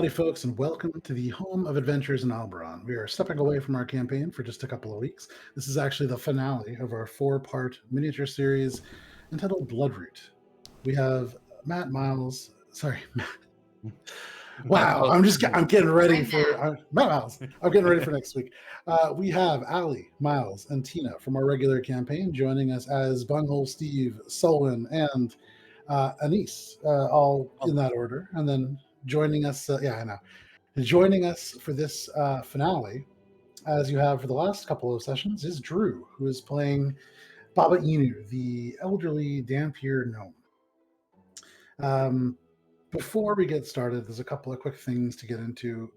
Howdy, folks, and welcome to the home of adventures in Alberon. We are stepping away from our campaign for just a couple of weeks. This is actually the finale of our four-part miniature series entitled Bloodroot. We have Matt Miles. Sorry, wow, I'm getting ready for Matt Miles. I'm getting ready for next week. We have Allie, Miles, and Tina from our regular campaign joining us as Bunghole Steve, Solon, and Anise, all in that order, and then joining us. Yeah, I know. Joining us for this finale, as you have for the last couple of sessions, is Drew, who is playing Baba Inu, the elderly Dampier gnome. Before we get started, there's a couple of quick things to get into.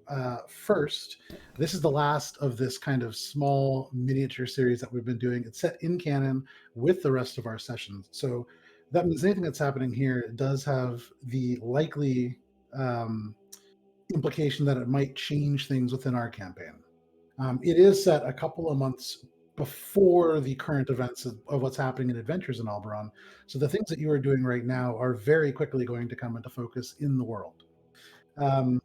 First, this is the last of this kind of small miniature series that we've been doing. It's set in canon with the rest of our sessions. So that means anything that's happening here does have the likely implication that it might change things within our campaign. It is set a couple of months before the current events of what's happening in Adventures in Alberon. So the things that you are doing right now are very quickly going to come into focus in the world. The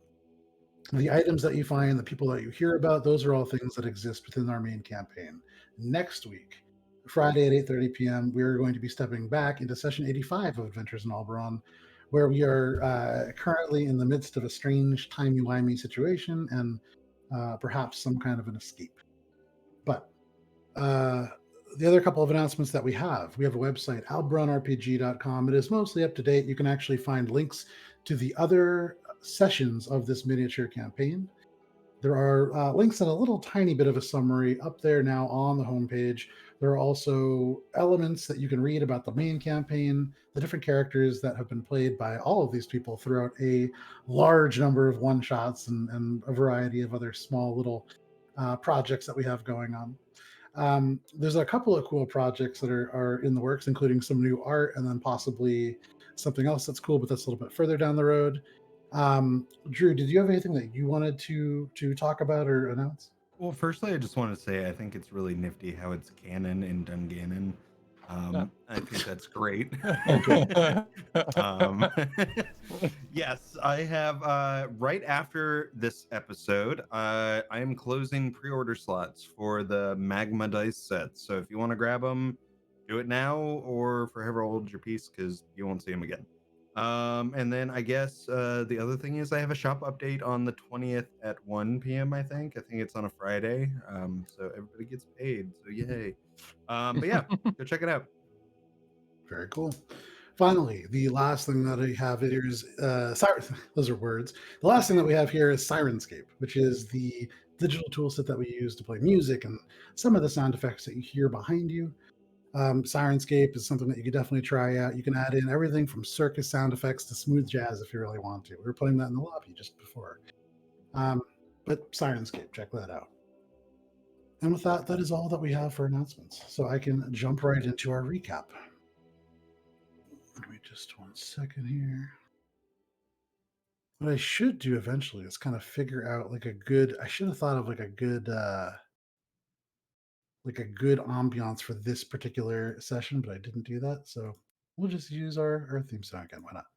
items that you find, the people that you hear about, those are all things that exist within our main campaign. Next week, Friday at 8:30 p.m., we're going to be stepping back into session 85 of Adventures in Alberon, where we are currently in the midst of a strange timey-wimey situation and perhaps some kind of an escape. But the other couple of announcements that we have a website, alberonrpg.com. It is mostly up to date. You can actually find links to the other sessions of this miniature campaign. There are links and a little tiny bit of a summary up there now on the homepage. There are also elements that you can read about the main campaign, the different characters that have been played by all of these people throughout a large number of one-shots and a variety of other small little projects that we have going on. There's a couple of cool projects that are in the works, including some new art and then possibly something else that's cool, but that's a little bit further down the road. Drew, did you have anything that you wanted to talk about or announce? Well, firstly, I just want to say I think it's really nifty how it's canon in Dungannon. I think that's great. Yes, I have right after this episode, I am closing pre-order slots for the Magma dice sets. So if you want to grab them, do it now or forever hold your peace because you won't see them again. And then I guess the other thing is I have a shop update on the 20th at 1 p.m. I think it's on a Friday. So everybody gets paid. So yay. But yeah, go check it out. Very cool. Finally, the last thing that I have here is those are words. The last thing that we have here is Sirenscape, which is the digital toolset that we use to play music and some of the sound effects that you hear behind you. Sirenscape is something that you could definitely try out. You can add in everything from circus sound effects to smooth jazz if you really want to. We were putting that in the lobby just before. But Sirenscape, check that out. And with that, that is all that we have for announcements. So I can jump right into our recap. Give me just 1 second here. What I should do eventually is kind of figure out I should have thought of like a good ambiance for this particular session, but I didn't do that. So we'll just use our theme song again. Why not?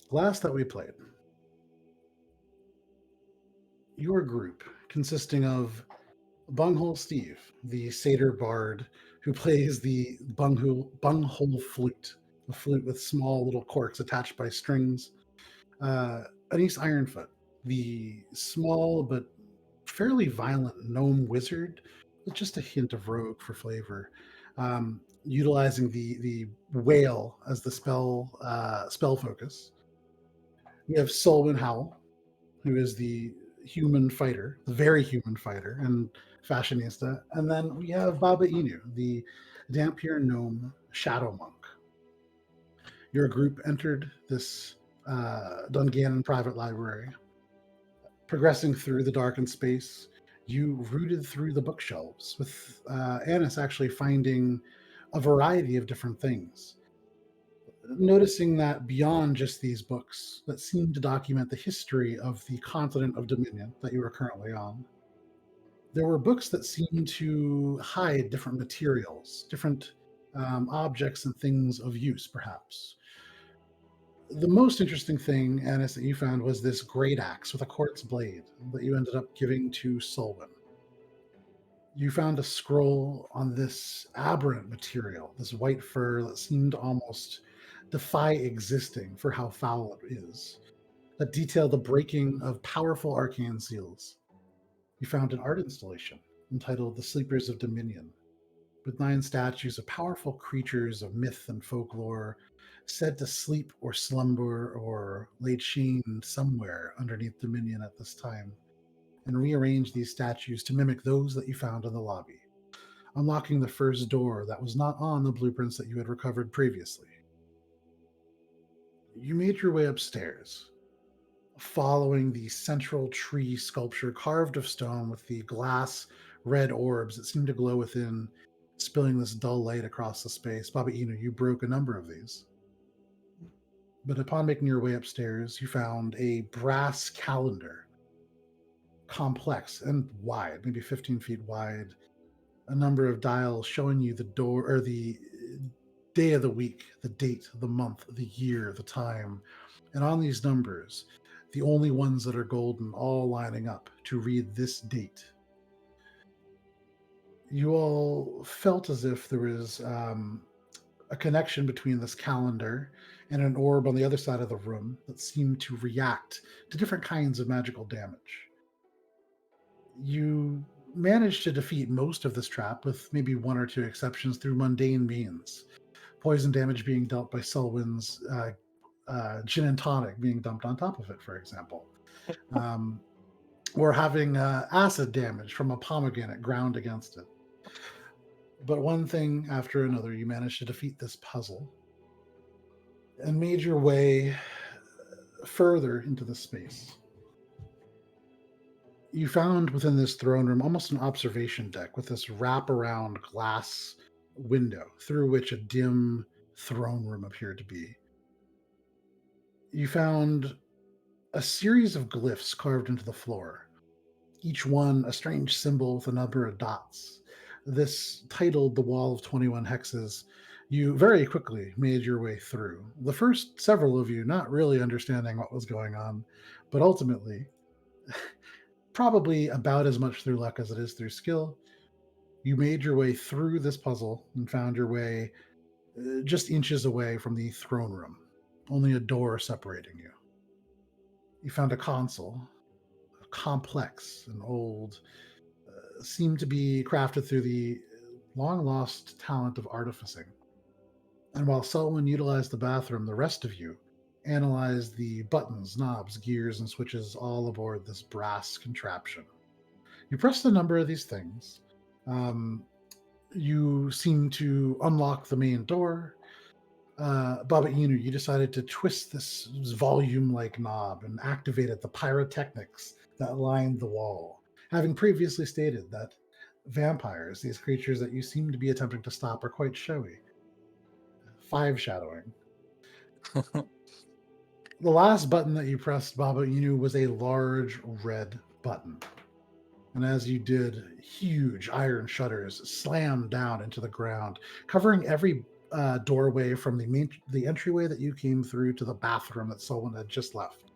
Last that we played, your group consisting of Bunghole Steve, the satyr bard who plays the bunghole flute, a flute with small little corks attached by strings. Anise Ironfoot, the small but fairly violent gnome wizard with just a hint of rogue for flavor, utilizing the whale as the spell focus. We have Solwyn Howell, who is the human fighter, the very human fighter and fashionista. And then we have Baba Inu, the Dampier gnome shadow monk. Your group entered this Dungannon private library. Progressing through the darkened space, you rooted through the bookshelves, with Annis actually finding a variety of different things. Noticing that beyond just these books that seem to document the history of the continent of Dominion that you are currently on, there were books that seemed to hide different materials, different objects and things of use, perhaps. The most interesting thing, Annis, that you found was this great axe with a quartz blade that you ended up giving to Solwyn. You found a scroll on this aberrant material, this white fur that seemed to almost defy existing for how foul it is, that detailed the breaking of powerful arcane seals. You found an art installation entitled The Sleepers of Dominion, with 9 statues of powerful creatures of myth and folklore said to sleep or slumber or laid chained somewhere underneath Dominion at this time, and rearranged these statues to mimic those that you found in the lobby, unlocking the first door that was not on the blueprints that you had recovered previously. You made your way upstairs, following the central tree sculpture carved of stone with the glass red orbs that seemed to glow within, spilling this dull light across the space. Baba Inu, you broke a number of these. But upon making your way upstairs, you found a brass calendar, complex and wide, maybe 15 feet wide, a number of dials showing you the door or the day of the week, the date, the month, the year, the time. And on these numbers, the only ones that are golden, all lining up to read this date. You all felt as if there was a connection between this calendar and an orb on the other side of the room that seemed to react to different kinds of magical damage. You managed to defeat most of this trap, with maybe 1 or 2 exceptions, through mundane means. Poison damage being dealt by Selwyn's gin and tonic being dumped on top of it, for example. Um, or having acid damage from a pomegranate ground against it. But one thing after another, you managed to defeat this puzzle and made your way further into the space. You found within this throne room almost an observation deck with this wraparound glass window through which a dim throne room appeared to be. You found a series of glyphs carved into the floor, each one a strange symbol with a number of dots. This, titled The Wall of 21 Hexes, you very quickly made your way through. The first several of you not really understanding what was going on, but ultimately, probably about as much through luck as it is through skill, you made your way through this puzzle and found your way just inches away from the throne room, only a door separating you. You found a console, complex and old, seemed to be crafted through the long lost talent of artificing. And while Selwyn utilized the bathroom, the rest of you analyzed the buttons, knobs, gears, and switches all aboard this brass contraption. You pressed a number of these things. Um, you seem to unlock the main door. Baba Inu, you decided to twist this volume like knob and activated the pyrotechnics that lined the wall, having previously stated that vampires, these creatures that you seem to be attempting to stop, are quite showy. 5 shadowing. The last button that you pressed, Baba Inu, was a large red button. And as you did, huge iron shutters slammed down into the ground, covering every doorway from the entryway that you came through to the bathroom that someone had just left.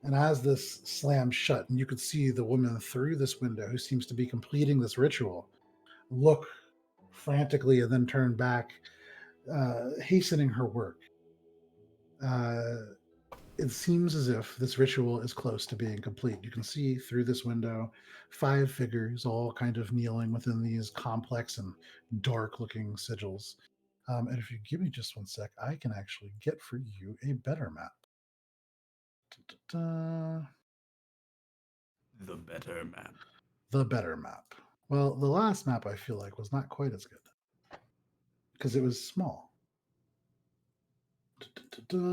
And as this slammed shut, and you could see the woman through this window who seems to be completing this ritual, look frantically and then turn back, hastening her work. It seems as if this ritual is close to being complete. You can see through this window 5 figures all kind of kneeling within these complex and dark looking sigils. And if you give me just 1 sec, I can actually get for you a better map. Da-da-da. The better map. The better map. Well, the last map I feel like was not quite as good because it was small.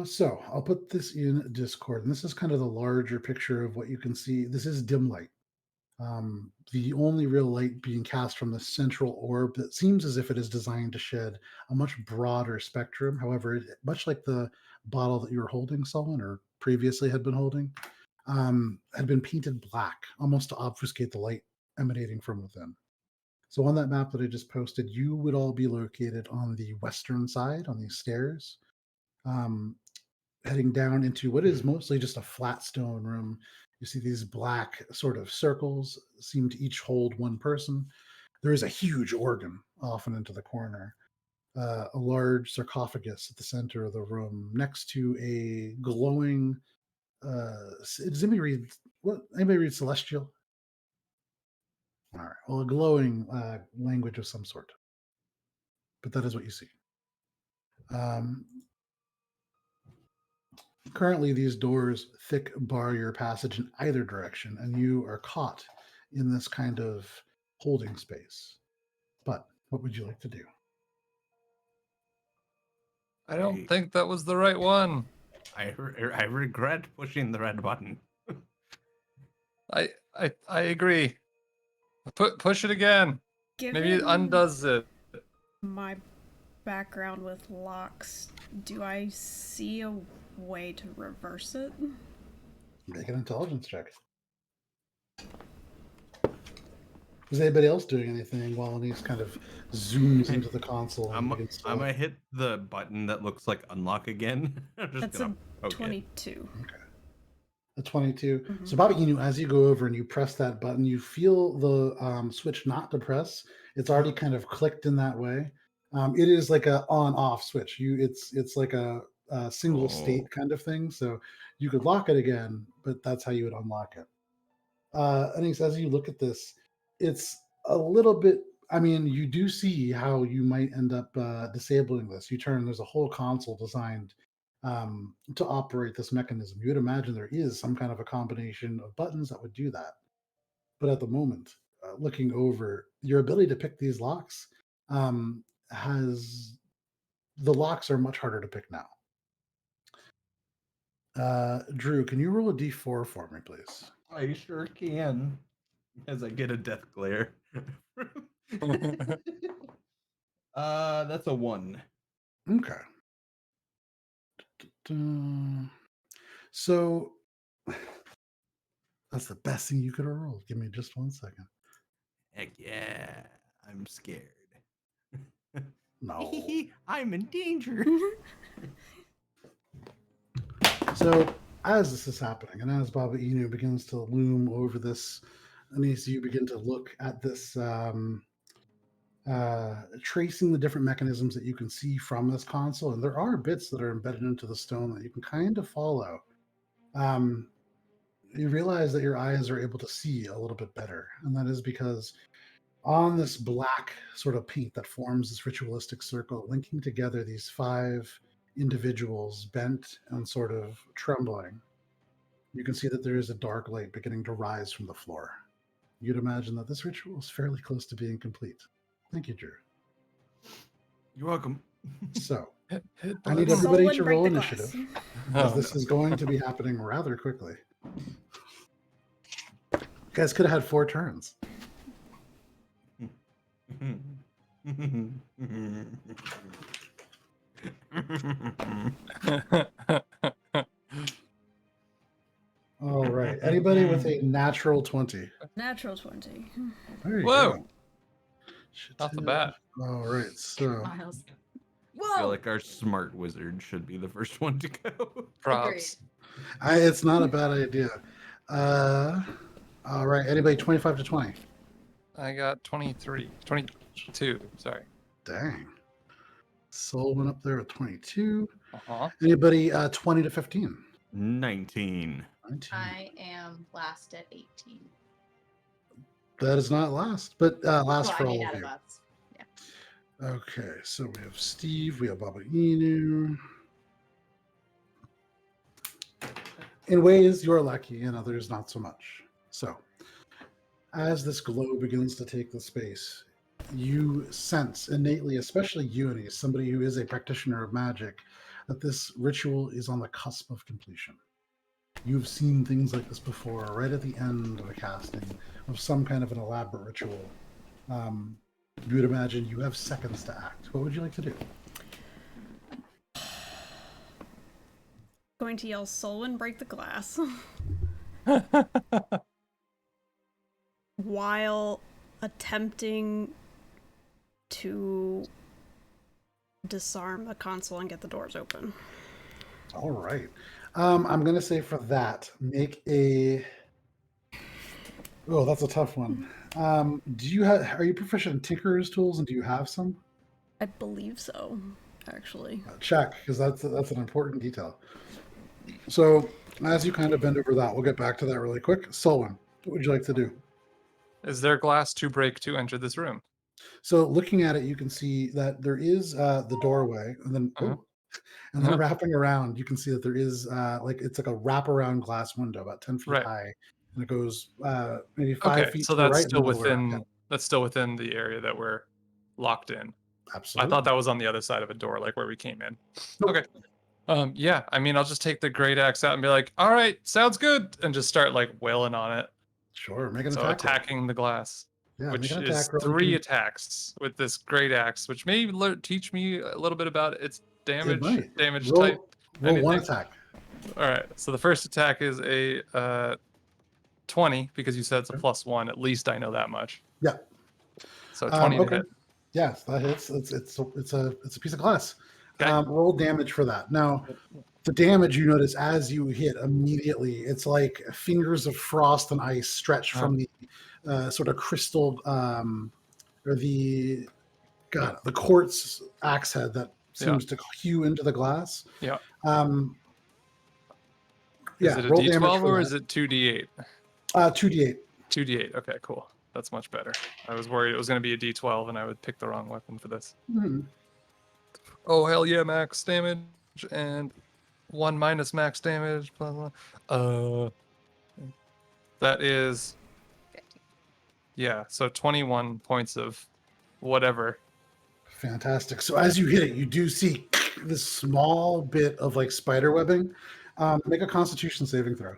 So I'll put this in Discord, and this is kind of the larger picture of what you can see. This is dim light. The only real light being cast from the central orb that seems as if it is designed to shed a much broader spectrum. However, much like the bottle that you were holding, Sullivan, or previously had been holding, had been painted black, almost to obfuscate the light emanating from within. So on that map that I just posted, you would all be located on the western side, on these stairs. Um, heading down into what is mostly just a flat stone room. You see these black sort of circles seem to each hold one person. There is a huge organ off and into the corner, a large sarcophagus at the center of the room, next to a glowing. Does anybody read what? Anybody read Celestial? All right. Well, a glowing language of some sort, but that is what you see. Um, Currently, these doors thick bar your passage in either direction, and you are caught in this kind of holding space. But what would you like to do? I don't think that was the right one. I regret pushing the red button. I agree. Push it again. Maybe it Given undoes it. my background with locks, do I see a way to reverse it? Make an intelligence check. Is anybody else doing anything while he kind of zooms into the console? I'm gonna hit the button that looks like unlock again. That's a 22. Okay. A 22. Mhm. So, Bobby Inu, as you go over and you press that button, you feel the switch not to press. It's already kind of clicked in that way. It is like a on-off switch. It's like a single state kind of thing. So you could lock it again, but that's how you would unlock it. And as you look at this, it's a little bit. I mean, you do see how you might end up disabling this. You turn. There's a whole console designed to operate this mechanism. You would imagine there is some kind of a combination of buttons that would do that. But at the moment, looking over, your ability to pick these locks has the locks are much harder to pick now. Drew, can you roll a d4 for me, please? I sure can. As I get a death glare. That's a 1. Okay. So that's the best thing you could have rolled. Give me just 1 second. Heck yeah, I'm scared. No. I'm in danger. So as this is happening, and as Baba Inu begins to loom over this, Anise, you begin to look at this, tracing the different mechanisms that you can see from this console, and there are bits that are embedded into the stone that you can kind of follow. You realize that your eyes are able to see a little bit better, and that is because on this black sort of paint that forms this ritualistic circle, linking together these 5 individuals bent and sort of trembling, you can see that there is a dark light beginning to rise from the floor. You'd imagine that this ritual is fairly close to being complete. Thank you, Drew. You're welcome. So, Hit the I need button. everybody Solon, to break roll the glass. initiative, Oh, as this is going to be happening rather quickly. You guys could have had 4 turns. All right. Anybody with a natural 20? Natural 20. There you Whoa. go. Off the bat. All right. So, Miles. I feel like our smart wizard should be the first one to go. Props. it's not a bad idea. All right. Anybody 25 to 20? I got 22. Sorry. Dang. Soul went up there at 22. Uh-huh. Anybody 20 to 15? 19. 19. I am last at 18. That is not last, but last Well, for I mean, all out of of you. us. Okay, so we have Steve, we have Baba Inu. In ways, you're lucky, in others, not so much. So, as this glow begins to take the space, you sense innately, especially you, and somebody who is a practitioner of magic, that this ritual is on the cusp of completion. You've seen things like this before, right at the end of a casting of some kind of an elaborate ritual. You would imagine you have seconds to act. What would you like to do? Going to yell, Solon, break the glass. While attempting to disarm the console and get the doors open. All right. I'm gonna say for that, make a. Oh, that's a tough one. Do you have? Are you proficient in tinkerer's tools, and do you have some? I believe so, actually. Check, because that's an important detail. So as you kind of bend over that, we'll get back to that really quick. Selwyn, what would you like to do? Is there glass too break to enter this room? So looking at it, you can see that there is the doorway, and then Uh-huh. and then Uh-huh. wrapping around, you can see that there is like it's like a wraparound glass window, about 10 feet Right. high, and it goes maybe 5 feet So to the that's right. still And then to the left. within that's still within the area that we're locked in. I Absolutely. thought that was on the other side of a door, like where we came in. Nope. Okay. Yeah, I mean, I'll just take the great axe out and be like, all right, sounds good, and just start like wailing on it. Sure, make an So attack. attacking the glass, Yeah, which make an is attack roll. 3 attacks with this great axe, which may teach me a little bit about its It damage might. type. Roll one anything. attack. All right, so the first attack is a 20 because you said it's a Okay. +1. At least I know that much. Yeah. So 20 to Okay. hit. Yes, that hits. It's a piece of glass. Okay. Roll damage for that. Now, the damage you notice as you hit immediately, it's like fingers of frost and ice stretch from the sort of crystal or the quartz axe head that seems to hew into the glass. Yeah. Yeah. Is it a roll damage D12 for or that. is it 2D8? 2d8. 2D8. Okay, cool. That's much better. I was worried it was going to be a D12 and I would pick the wrong weapon for this. Mhm. Oh, hell yeah, max damage and 1 minus max damage. Blah, blah. That is, 50. yeah, so 21 points of whatever. Fantastic. So as you hit it, you do see this small bit of like spider webbing. Make a Constitution saving throw.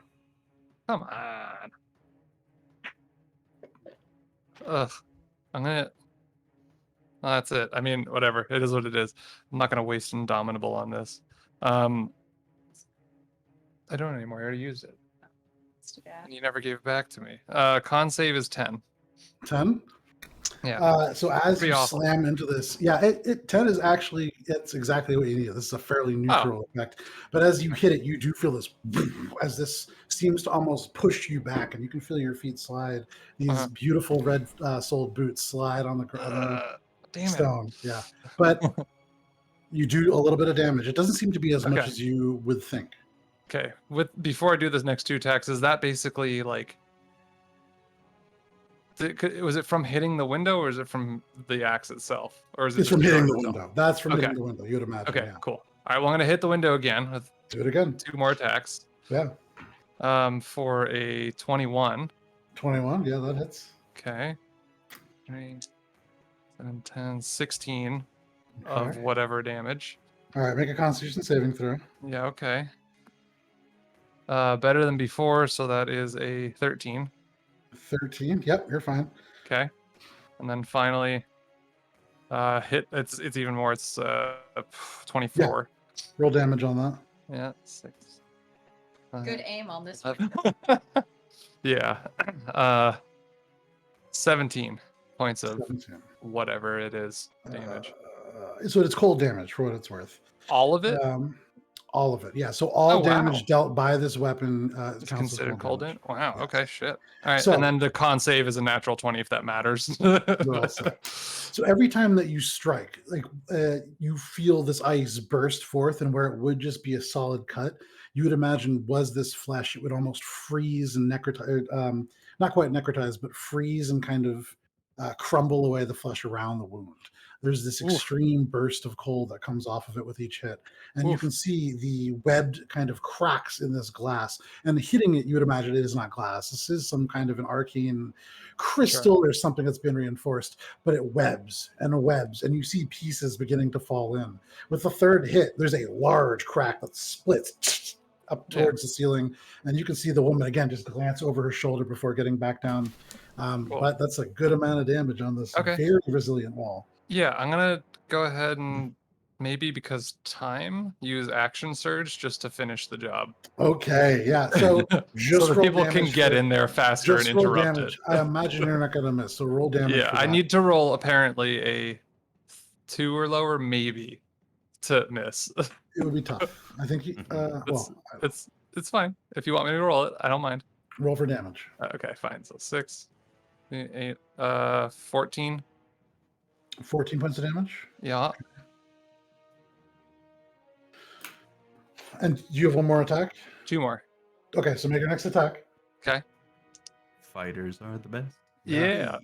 Come on. Ugh. I'm gonna. Oh, that's it. I mean, whatever. It is what it is. I'm not gonna waste Indomitable on this. I don't anymore. I already used it. Let's do that. And you never gave it back to me. Con save is 10. 10. Yeah. So as Pretty you awful. slam into this, yeah, it 10 is actually it's exactly what you need. This is a fairly neutral effect. But as you hit it, you do feel this as this seems to almost push you back, and you can feel your feet slide. These beautiful red soled boots slide on the Damn stone. Yeah, but you do a little bit of damage. It doesn't seem to be as much as you would think. Okay. Before I do this next 2 attacks, is that basically like? Was it from hitting the window, or is it from the axe itself, or is it? It's just from hitting the itself? window. That's from hitting the window. You would imagine. Okay. Yeah. Cool. All right. Well, I'm gonna hit the window again with Do it again. 2 more attacks. Yeah. For a 21. 21. Yeah, that hits. Okay. 3, 7, 10, 16 Okay. of whatever damage. All right, make a Constitution saving throw. Yeah, okay. Better than before, so that is a 13. 13. Yep, you're fine. Okay. And then finally, hit. It's even more. It's 24. Roll damage on that. Yeah, 6. Good aim on this one. Yeah. 17 points of 17. whatever it is damage. So it's cold damage for what it's worth. All of it? All of it. Yeah. So all damage wow. dealt by this weapon It's counts as considered cold damage. damage? Wow. Yes. Okay. Shit. All right. So- and then the con save is a natural 20 if that matters. Well said. So every time that you strike, like you feel this ice burst forth, and where it would just be a solid cut, you would imagine was this flesh, it would almost freeze and necrotize, not quite necrotize, but freeze and kind of crumble away the flesh around the wound. There's this extreme burst of cold that comes off of it with each hit. And you can see the webbed kind of cracks in this glass. And hitting it, you would imagine it is not glass. This is some kind of an arcane crystal or something that's been reinforced, but it webs, and you see pieces beginning to fall in. With the third hit, there's a large crack that splits up towards the ceiling, and you can see the woman again just glance over her shoulder before getting back down. But that's a good amount of damage on this very resilient wall. Yeah, I'm gonna go ahead and maybe because time use action surge just to finish the job. Okay, yeah. So just so the people can get in there faster and interrupt damage. it. I imagine you're not gonna miss. So roll damage. Yeah, for I that. need to roll apparently a 2 or lower, maybe. to miss. It would be tough. I think. It's fine. If you want me to roll it, I don't mind. Roll for damage. Okay, fine. So 6, 8, 14. 14 points of damage. Yeah. And you have one more attack. 2 more. Okay, so make your next attack. Okay. Fighters are the best. Yeah.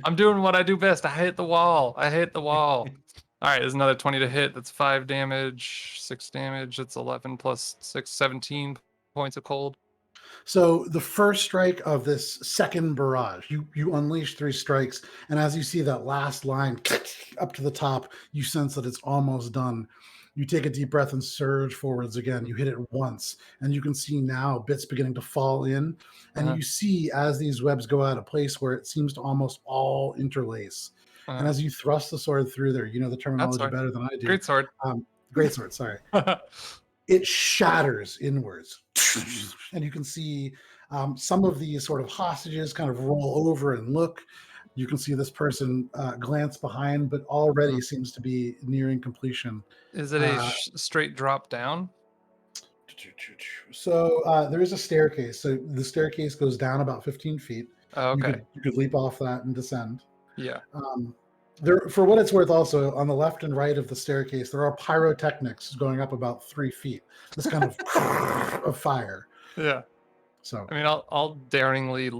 I'm doing what I do best. I hit the wall. All right, there's another 20 to hit. That's 5 damage, 6 damage. That's 11 plus 6, 17 points of cold. So the first strike of this second barrage, you unleash 3 strikes, and as you see that last line up to the top, you sense that it's almost done. You take a deep breath and surge forwards again. You hit it once, and you can see now bits beginning to fall in, and you see as these webs go out a place where it seems to almost all interlace. And as you thrust the sword through there, you know the terminology better than I do. Great sword. Great sword, sorry. It shatters inwards. And you can see some of these sort of hostages kind of roll over and look. You can see this person glance behind, but already seems to be nearing completion. Is it a straight drop down? So there is a staircase. So the staircase goes down about 15 feet. Oh, okay. You could leap off that and descend. Yeah. There, for what it's worth, also on the left and right of the staircase, there are pyrotechnics going up about 3 feet. This kind of of fire. Yeah. So I mean, I'll daringly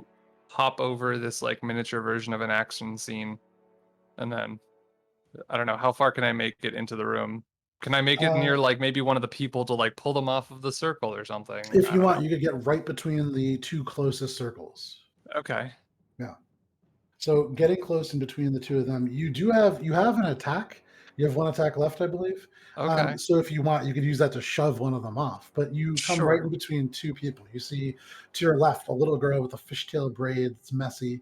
hop over this like miniature version of an action scene, and then I don't know how far can I make it into the room. Can I make it near like maybe one of the people to like pull them off of the circle or something? If you want, you could get right between the 2 closest circles. Okay. Yeah. So getting close in between the 2 of them, you have an attack. You have 1 attack left, I believe. Okay. So if you want, you could use that to shove one of them off. But you come right in Sure. between 2 people. You see to your left a little girl with a fishtail braid. It's messy.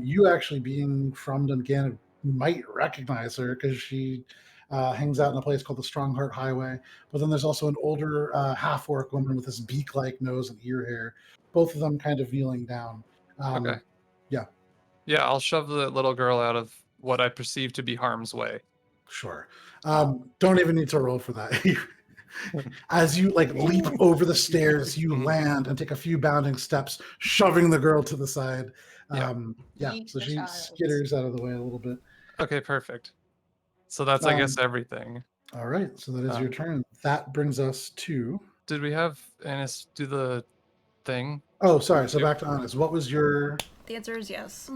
You actually being from Dungannon might recognize her because she hangs out in a place called the Strongheart Highway. But then there's also an older half-orc woman with this beak-like nose and ear hair. Both of them kind of kneeling down. Okay. Yeah. Yeah, I'll shove the little girl out of what I perceive to be harm's way. Sure. Don't even need to roll for that. As you like leap over the stairs, you land and take a few bounding steps, shoving the girl to the side. Yeet So the she child. skitters out of the way a little bit. Okay, perfect. So that's I guess everything. All right, so that is your turn. That brings us to. Did we have Anis do the thing? Oh, sorry. So back to Honest. What was your? The answer is yes.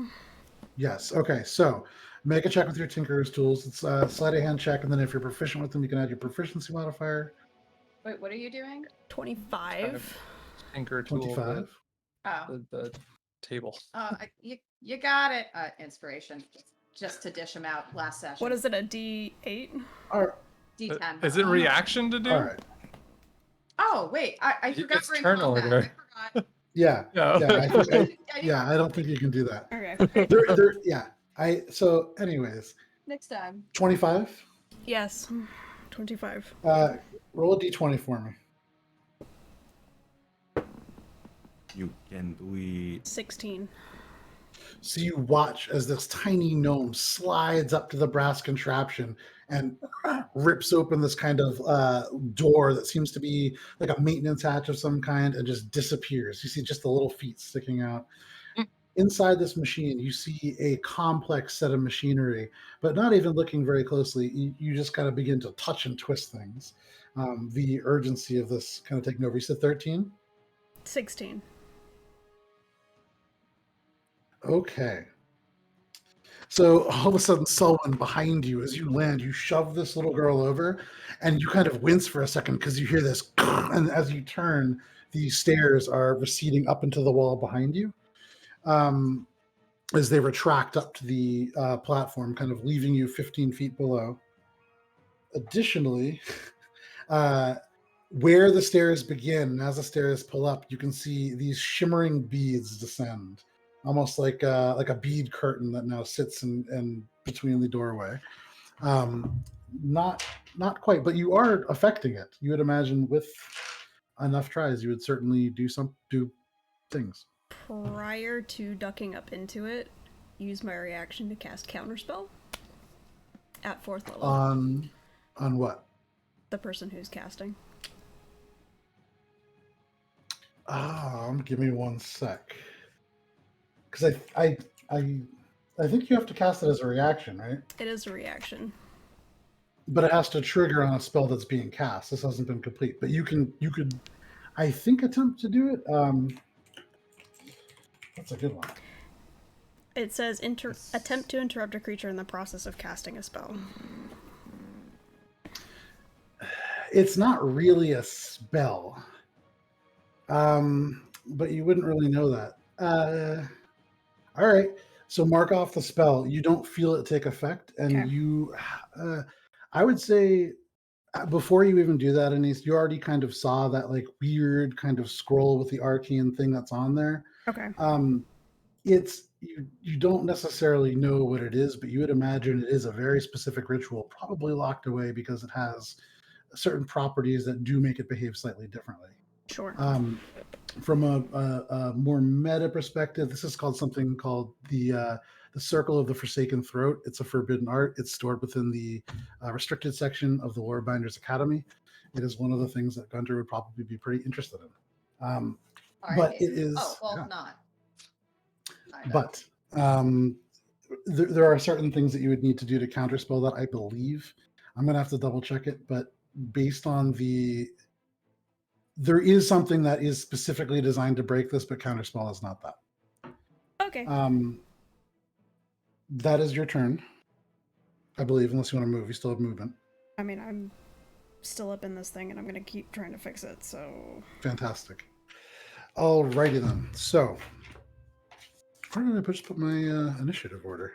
Yes. Okay. So make a check with your Tinkerer's tools. It's a sleight of hand check, and then if you're proficient with them, you can add your proficiency modifier. Wait, what are you doing? 25. Tinker tool. 25. Oh, The table. you got it. Inspiration, just to dish him out last session. What is it, a D8? All right. D10. Is it reaction to do? All right. Oh wait, I forgot. It's bring turn combat. order. I forgot. Yeah. No. Yeah. I don't think you can do that. Okay. Yeah. So, anyways, Next time. 25. Yes. 25. Roll a d20 for me. You can do it. 16. So you watch as this tiny gnome slides up to the brass contraption and rips open this kind of door that seems to be like a maintenance hatch of some kind and just disappears. You see just the little feet sticking out. Inside this machine, you see a complex set of machinery, but not even looking very closely. You just kind of begin to touch and twist things. The urgency of this kind of taking over. You said 13? 16. Okay. So all of a sudden, Selwyn, behind you, as you land, you shove this little girl over, and you kind of wince for a second because you hear this, and as you turn, the stairs are receding up into the wall behind you, as they retract up to the platform, kind of leaving you 15 feet below. Additionally, where the stairs begin, as the stairs pull up, you can see these shimmering beads descend. Almost like a bead curtain that now sits in between the doorway. Not quite, but you are affecting it. You would imagine with enough tries, you would certainly do things. Prior to ducking up into it, use my reaction to cast Counterspell at 4th level. On what? The person who's casting. Give me one sec. Because I think you have to cast it as a reaction, right? It is a reaction. But it has to trigger on a spell that's being cast. This hasn't been complete, but you could, I think, attempt to do it. That's a good one. It says attempt to interrupt a creature in the process of casting a spell. It's not really a spell, but you wouldn't really know that. All right. So mark off the spell. You don't feel it take effect, and Okay. you, I would say, before you even do that, Anise, you already kind of saw that like weird kind of scroll with the arcane thing that's on there. Okay. It's you don't necessarily know what it is, but you would imagine it is a very specific ritual, probably locked away because it has certain properties that do make it behave slightly differently. Sure. From a more meta perspective, this is called something called the Circle of the Forsaken Throat. It's a forbidden art. It's stored within the restricted section of the Lorebinders Academy. It is one of the things that Gunter would probably be pretty interested in. All But right. it is. Oh, well, yeah. not. But there are certain things that you would need to do to counterspell that, I believe. I'm going to have to double check it, but based on there is something that is specifically designed to break this, but counterspell is not that. Okay. That is your turn, I believe, unless you want to move. You still have movement. I mean, I'm still up in this thing, and I'm gonna keep trying to fix it. So. Fantastic. Alrighty then. So, where did I just put my initiative order?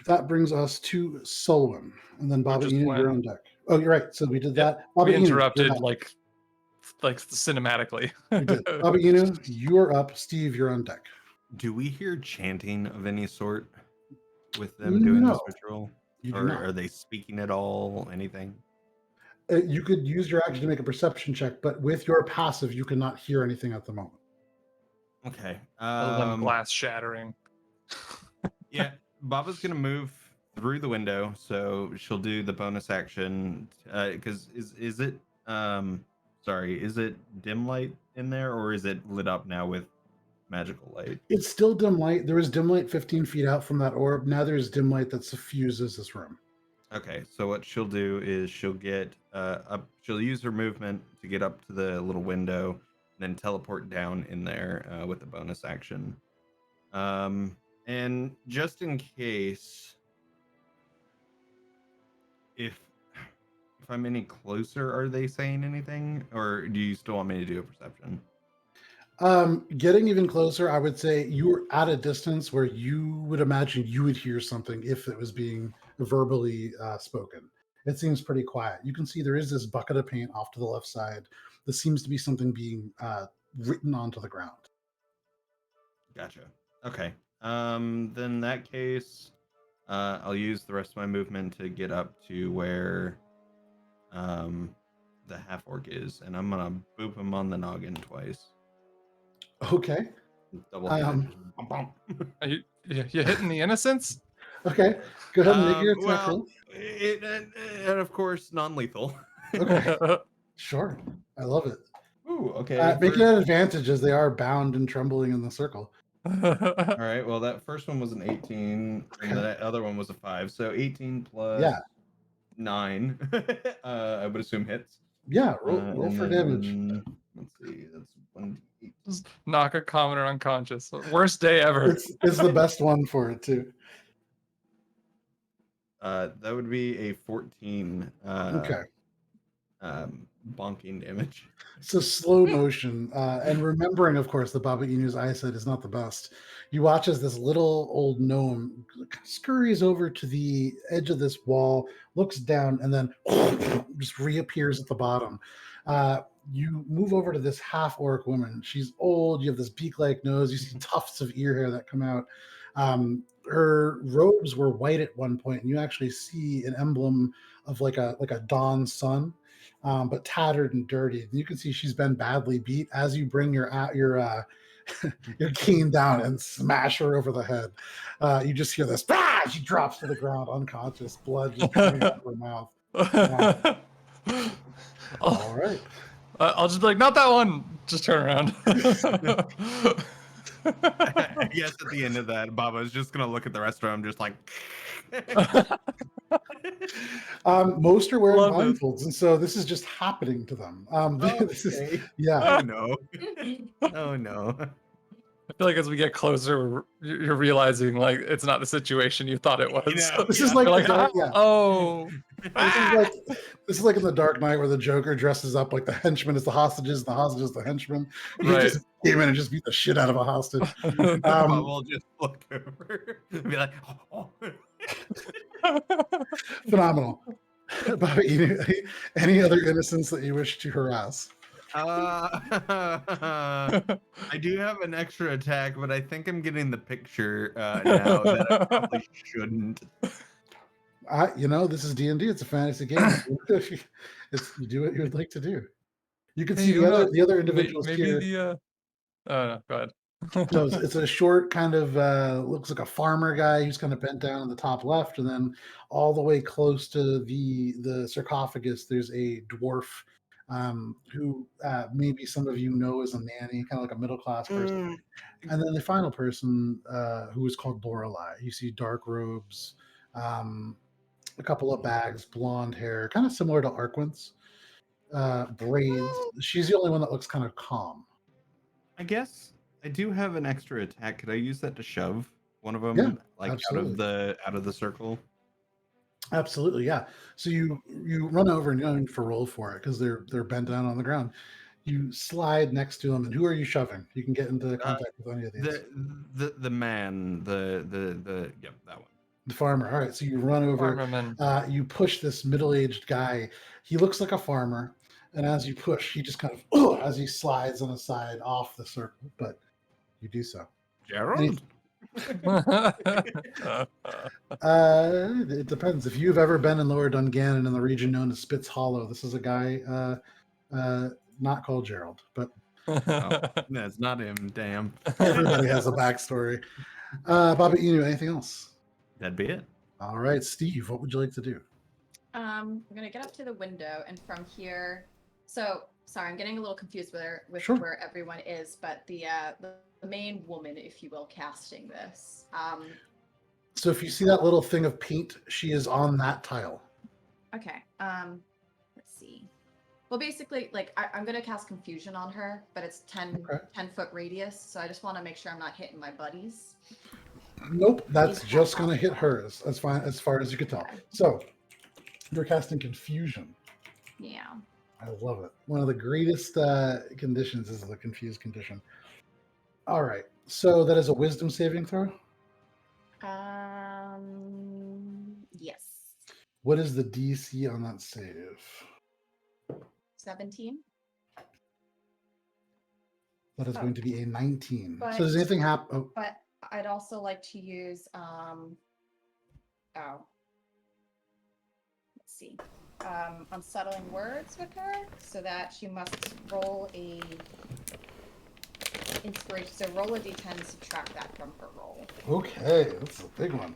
That brings us to Sullivan, and then Baba just Inu, went. you're on deck. Oh, you're right. So we did Yep, that. Baba we Inu, you're interrupted up. like cinematically. We did. Baba Inu, you're up. Steve, you're on deck. Do we hear chanting of any sort with them doing this No, ritual? you do Or not. are they speaking at all? Anything? You could use your action to make a perception check, but with your passive, you cannot hear anything at the moment. Okay. Other than glass shattering. Yeah, Baba's gonna move through the window, so she'll do the bonus action. Because is it is it dim light in there, or is it lit up now with magical light? It's still dim light. There was dim light 15 feet out from that orb. Now there's dim light that suffuses this room. Okay, so what she'll do is she'll get up. She'll use her movement to get up to the little window, and then teleport down in there with the bonus action. And just in case, if I'm any closer, are they saying anything, or do you still want me to do a perception? Getting even closer, I would say you're at a distance where you would imagine you would hear something if it was being verbally spoken. It seems pretty quiet. You can see there is this bucket of paint off to the left side. This seems to be something being written onto the ground. Gotcha. Okay. Then in that case, I'll use the rest of my movement to get up to where the half orc is, and I'm gonna boop him on the noggin twice. Okay. Double hit. Are you hitting the innocents? Okay. Go ahead and make your attack Well, roll. and of course, non-lethal. Okay. Sure. I love it. Ooh, okay. Make it an advantage as they are bound and trembling in the circle. All right. Well, that first one was an 18, Okay. and the other one was a 5. So 18 plus 9, I would assume hits. Yeah. Roll for damage. Let's see. That's 1d8. Just knock a commoner unconscious. Worst day ever. It's the best one for it too. That would be a 14. Okay. Bonking damage. So slow motion, and remembering, of course, that Baba Inu's eyesight is not the best. You watch as this little old gnome scurries over to the edge of this wall, looks down, and then just reappears at the bottom. You move over to this half-orc woman. She's old. You have this beak-like nose. You see tufts of ear hair that come out. Her robes were white at one point, and you actually see an emblem of like a dawn sun. But tattered and dirty. And you can see she's been badly beat. As you bring your your cane down and smash her over the head. You just hear this. Ah! She drops to the ground unconscious, blood just coming out of her mouth. All right. I'll just be like, not that one. Just turn around. I guess at the end of that, Baba's just gonna look at the rest of them, just like. Most are wearing Love this. blindfolds, and so this is just happening to them. This is, Okay. yeah. Oh no. Oh no. I feel like as we get closer, you're realizing like it's not the situation you thought it was. You know, This is yeah. like, You're the like, dark, yeah. oh, This is like in the Dark Knight where the Joker dresses up like the henchman is the hostages, and the hostages the henchmen. He Right. just came in and just beat the shit out of a hostage. Baba will just look over and be like, oh. Phenomenal. Bobby, any other innocents that you wish to harass? I do have an extra attack, but I think I'm getting the picture now that I probably shouldn't. This is D&D. It's a fantasy game. You do what you would like to do. You can Hey, see who knows? the other individuals maybe here. the. Oh no, go ahead. No, it's a short kind of looks like a farmer guy who's kind of bent down in the top left, and then all the way close to the sarcophagus, there's a dwarf who maybe some of you know as a nanny, kind of like a middle class person. And then the final person who is called Lorelei. You see dark robes, a couple of bags, blonde hair, kind of similar to Arquin's, braids. She's the only one that looks kind of calm. I guess I do have an extra attack. Could I use that to shove one of them Yeah, absolutely. out of the circle? Absolutely, yeah. So you run over and you don't need to roll for it because they're bent down on the ground. You slide next to them, and who are you shoving? You can get into contact with any of these. The man, yep, that one. The farmer. All right, so you run over. Farmerman. You push this middle-aged guy. He looks like a farmer, and as you push, he just kind of as he slides on the side off the circle, but you do so. Gerald? It depends. If you've ever been in Lower Dungannon in the region known as Spitz Hollow, this is a guy not called Gerald, but That's not him. Damn. everybody has a backstory. Bobby, anything else? That'd be it. All right, Steve, what would you like to do? I'm gonna get up to the window, and from here. So sorry, I'm getting a little confused with Sure. where everyone is, but the main woman, if you will, casting this. So if you see that little thing of paint, she is on that tile. Okay. Let's see. Well, basically, like I'm gonna cast confusion on her, but it's 10 foot radius, so I just want to make sure I'm not hitting my buddies. Nope, that's just going to hit hers as far as you can tell. Okay. So you're casting confusion. Yeah. I love it. One of the greatest conditions is the confused condition. All right, so that is a wisdom saving throw. Yes. What is the DC on that save? 17. That is going to be a 19. But- So does anything happen? Oh, But I'd also like to use let's see. Unsettling words with her, so that she must roll a inspiration. So roll a d10, subtract that from her roll. okay, that's a big one.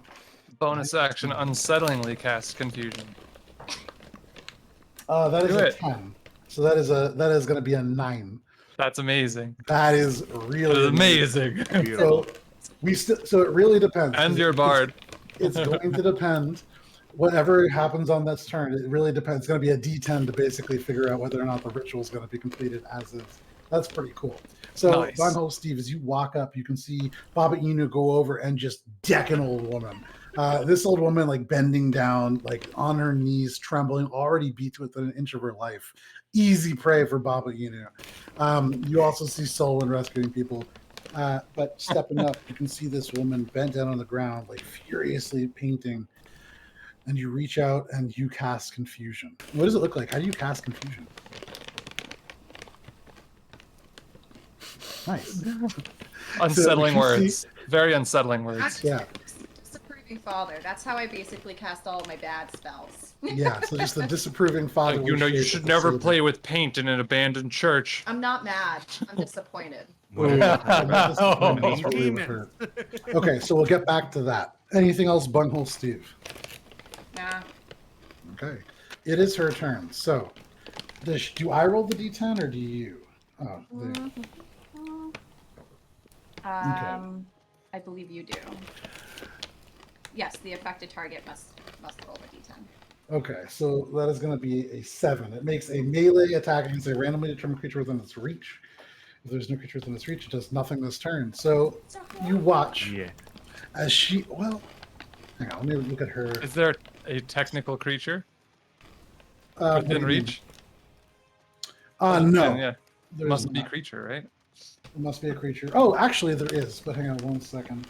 Bonus action, unsettlingly cast confusion. That is Do a it. 10. So that is going to be a 9. That's amazing. That is That really is amazing. So so it really depends. And your bard. It's going to depend. Whatever happens on this turn, it really depends. It's going to be a D10 to basically figure out whether or not the ritual is going to be completed as is. That's pretty cool. So, Nice. Bunhole Steve, as you walk up, you can see Baba Inu go over and just deck an old woman. This old woman, like bending down, like on her knees, trembling, already beat within an inch of her life. Easy prey for Baba Inu. You also see Solwyn rescuing people. But stepping up, you can see this woman bent down on the ground, like furiously painting. And you reach out and you cast confusion. What does it look like? How do you cast confusion? Nice. Unsettling you can words. Very unsettling words. Yeah. Disapproving father. That's how I basically cast all of my bad spells. Yeah, so just the disapproving father. Like, you know, you should never play with paint in an abandoned church. I'm not mad. I'm disappointed. What did I talk about? This is Oh. when this really would hurt. Okay, so we'll get back to that. Anything else, Bunghole Steve? Nah. Okay. It is her turn. So, do I roll the d10 or do you? Oh, I believe you do. Yes, the affected target must roll the d10. okay, so that is going to be a 7. It makes a melee attack against a randomly determined creature within its reach. If there's no creature within its reach, it does nothing this turn. So you watch as she. Well, hang on. Let me look at her. Is there a technical creature What do within you mean? reach? No. Yeah. There's Must be not. creature, right? It must be a creature. Oh, actually, there is. But hang on 1 second.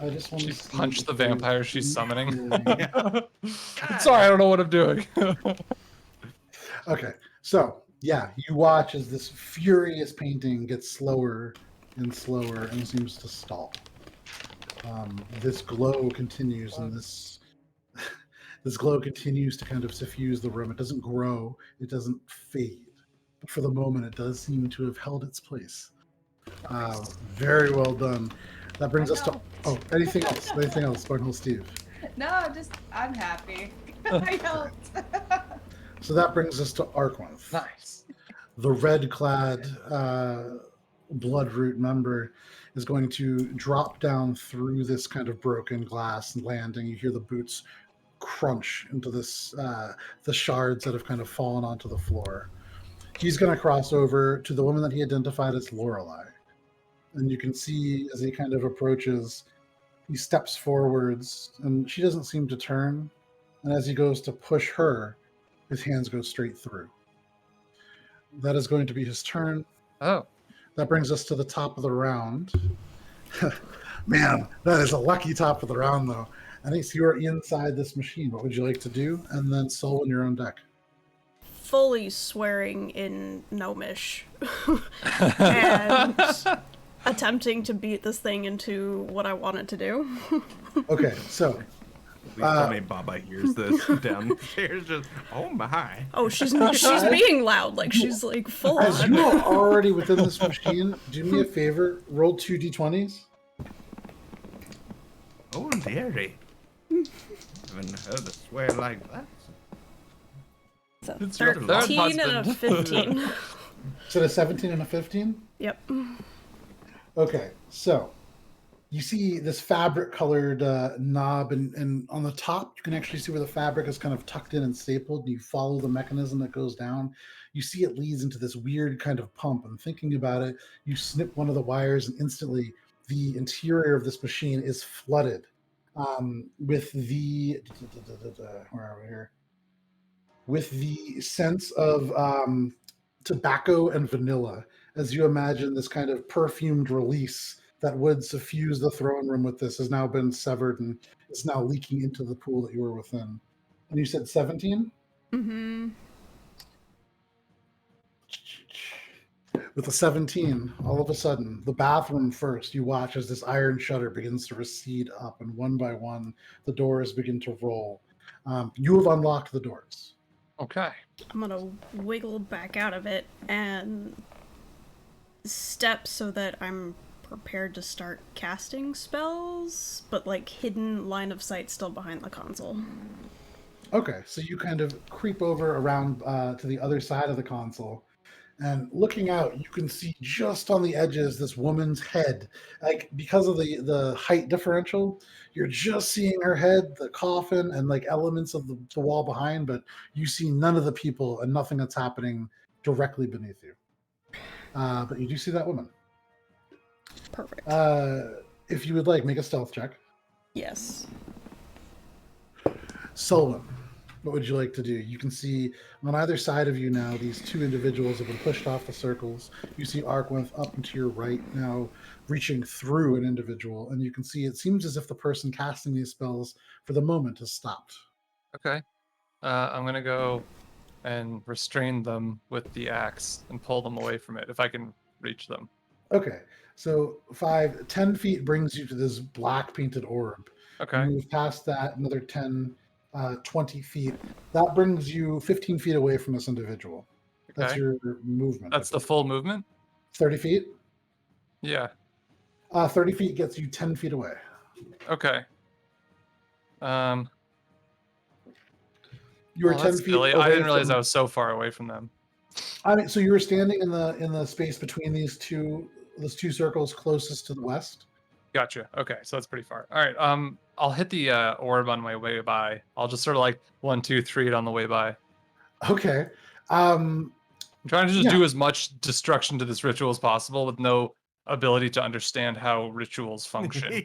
I just want She to see punched the if there's vampire she's summoning. anything. Sorry, I don't know what I'm doing. Okay, so yeah, you watch as this furious painting gets slower and slower and seems to stall. This glow continues, and this glow continues to kind of suffuse the room. It doesn't grow, it doesn't fade, but for the moment, it does seem to have held its place. Very well done. That brings us to anything else? Anything else, Bunghole Steve? No, I'm happy. I helped. So that brings us to Arkwinth. Nice. The red-clad Bloodroot member is going to drop down through this kind of broken glass landing. You hear the boots crunch into this, the shards that have kind of fallen onto the floor. He's going to cross over to the woman that he identified as Lorelei. And you can see as he kind of approaches, he steps forwards, and she doesn't seem to turn. And as he goes to push her, his hands go straight through. That is going to be his turn. Oh. That brings us to the top of the round. Man, that is a lucky top of the round, though. I think you are inside this machine. What would you like to do? And then Sol in your own deck. Fully swearing in Gnomish. And attempting to beat this thing into what I want it to do. Okay, so Please tell me Baba hears this downstairs. Just, oh my. Oh, she's being loud. Like, she's like full as on. you are already within this machine, do me a favor, roll 2 d20s. Oh, dearie. Haven't heard a swear like that. So It's your 13 and a husband. 15. So a 17 and a 15? Yep. Okay, so you see this fabric colored knob, and on the top, you can actually see where the fabric is kind of tucked in and stapled. And you follow the mechanism that goes down. You see it leads into this weird kind of pump. And thinking about it, you snip one of the wires, and instantly the interior of this machine is flooded with the where are we here? With the sense of tobacco and vanilla, as you imagine this kind of perfumed release that would suffuse the throne room with this has now been severed and is now leaking into the pool that you were within. And you said 17? Mm-hmm. With a 17, all of a sudden, the bathroom first, you watch as this iron shutter begins to recede up, and one by one, the doors begin to roll. You have unlocked the doors. Okay. I'm gonna wiggle back out of it and step so that I'm prepared to start casting spells, but like hidden line of sight still behind the console. Okay, so you kind of creep over around to the other side of the console, and looking out, you can see just on the edges this woman's head. Like, because of the height differential, you're just seeing her head, the coffin, and like elements of the wall behind, but you see none of the people and nothing that's happening directly beneath you. But you do see that woman. Perfect. If you would like, make a stealth check. Yes. Solon, what would you like to do? You can see on either side of you now, these two individuals have been pushed off the circles. You see Arkwinth up and to your right now, reaching through an individual, and you can see it seems as if the person casting these spells for the moment has stopped. Okay. I'm gonna go and restrain them with the axe and pull them away from it if I can reach them. Okay, so 10 feet brings you to this black painted orb. Okay. You move past that, another 10, 20 feet. That brings you 15 feet away from this individual. That's Okay. your movement. That's the full movement? 30 feet? Yeah. 30 feet gets you 10 feet away. Okay. You were Well, 10 that's feet silly. away. I didn't realize from, I was so far away from them. I mean, so you were standing in the space between those two circles closest to the west. Gotcha. Okay, so that's pretty far. All right. I'll hit the orb on my way by. I'll just sort of like 1, 2, 3 it on the way by. Okay. I'm trying to just Yeah. do as much destruction to this ritual as possible with no ability to understand how rituals function.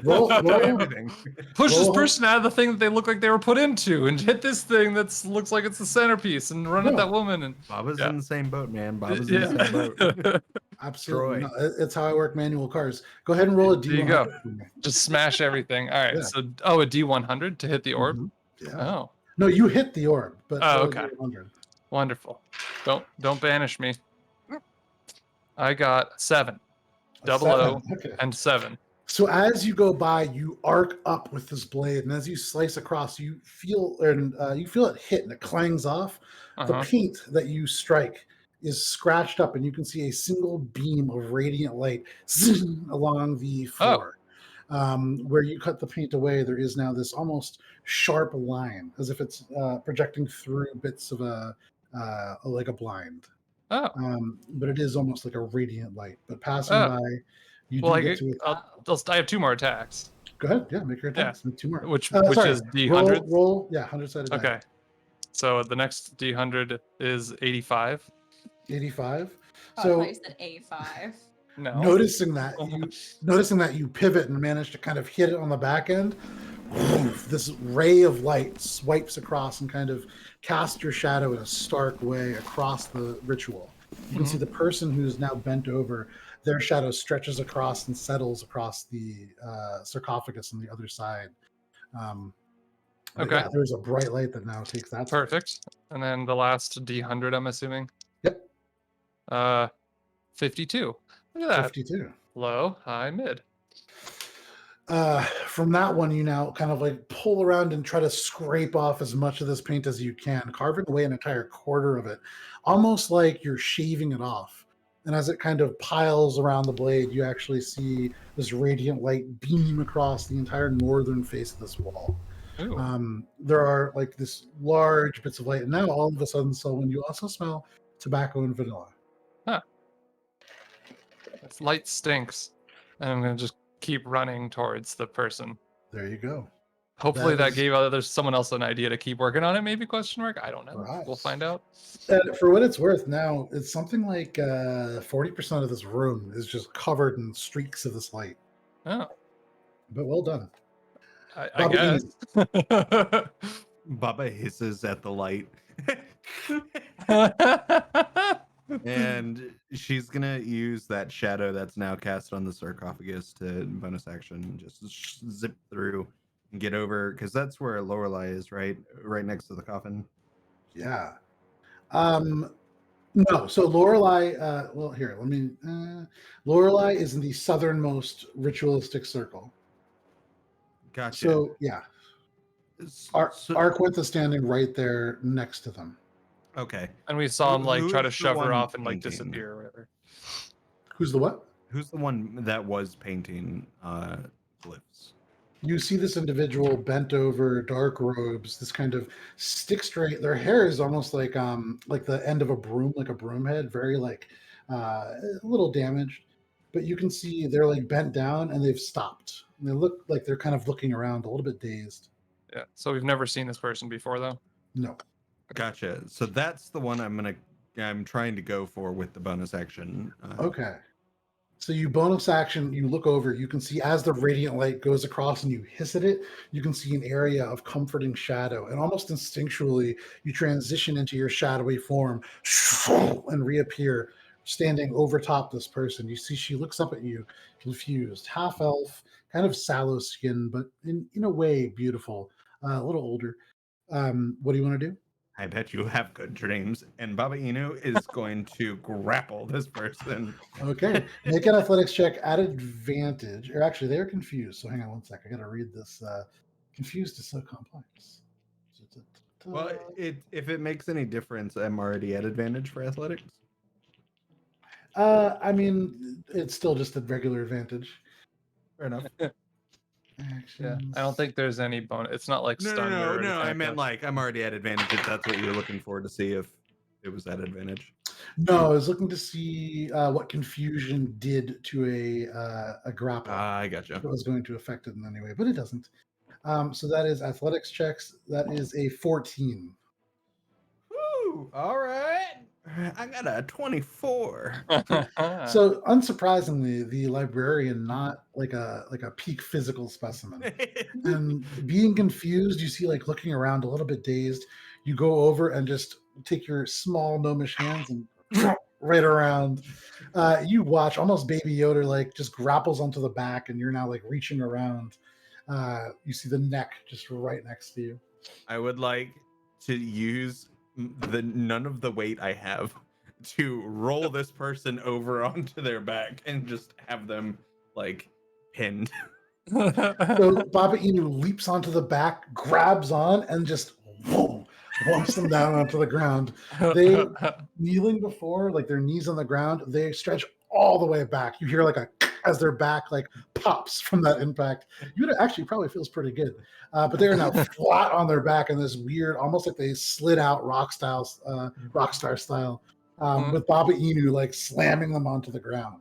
Roll everything. Push this roll- person out of the thing that they look like they were put into, and hit this thing that looks like it's the centerpiece, and run at that woman. And Baba's Yeah. in the same boat, man. Baba's in the same boat. Absolutely. Troy. No, it's how I work manual cars. Go ahead and roll a D100 There you go. for me. Just smash everything. All right. Yeah. So, a D100 to hit the orb. Mhm. Yeah. Oh, No, you hit the orb, but Oh, roll a okay. D100. wonderful. Don't banish me. I got 7. A Double 7. O Okay. and 7. So as you go by, you arc up with this blade, and as you slice across, you feel it hit, and it clangs off. The Uh-huh. paint that you strike is scratched up, and you can see a single beam of radiant light along the floor. Where you cut the paint away, there is now this almost sharp line, as if it's projecting through bits of like a blind. Oh. But it is almost like a radiant light. But passing Oh. by, you Well, do get to attack. I have 2 more attacks. Go ahead. Yeah, make your attacks. Make 2 more. Which Sorry, is D100. Roll. Yeah, 100-sided die. Okay. So the next D100 is 85. 85. Oh, So I thought you said A5. No. noticing that you pivot and manage to kind of hit it on the back end, this ray of light swipes across and kind of casts your shadow in a stark way across the ritual. You can see the person who's now bent over, their shadow stretches across and settles across the sarcophagus on the other side. But Okay. yeah, there's a bright light that now takes that. Perfect. And then the last D100, I'm assuming. Yep. 52. Look at that. 52. Low, high, mid. From that one, you now kind of like pull around and try to scrape off as much of this paint as you can, carving away an entire quarter of it, almost like you're shaving it off. And as it kind of piles around the blade, you actually see this radiant light beam across the entire northern face of this wall. Ooh. There are like this large bits of light, and now all of a sudden, Selwyn, you also smell tobacco and vanilla. This light stinks. And I'm going to just keep running towards the person. There you go. Hopefully that is- gave there's someone else an idea to keep working on it, maybe, question mark? I don't know. Right. We'll find out. And for what it's worth, now it's something like 40% of this room is just covered in streaks of this light. Oh, But well done. I Bobby guess. Baba hisses at the light. And she's gonna use that shadow that's now cast on the sarcophagus to bonus action, just zip through and get over, because that's where Lorelei is, right next to the coffin. Yeah. No, so Lorelei, well, here, let me. Lorelei is in the southernmost ritualistic circle. Gotcha. So, yeah. Arquith is standing right there next to them. Okay. And we saw him like try to Who's the shove her one off and like painting? disappear or whatever. Who's the what? Who's the one that was painting glyphs? You see this individual bent over, dark robes, this kind of stick straight. Their hair is almost like the end of a broom, like a broom head, very like a little damaged. But you can see they're like bent down and they've stopped. And they look like they're kind of looking around, a little bit dazed. Yeah. So we've never seen this person before though. No. Gotcha. So that's the one I'm trying to go for with the bonus action. Okay. So you bonus action, you look over, you can see as the radiant light goes across and you hiss at it, you can see an area of comforting shadow. And almost instinctually, you transition into your shadowy form and reappear standing over top this person. You see she looks up at you, confused, half elf, kind of sallow skin, but in a way beautiful, a little older. What do you want to do? I bet you have good dreams. And Baba Inu is going to grapple this person. Okay. Make an athletics check at advantage. Or actually, they're confused. So hang on one sec. I got to read this. Confused is so complex. Well, if it makes any difference, I'm already at advantage for athletics. I mean, it's still just a regular advantage. Fair enough. Yeah, Actions. I don't think there's any bonus. It's not like No, stunned or anything I like meant that. like I'm already at advantage if that's what you were looking for to see if it was at advantage. No, I was looking to see what confusion did to a grapple. I gotcha. If it was going to affect it in any way, but it doesn't. So that is athletics checks. That is a 14. Woo! All right. I got a 24. So unsurprisingly, the librarian not like a peak physical specimen. And being confused, you see like looking around a little bit dazed. You go over and just take your small gnomish hands and right around. You watch almost Baby Yoda like just grapples onto the back, and you're now like reaching around. You see the neck just right next to you. I would like to use none of the weight I have to roll this person over onto their back and just have them like pinned. So Baba Inu leaps onto the back, grabs on, and just whoa, whomps them down onto the ground. They kneeling before, like their knees on the ground, they stretch all the way back. You hear like a as their back like pops from that impact. You would actually probably feels pretty good. But they are now flat on their back in this weird, almost like they slid out rock star style, with Baba Inu like slamming them onto the ground.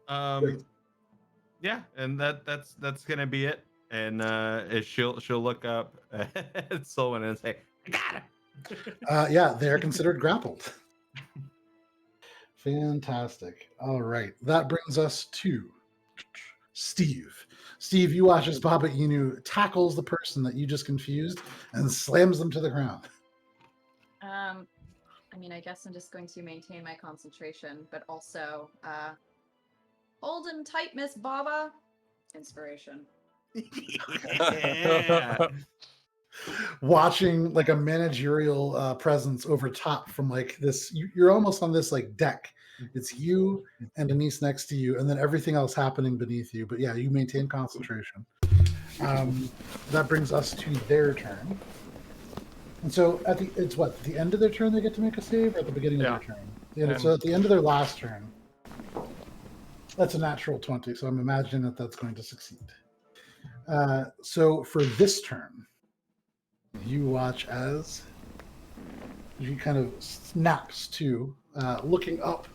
Yeah, and that's gonna be it. And she'll look up at Solon and say, "I got it." Yeah, they're considered grappled. Fantastic. All right, that brings us to Steve. Steve, you watch as Baba Inu tackles the person that you just confused and slams them to the ground. I mean, I guess I'm just going to maintain my concentration, but also hold him tight, Miss Baba. Inspiration. Yeah. Watching like a managerial presence over top from like this, you're almost on this like deck. It's you and Denise next to you, and then everything else happening beneath you. But yeah, you maintain concentration. That brings us to their turn. And so it's what, the end of their turn they get to make a save, or at the beginning of their turn? Yeah, so at the end of their last turn, that's a natural 20. So I'm imagining that that's going to succeed. So for this turn, you watch as she kind of snaps to, looking up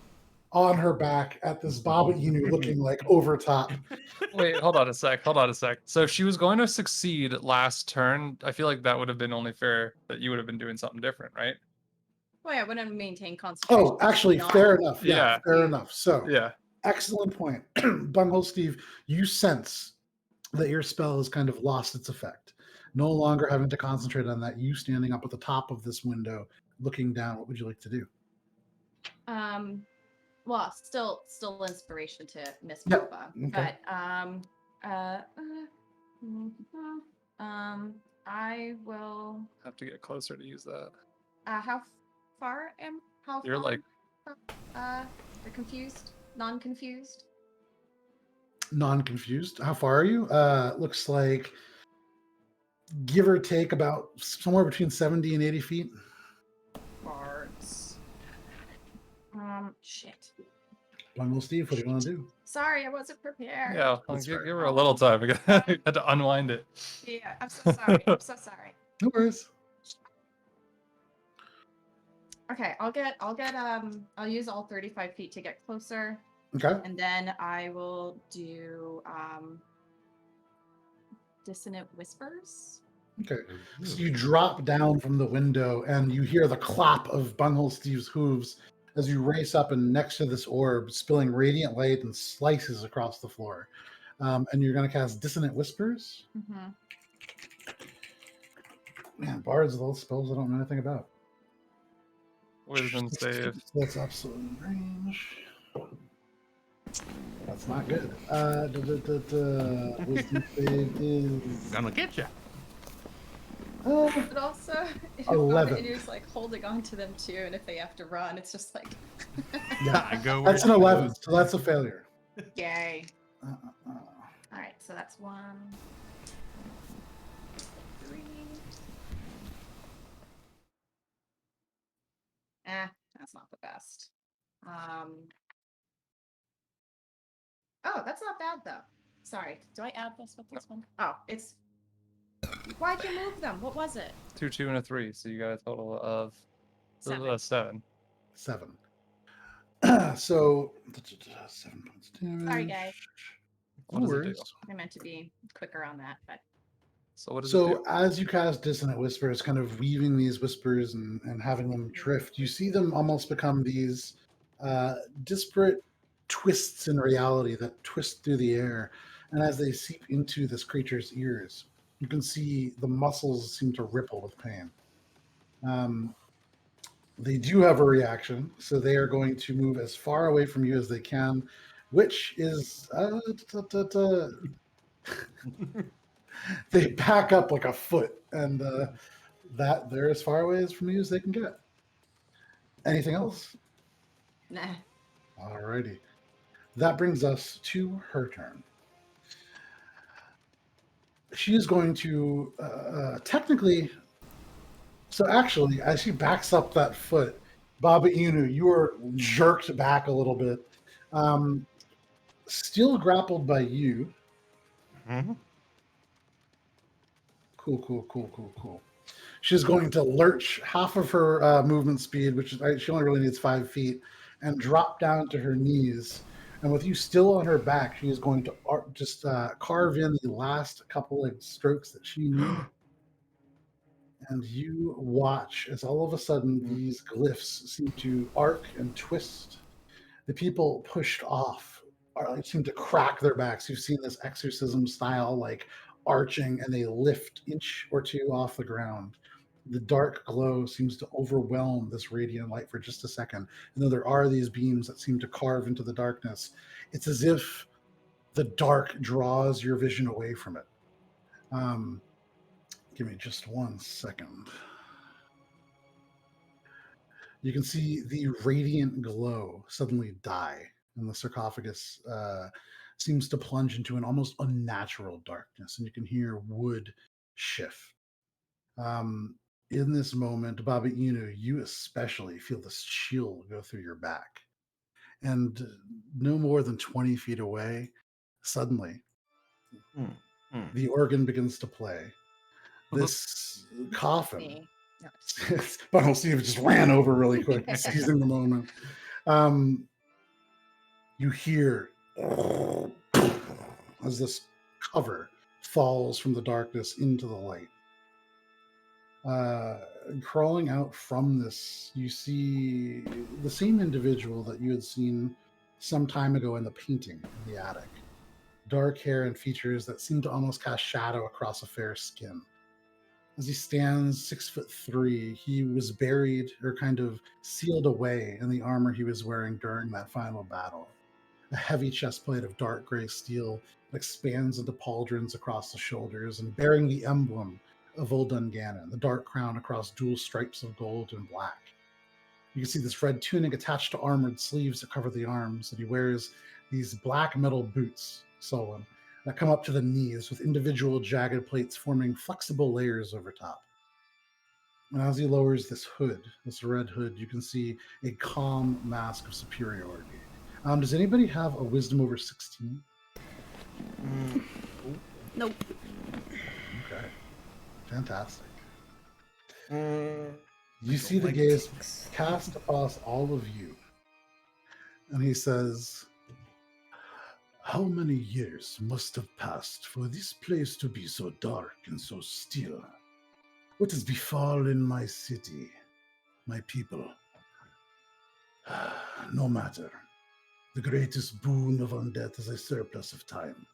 on her back at this Baba Inu looking like over top. Wait, hold on a sec. So if she was going to succeed last turn, I feel like that would have been only fair that you would have been doing something different, right? Well, I wouldn't maintain concentration. Oh, actually, fair enough. Yeah, fair enough. So, yeah, excellent point. Bunghole Steve, you sense that your spell has kind of lost its effect. No longer having to concentrate on that, you standing up at the top of this window, looking down. What would you like to do? Well, still inspiration to Miss Yep. Baba, Okay. but I will have to get closer to use that. how far You're like you're confused, non-confused. Non-confused. How far are you? Looks like give or take about somewhere between 70 and 80 feet. Bards. Shit. Bunghole Steve, what do you want to do? Sorry, I wasn't prepared. Yeah, That's give fair. her a little time. I had to unwind it. Yeah, I'm so sorry. I'm so sorry. No worries. Okay, I'll use all 35 feet to get closer. Okay. And then I will do dissonant whispers. Okay. So you drop down from the window and you hear the clop of Bunghole Steve's hooves as you race up and next to this orb, spilling radiant light and slices across the floor. And you're going to cast Dissonant Whispers. Mm-hmm. Man, bards are those spells I don't know anything about. Wisdom save. That's absolute range. That's not good. Wisdom save is Gonna get you. But also, if 11. Baba Inu's like holding on to them too, and if they have to run, it's just like. yeah. I go. That's an 11, so that's a failure. Yay! All right, so that's 1, 3. That's not the best. Oh, that's not bad though. Sorry. Do I add this with this one? Oh, it's. Why'd you move them? What was it? 2, 2, and a 3. So you got a total of 7. 7. 7. So 7 points damage. Sorry, guys. What No does it do? worries. I meant to be quicker on that, but. So what does it So do? as you cast Dissonant Whispers, kind of weaving these whispers and having them drift, you see them almost become these disparate twists in reality that twist through the air. And as they seep into this creature's ears, you can see the muscles seem to ripple with pain. They do have a reaction, so they are going to move as far away from you as they can, which is they back up like a foot, and that they're as far away as from you as they can get. Anything else? Nah. Alrighty. That brings us to her turn. She is going to technically. So actually, as she backs up that foot, Baba Inu, you are jerked back a little bit. Still grappled by you. Mm-hmm. Cool. She's going to lurch half of her movement speed, which is she only really needs 5 feet, and drop down to her knees. And with you still on her back, she is going to just carve in the last couple of strokes that she needs. And you watch as all of a sudden these glyphs seem to arc and twist. The people pushed off seem to crack their backs. You've seen this exorcism style, like arching, and they lift inch or two off the ground. The dark glow seems to overwhelm this radiant light for just a second. And though there are these beams that seem to carve into the darkness, it's as if the dark draws your vision away from it. Give me just 1 second. You can see the radiant glow suddenly die, and the sarcophagus seems to plunge into an almost unnatural darkness, and you can hear wood shift. In this moment, Baba Inu, you especially feel this chill go through your back. And no more than 20 feet away, suddenly, the organ begins to play. This coffin. Bungle Steve just ran over really quick, seizing the moment. You hear as this cover falls from the darkness into the light. Crawling out from this, you see the same individual that you had seen some time ago in the painting in the attic. Dark hair and features that seem to almost cast shadow across a fair skin. As he stands 6'3", he was buried or kind of sealed away in the armor he was wearing during that final battle. A heavy chestplate of dark gray steel expands into pauldrons across the shoulders, and bearing the emblem of Old Dungannon, the dark crown across dual stripes of gold and black. You can see this red tunic attached to armored sleeves that cover the arms, and he wears these black metal boots, Solon, that come up to the knees with individual jagged plates forming flexible layers over top. And as he lowers this hood, this red hood, you can see a calm mask of superiority. Does anybody have a wisdom over 16? Nope. Okay. Fantastic. You see the gaze cast across all of you. And he says, "How many years must have passed for this place to be so dark and so still? What has befallen my city, my people? No matter. The greatest boon of undead is a surplus of time,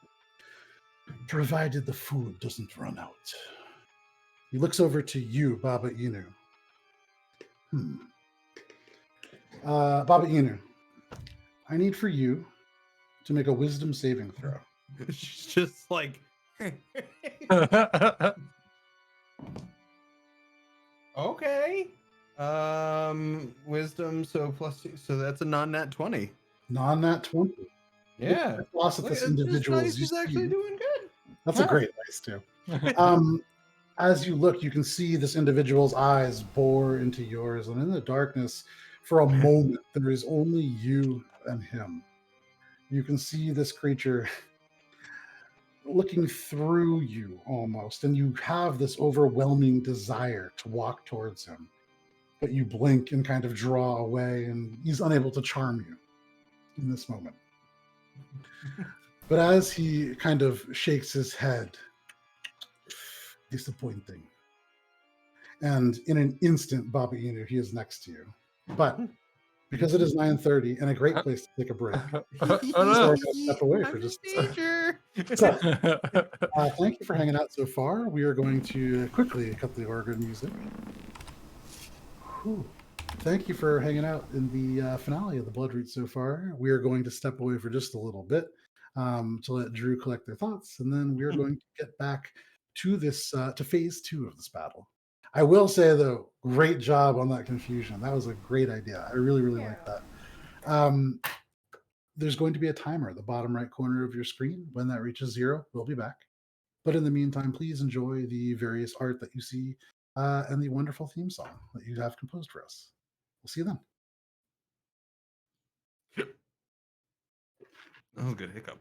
provided the food doesn't run out." He looks over to you, Baba Inu. Baba Inu, I need for you to make a wisdom saving throw. She's just like, okay. Wisdom, so +2, so that's a non-nat 20. Non-nat 20. Yeah. Loss of this individual. He's actually doing good. That's a great dice too. As you look, you can see this individual's eyes bore into yours, and in the darkness, For a moment, there is only you and him. You can see this creature looking through you almost, and you have this overwhelming desire to walk towards him. But you blink and kind of draw away, and he's unable to charm you in this moment. But as he kind of shakes his head, disappointing. And in an instant, Baba Inu, he is next to you. But because it is 9:30 and a great place to take a break, Oh, so we're no. going to step away for just a second. So, thank you for hanging out so far. We are going to quickly cut the organ music. Whew. Thank you for hanging out in the finale of the Bloodroot so far. We are going to step away for just a little bit to let Drew collect their thoughts, and then we are going to get back to this to phase 2 of this battle. I will say though, great job on that confusion. That was a great idea. I really, really like that. There's going to be a timer at the bottom right corner of your screen. When that reaches 0, we'll be back. But in the meantime, please enjoy the various art that you see and the wonderful theme song that you have composed for us. We'll see you then. Oh, good hiccup.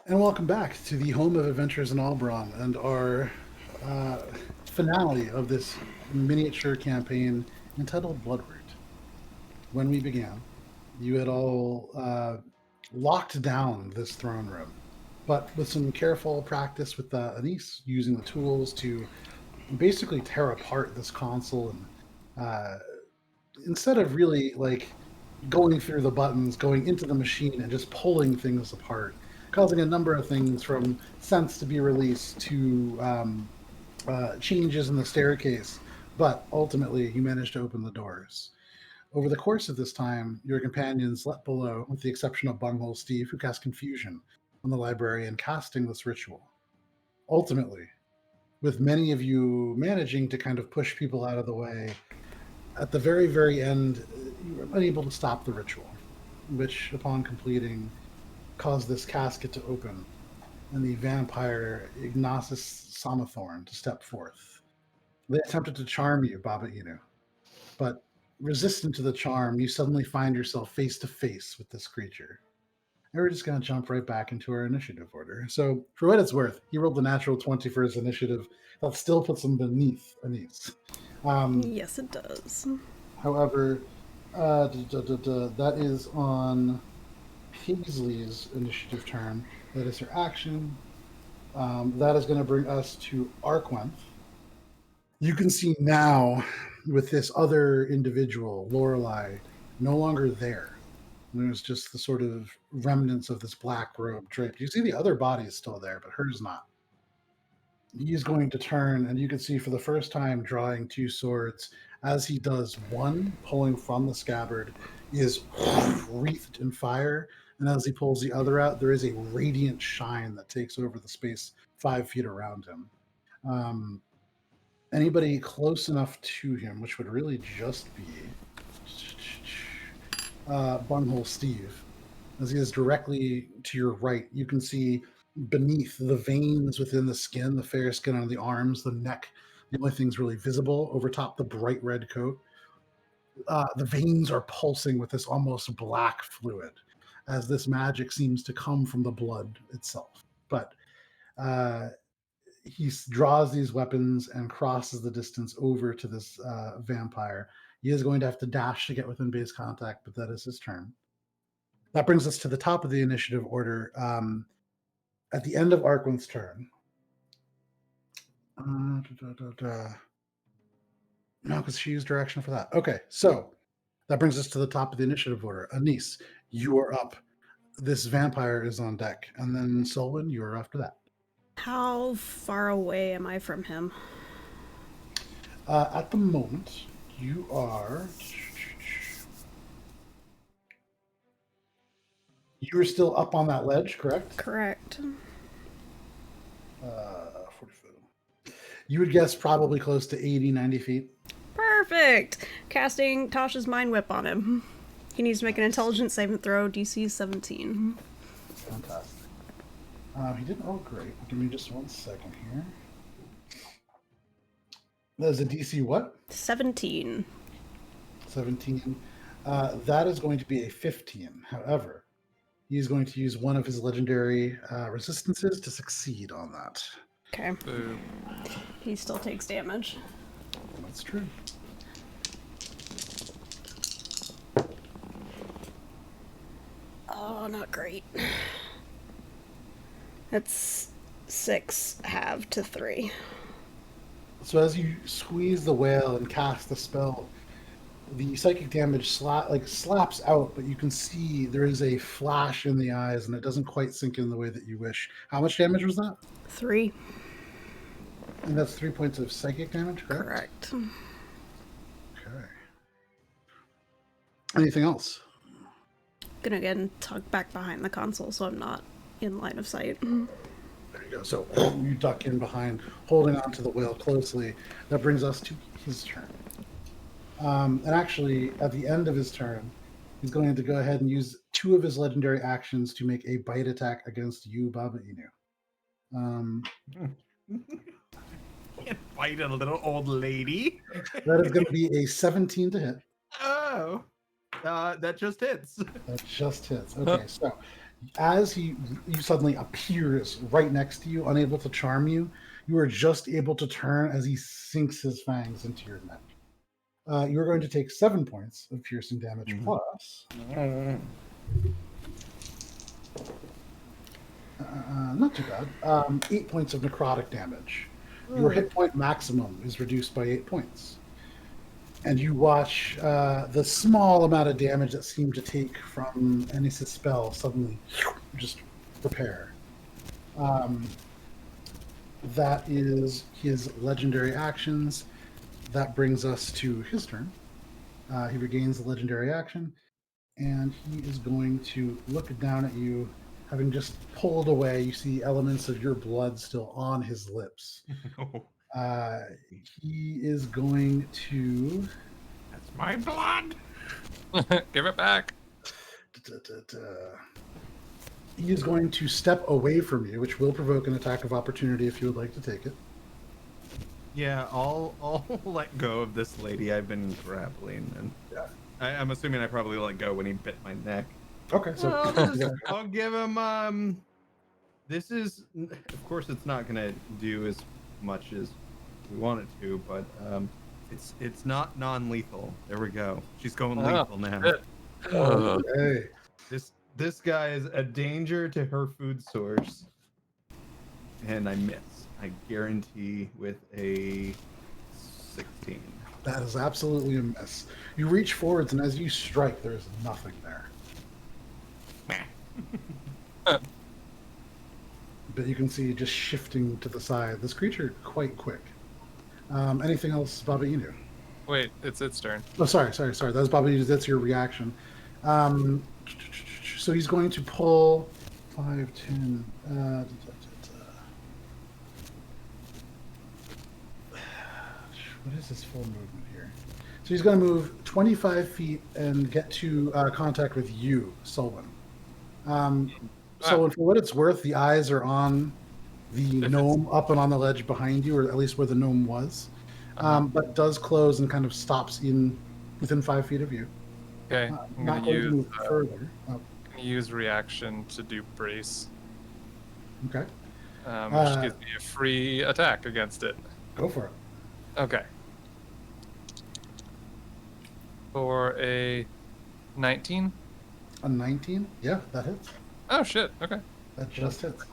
And welcome back to the home of Adventures in Alberon and our finale of this miniature campaign entitled Bloodroot. When we began, you had all locked down this throne room, but with some careful practice with Anise using the tools to basically tear apart this console and instead of really like going through the buttons, going into the machine and just pulling things apart, causing a number of things from scents to be released to changes in the staircase. But ultimately, you managed to open the doors. Over the course of this time, your companions leapt below, with the exception of Bunghole Steve, who cast confusion on the librarian casting this ritual. Ultimately, with many of you managing to kind of push people out of the way, at the very, very end, you were unable to stop the ritual, which, upon completing, caused this casket to open and the vampire Ignacis Samathorn to step forth. They attempted to charm you, Baba Inu, but resistant to the charm, you suddenly find yourself face to face with this creature. And we're just going to jump right back into our initiative order. So, for what it's worth, he rolled the natural 20 for his initiative. That still puts him beneath Anise. Yes, it does. However, that is on Paisley's initiative turn. That is her action. That is going to bring us to Arquenth. You can see now with this other individual, Lorelei, no longer there. There's just the sort of remnants of this black robe draped. You see the other body is still there, but hers not. He's going to turn, and you can see for the first time drawing two swords. As he does, one pulling from the scabbard is wreathed in fire, and as he pulls the other out, there is a radiant shine that takes over the space 5 feet around him. Anybody close enough to him, which would really just be Bunghole Steve, as he is directly to your right, you can see beneath the veins within the skin, the fair skin on the arms, the neck, the only thing's really visible over top the bright red coat. The veins are pulsing with this almost black fluid, as this magic seems to come from the blood itself. But he draws these weapons and crosses the distance over to this vampire. He is going to have to dash to get within base contact, but that is his turn. That brings us to the top of the initiative order. At the end of Arquin's turn. No, because she used direction for that. Okay, so that brings us to the top of the initiative order. Anise, you are up. This vampire is on deck. And then Selwyn, you are after that. How far away am I from him? At the moment, you are... You are still up on that ledge, correct? Correct. 40 foot. You would guess probably close to 80, 90 feet. Perfect! Casting Tasha's Mind Whip on him. He needs to make an intelligence saving throw, DC 17. Fantastic. He didn't roll great. Give me just 1 second here. That is a DC what? 17. 17. That is going to be a 15. However, he's going to use one of his legendary resistances to succeed on that. Okay. Boom. He still takes damage. That's true. Oh, not great. That's 6 halved to 3. So as you squeeze the whale and cast the spell, the psychic damage slaps out, but you can see there is a flash in the eyes, and it doesn't quite sink in the way that you wish. How much damage was that? 3. And that's 3 points of psychic damage, correct? Correct. Okay. Anything else? Gonna again tuck back behind the console so I'm not in line of sight. There you go. So you duck in behind, holding onto the whale closely. That brings us to his turn. And actually, at the end of his turn, he's going to go ahead and use 2 of his legendary actions to make a bite attack against you, Baba Inu. Can't fight a little old lady. That is going to be a 17 to hit. Oh, that just hits. That just hits. Okay, so As he suddenly appears right next to you, unable to charm you, you are just able to turn as he sinks his fangs into your neck. You are going to take 7 points of piercing damage plus. Not too bad. 8 points of necrotic damage. Your hit point maximum is reduced by 8 points. And you watch the small amount of damage that seemed to take from Anis's spell suddenly just repair. That is his legendary actions. That brings us to his turn. He regains the legendary action, and he is going to look down at you. Having just pulled away, you see elements of your blood still on his lips. He is going to... That's my blood. Give it back. He is going to step away from you, which will provoke an attack of opportunity if you would like to take it. Yeah, I'll let go of this lady I've been grappling, and I'm assuming I probably let go when he bit my neck. Okay, so I'll give him. This is, of course, it's not gonna do as much as we want it to, but it's not non-lethal. There we go. She's going lethal now. okay. This guy is a danger to her food source, and I miss. I guarantee with a 16. That is absolutely a miss. You reach forwards, and as you strike, there is nothing there. But you can see just shifting to the side. This creature quite quick. Anything else, Baba Inu? Wait, it's its turn. Oh, sorry. That was Baba Inu. That's your reaction. So he's going to pull 5, 10. What is his full movement here? So he's going to move 25 feet and get to contact with you, Selwyn. Selwyn, for what it's worth, the eyes are on the gnome up and on the ledge behind you, or at least where the gnome was, but does close and kind of stops in within 5 feet of you. Okay, I'm Not going going to move further. to use reaction to do brace, Okay, which gives me a free attack against it. go for it. Okay. For a 19? A 19? Yeah, that hits. Oh shit, okay. That just hits.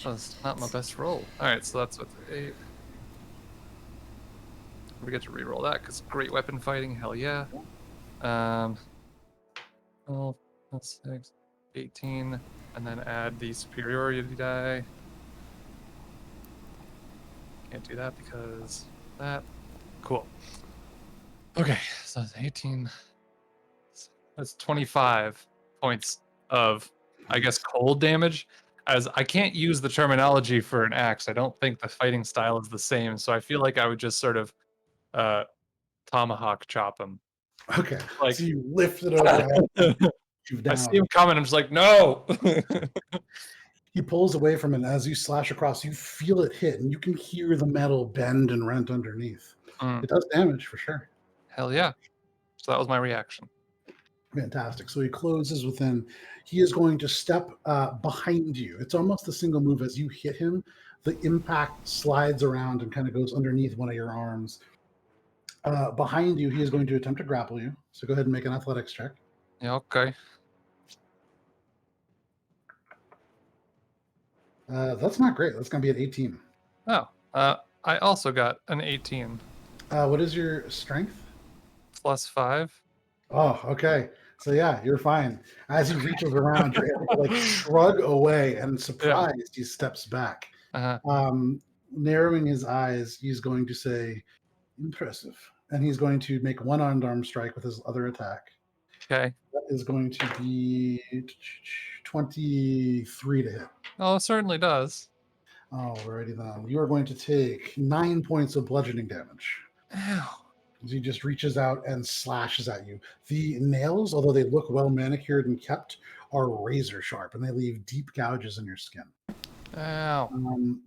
That's not my best roll. Alright, so that's with 8. We get to reroll that because great weapon fighting, hell yeah. 12, that's 6, 18, and then add the superiority die. Can't do that because that. Cool. Okay, so that's 18. That's 25 points of, I guess, cold damage. As I can't use the terminology for an axe, I don't think the fighting style is the same. So I feel like I would just sort of tomahawk chop him. Okay, Like, so you lift it overhead. I see him coming. I'm just like, no. He pulls away from it, and as you slash across, you feel it hit, and you can hear the metal bend and rent underneath. It does damage for sure. Hell yeah. So that was my reaction. Fantastic. So he closes within. He is going to step behind you. It's almost a single move. As you hit him, the impact slides around and kind of goes underneath one of your arms. Behind you, he is going to attempt to grapple you. So go ahead and make an athletics check. Yeah, okay. That's not great. That's going to be an 18. Oh, I also got an 18. What is your strength? +5. Oh, okay. So yeah, you're fine. As he reaches around, you're able to like shrug away, and surprised, he steps back. Narrowing his eyes, he's going to say, "Impressive," and he's going to make one arm strike with his other attack. Okay. That is going to be 23 to hit. Oh, it certainly does. Alrighty then. You are going to take 9 points of bludgeoning damage. Ow. As he just reaches out and slashes at you. The nails, although they look well manicured and kept, are razor sharp, and they leave deep gouges in your skin. Ow.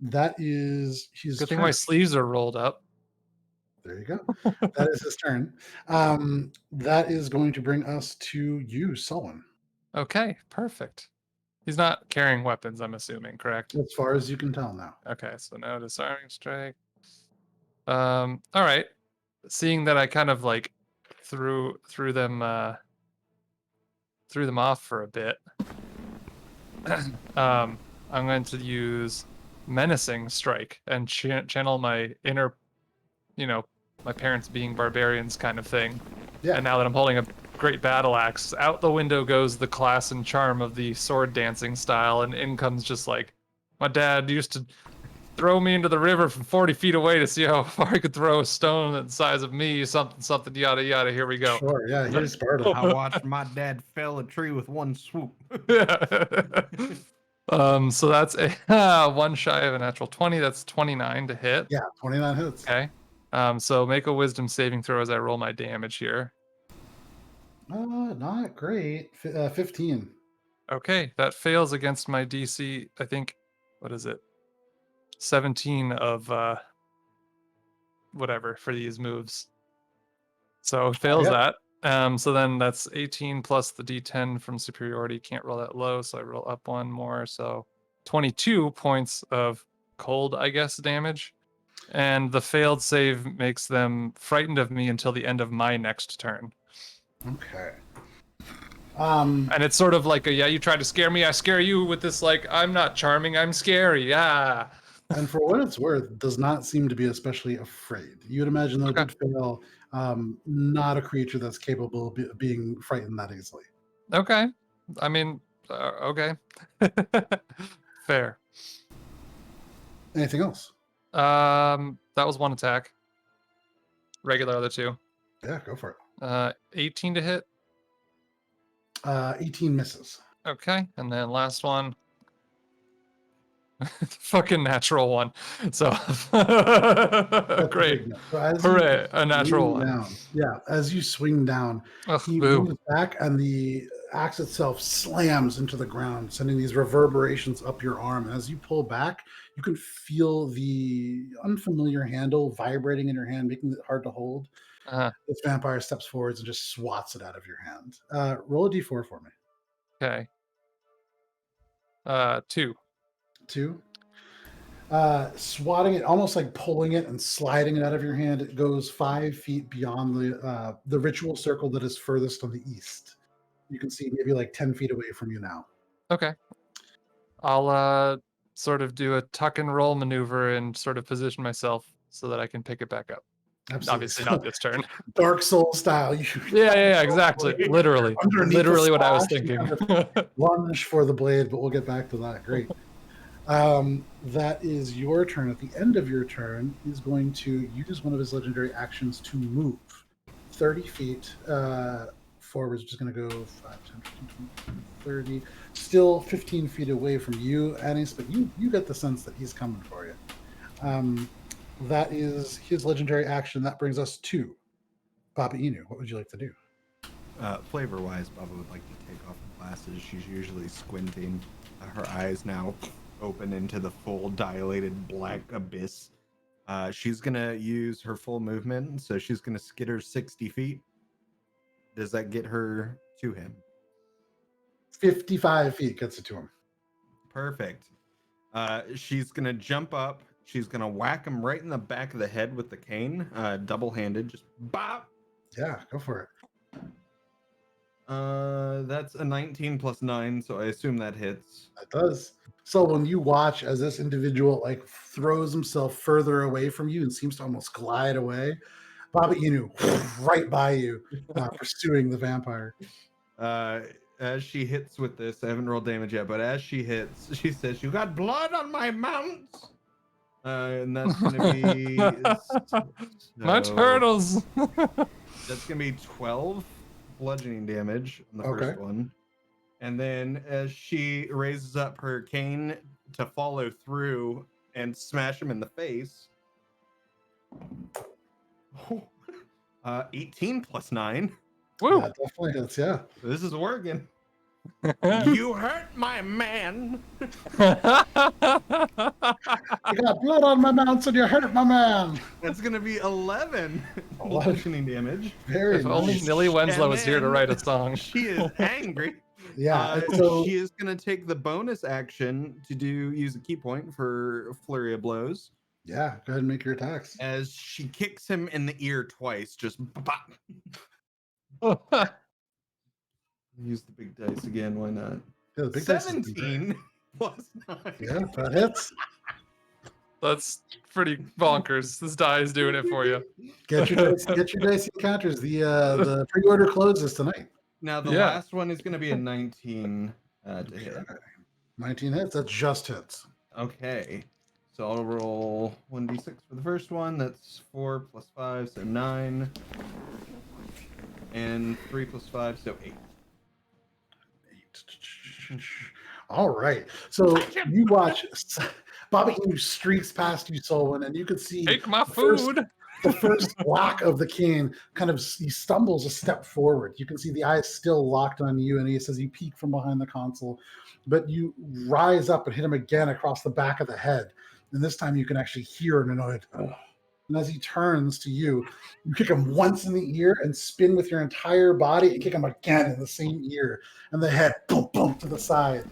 That is his Good thing turn. my sleeves are rolled up. There you go. That is his turn. That is going to bring us to you, Sullen. Okay, perfect. He's not carrying weapons, I'm assuming, correct? As far as you can tell now. Okay, so no disarming strike. All right. Seeing that I kind of like threw them off for a bit. I'm going to use menacing strike and channel my inner, my parents being barbarians kind of thing. Yeah. And now that I'm holding a great battle axe, out the window goes the class and charm of the sword dancing style, and in comes just like, my dad used to throw me into the river from 40 feet away to see how far he could throw a stone the size of me, something, yada, yada. Here we go. Sure, yeah, here's Sparta. I watched my dad fell a tree with one swoop. So that's a one shy of a natural 20. That's 29 to hit. Yeah, 29 hits. Okay. So make a wisdom saving throw as I roll my damage here. Not great. 15. Okay, that fails against my DC. I think, what is it? 17 of whatever for these moves. So fails that. So then that's 18 plus the D10 from superiority. Can't roll that low, so I roll up one more. So 22 points of cold, I guess, damage. And the failed save makes them frightened of me until the end of my next turn. Okay. And it's sort of like you tried to scare me, I scare you with this, like, I'm not charming, I'm scary. Yeah. And for what it's worth, does not seem to be especially afraid. You'd imagine though Okay. it could fail, not a creature that's capable of being frightened that easily. Okay. I mean, okay. Fair. Anything else? That was one attack. Regular other two. Yeah, go for it. 18 to hit. 18 misses. Okay, and then last one. Fucking natural one. So great. So hooray, a natural one. Down, yeah, as you swing down, he moves back and the axe itself slams into the ground, sending these reverberations up your arm. And as you pull back, you can feel the unfamiliar handle vibrating in your hand, making it hard to hold. This vampire steps forwards and just swats it out of your hand. Roll a d4 for me. Okay. 2. 2. Swatting it, almost like pulling it and sliding it out of your hand. It goes 5 feet beyond the ritual circle that is furthest on the east. You can see maybe like 10 feet away from you now. Okay. I'll sort of do a tuck and roll maneuver and sort of position myself so that I can pick it back up. Absolutely. Obviously not this turn. Dark Soul style. Yeah, exactly. Literally what I was thinking. Lunge for the blade, but we'll get back to that. Great. That is your turn. At the end of your turn, he's going to use one of his legendary actions to move 30 feet forward. He's just going to go 5, 10, 15, 20, 30. Still 15 feet away from you, Anis, but you get the sense that he's coming for you. That is his legendary action. That brings us to Baba Inu. What would you like to do? Flavor-wise, Baba would like to take off her glasses. She's usually squinting. Her eyes now open into the full dilated black abyss. She's going to use her full movement, so she's going to skitter 60 feet. Does that get her to him? 55 feet gets it to him. Perfect. She's going to jump up. She's going to whack him right in the back of the head with the cane, double-handed, just bop. Yeah, go for it. That's a 19 plus 9, so I assume that hits. It does. So when you watch as this individual like throws himself further away from you and seems to almost glide away, Baba Inu right by you, pursuing the vampire. As she hits with this, I haven't rolled damage yet, but as she hits, she says, "You got blood on my mount." And that's gonna be my turtles. That's gonna be 12 bludgeoning damage on the first one. And then as she raises up her cane to follow through and smash him in the face, 18 plus 9. Woo! That definitely hits, yeah. This is working. You hurt my man. You got blood on my mount and you hurt my man. That's gonna be 11 bludgeoning damage. Very if nice. only Nilly Wenslow was here to write a song. She is angry. Yeah. and so She is going to take the bonus action to use a key point for flurry of blows yeah, go ahead and make your attacks. as she kicks him in the ear twice. Just bop. Use the big dice again. Why not? Yeah, the big dice is 17 plus 9. Yeah, that hits. That's pretty bonkers. This die is doing it for you. Get your dice encounters. The pre-order closes tonight. Now the Yeah. last one is going to be a 19 to hit. Okay. 19 hits. That just hits. Okay. So I'll roll 1d6 for the first one. That's 4 plus 5, so 9. And 3 plus 5, so 8. All right. So you watch Bobby Inu streaks past you, Solon, and you can see Take my first- food. the first whack of the cane he stumbles a step forward. You can see the eyes still locked on you, and he says you peek from behind the console, but you rise up and hit him again across the back of the head. And this time you can actually hear an annoyed "Ugh." And as he turns to you, you kick him once in the ear and spin with your entire body and kick him again in the same ear, and the head boom boom to the side.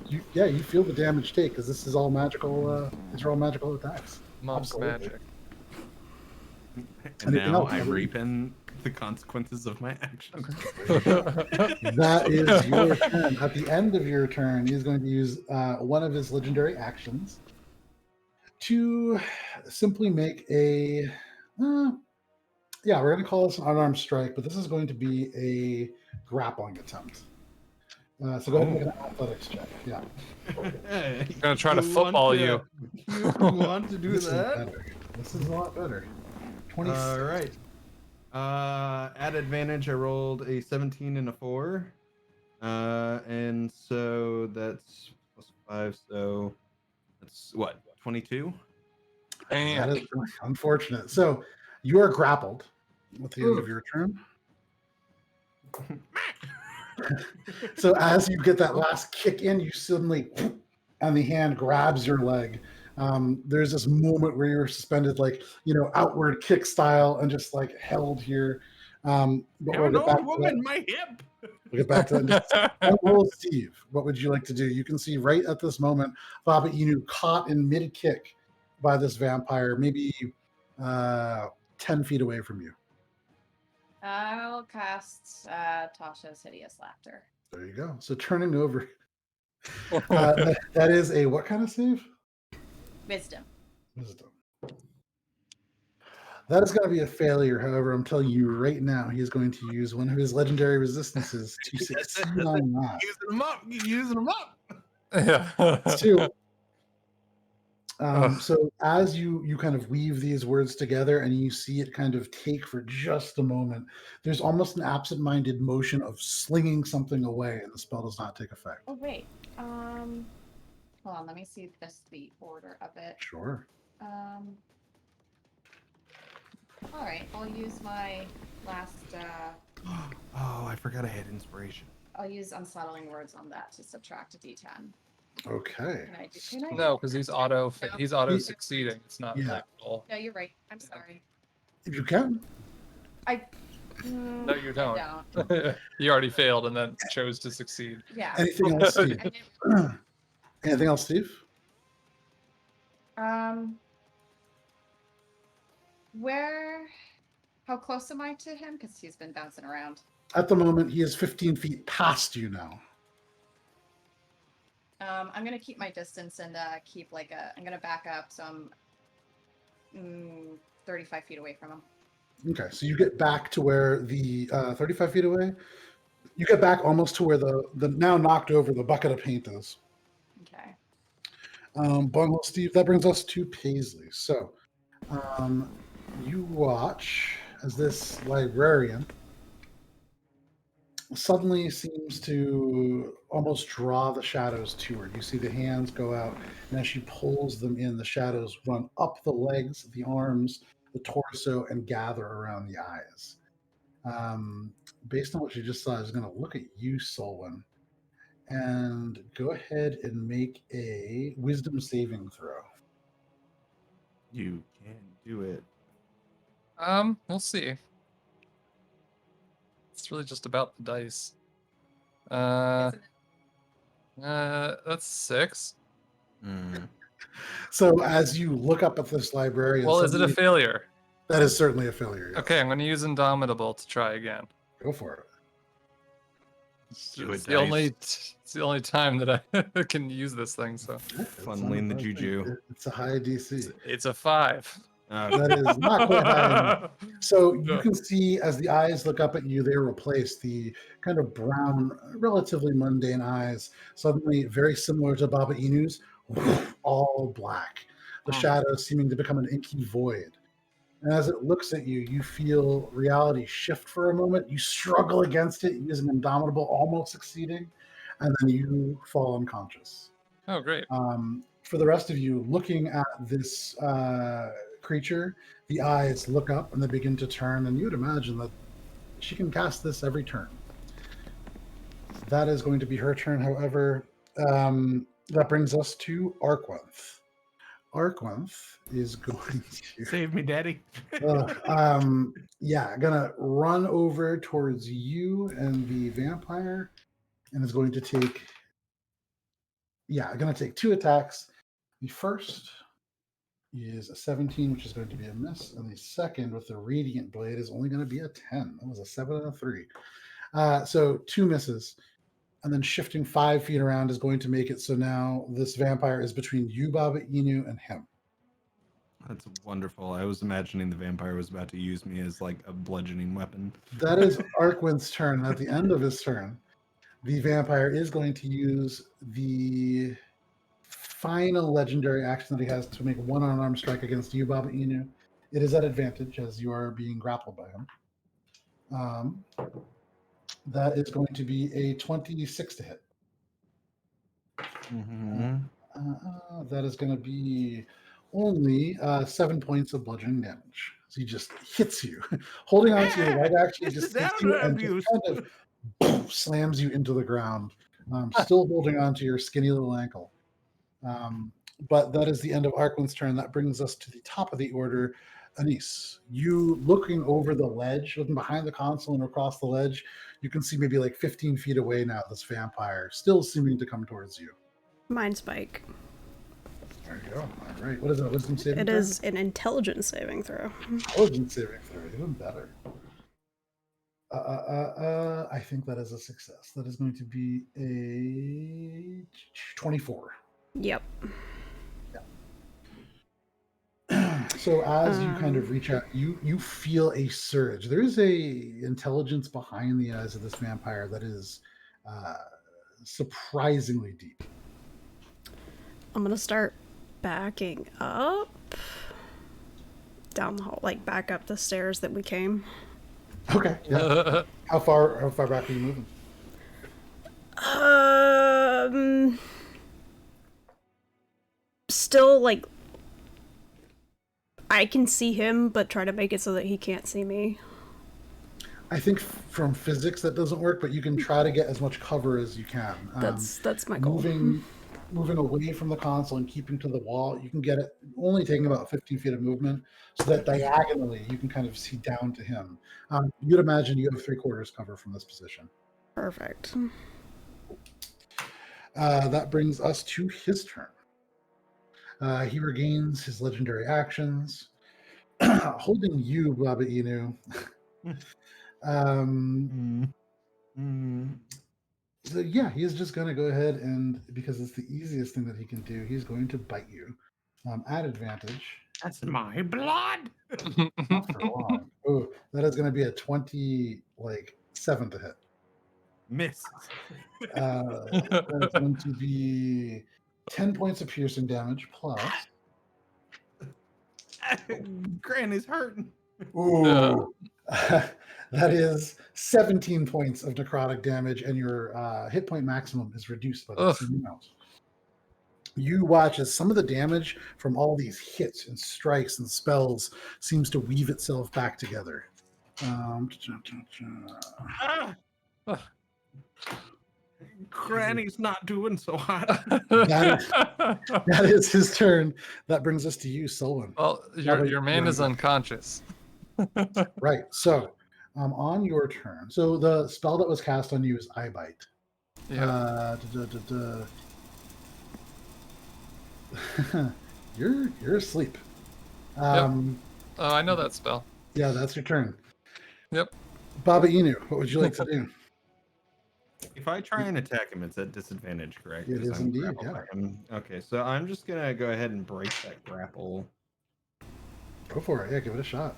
You feel the damage take because this is all magical. These are all magical attacks. Mom's Absolutely. magic. And Anything now else, I Bobby? reap in the consequences of my actions. That is your turn. At the end of your turn, he's going to use one of his legendary actions to simply make a. We're going to call this an unarmed strike, but this is going to be a grappling attempt. So go ahead and make an athletics check. Yeah. Gonna try to football you. You want to do This is that? better. This is a lot better. 26. All right. At advantage, I rolled a 17 and a 4. And so that's plus 5. So that's what, 22? That And is really unfortunate. So you are grappled at the end of your turn. So as you get that last kick in, you suddenly, and the hand grabs your leg. There's this moment where you're suspended, outward kick style, and just held here. But we'll get back to that. My hip. We'll get back to that. Well, Steve, what would you like to do? You can see right at this moment, Baba Inu caught in mid kick by this vampire, maybe 10 feet away from you. I'll cast Tasha's Hideous Laughter. There you go. So turning over. That is a what kind of save? Wisdom. Wisdom. That is going to be a failure. However, I'm telling you right now, he is going to use one of his legendary resistances to succeed on that. Using them up. yeah. Two. So as you kind of weave these words together and you see it kind of take for just a moment, there's almost an absent-minded motion of slinging something away, and the spell does not take effect. Oh wait. Hold on. Let me see the order of it. Sure. All right. I'll use my last. Oh, I forgot I had inspiration. I'll use unsettling words on that to subtract a d10. Okay. Can I? No, because he's auto succeeding. It's not Yeah. roll. No, you're right. I'm sorry. If you can. No, you don't. I don't. You already failed and then chose to succeed. Yeah. Anything else, Steve? I didn't- Anything else, Steve? How close am I to him? Because he's been bouncing around. At the moment, he is 15 feet past you now. I'm gonna keep my distance and keep I'm gonna back up, so I'm 35 feet away from him. Okay, so you get back to where the 35 feet away. You get back almost to where the now knocked over the bucket of paint is. Okay. Bunghole Steve, that brings us to Paisley. So you watch as this librarian suddenly seems to almost draw the shadows to her. You see the hands go out, and as she pulls them in, the shadows run up the legs, the arms, the torso, and gather around the eyes. Based on what she just saw, is going to look at you, Solwyn, and go ahead and make a wisdom saving throw. You can do it. We'll see. It's really just about the dice. That's 6. So as you look up at this librarian, Well, is it a failure? That is certainly a failure. Yes. Okay, I'm going to use Indomitable to try again. Go for it. It's the only time that I can use this thing. So funneling the juju. It's a high DC. It's a 5. That is not quite high. So you can see as the eyes look up at you, they replace the kind of brown, relatively mundane eyes, suddenly very similar to Baba Inu's, all black. The shadows seeming to become an inky void. And as it looks at you, you feel reality shift for a moment. You struggle against it using Indomitable, almost succeeding, and then you fall unconscious. Oh, great. For the rest of you, looking at this creature, the eyes look up and they begin to turn, and you would imagine that she can cast this every turn. That is going to be her turn. However, that brings us to Arquanth. Arquanth is going to save me, Daddy. Gonna run over towards you and the vampire, and is going to take. Gonna take 2 attacks. The first is a 17, which is going to be a miss, and the second with the radiant blade is only going to be a 10. That was a 7 and a 3. So 2 misses. And then shifting 5 feet around is going to make it so now this vampire is between you, Baba Inu, and him. That's wonderful. I was imagining the vampire was about to use me as like a bludgeoning weapon. That is Arquin's turn. At the end of his turn, the vampire is going to use the final legendary action that he has to make one unarmed strike against you, Baba Inu. It is at advantage as you are being grappled by him. That is going to be a 26 to hit. That is going to be only 7 points of bludgeoning damage. So he just hits you, holding on to your right action, just hits you and just kind of slams you into the ground, still holding on to your skinny little ankle. But that is the end of Arquin's turn. That brings us to the top of the order. Anise, you looking over the ledge, looking behind the console and across the ledge, you can see maybe like 15 feet away now, this vampire still seeming to come towards you. Mind spike. There you go. All right. What is it? A wisdom saving It throw? is an intelligence saving throw. Intelligence saving throw. Even better. I think that is a success. That is going to be a 24. Yep. So as you kind of reach out, you feel a surge. There is a intelligence behind the eyes of this vampire that is surprisingly deep. I'm gonna start backing up down the hall, like back up the stairs that we came. Okay. Yeah. How far back are you moving? Still like I can see him, but try to make it so that he can't see me. I think from physics that doesn't work, but you can try to get as much cover as you can. That's my goal. Moving away from the console and keeping to the wall, you can get it only taking about 15 feet of movement, so that diagonally you can kind of see down to him. You'd imagine you have 3/4 cover from this position. Perfect. That brings us to his turn. He regains his legendary actions, holding you, Baba Inu. So yeah, he's just going to go ahead and, because it's the easiest thing that he can do, he's going to bite you at advantage. That's my blood. Not for long. Oh, that is going to be a 27 to hit. Miss. That's going to be 10 points of piercing damage plus. Granny's hurting. Ooh. That is 17 points of necrotic damage, and your hit point maximum is reduced by the same amount. You watch as some of the damage from all these hits and strikes and spells seems to weave itself back together. Granny's not doing so hot. That is his turn. That brings us to you, Selwyn. Well, your man is unconscious. Right. So, on your turn, so the spell that was cast on you is Eye Bite. Yeah. You're asleep. Oh, I know that spell. Yeah, that's your turn. Yep. Baba Inu, what would you like to do? If I try and attack him, it's at disadvantage, correct? It 'Cause is I'm indeed, grappled by him. Okay, so I'm just gonna go ahead and break that grapple. Go for it. Yeah, give it a shot.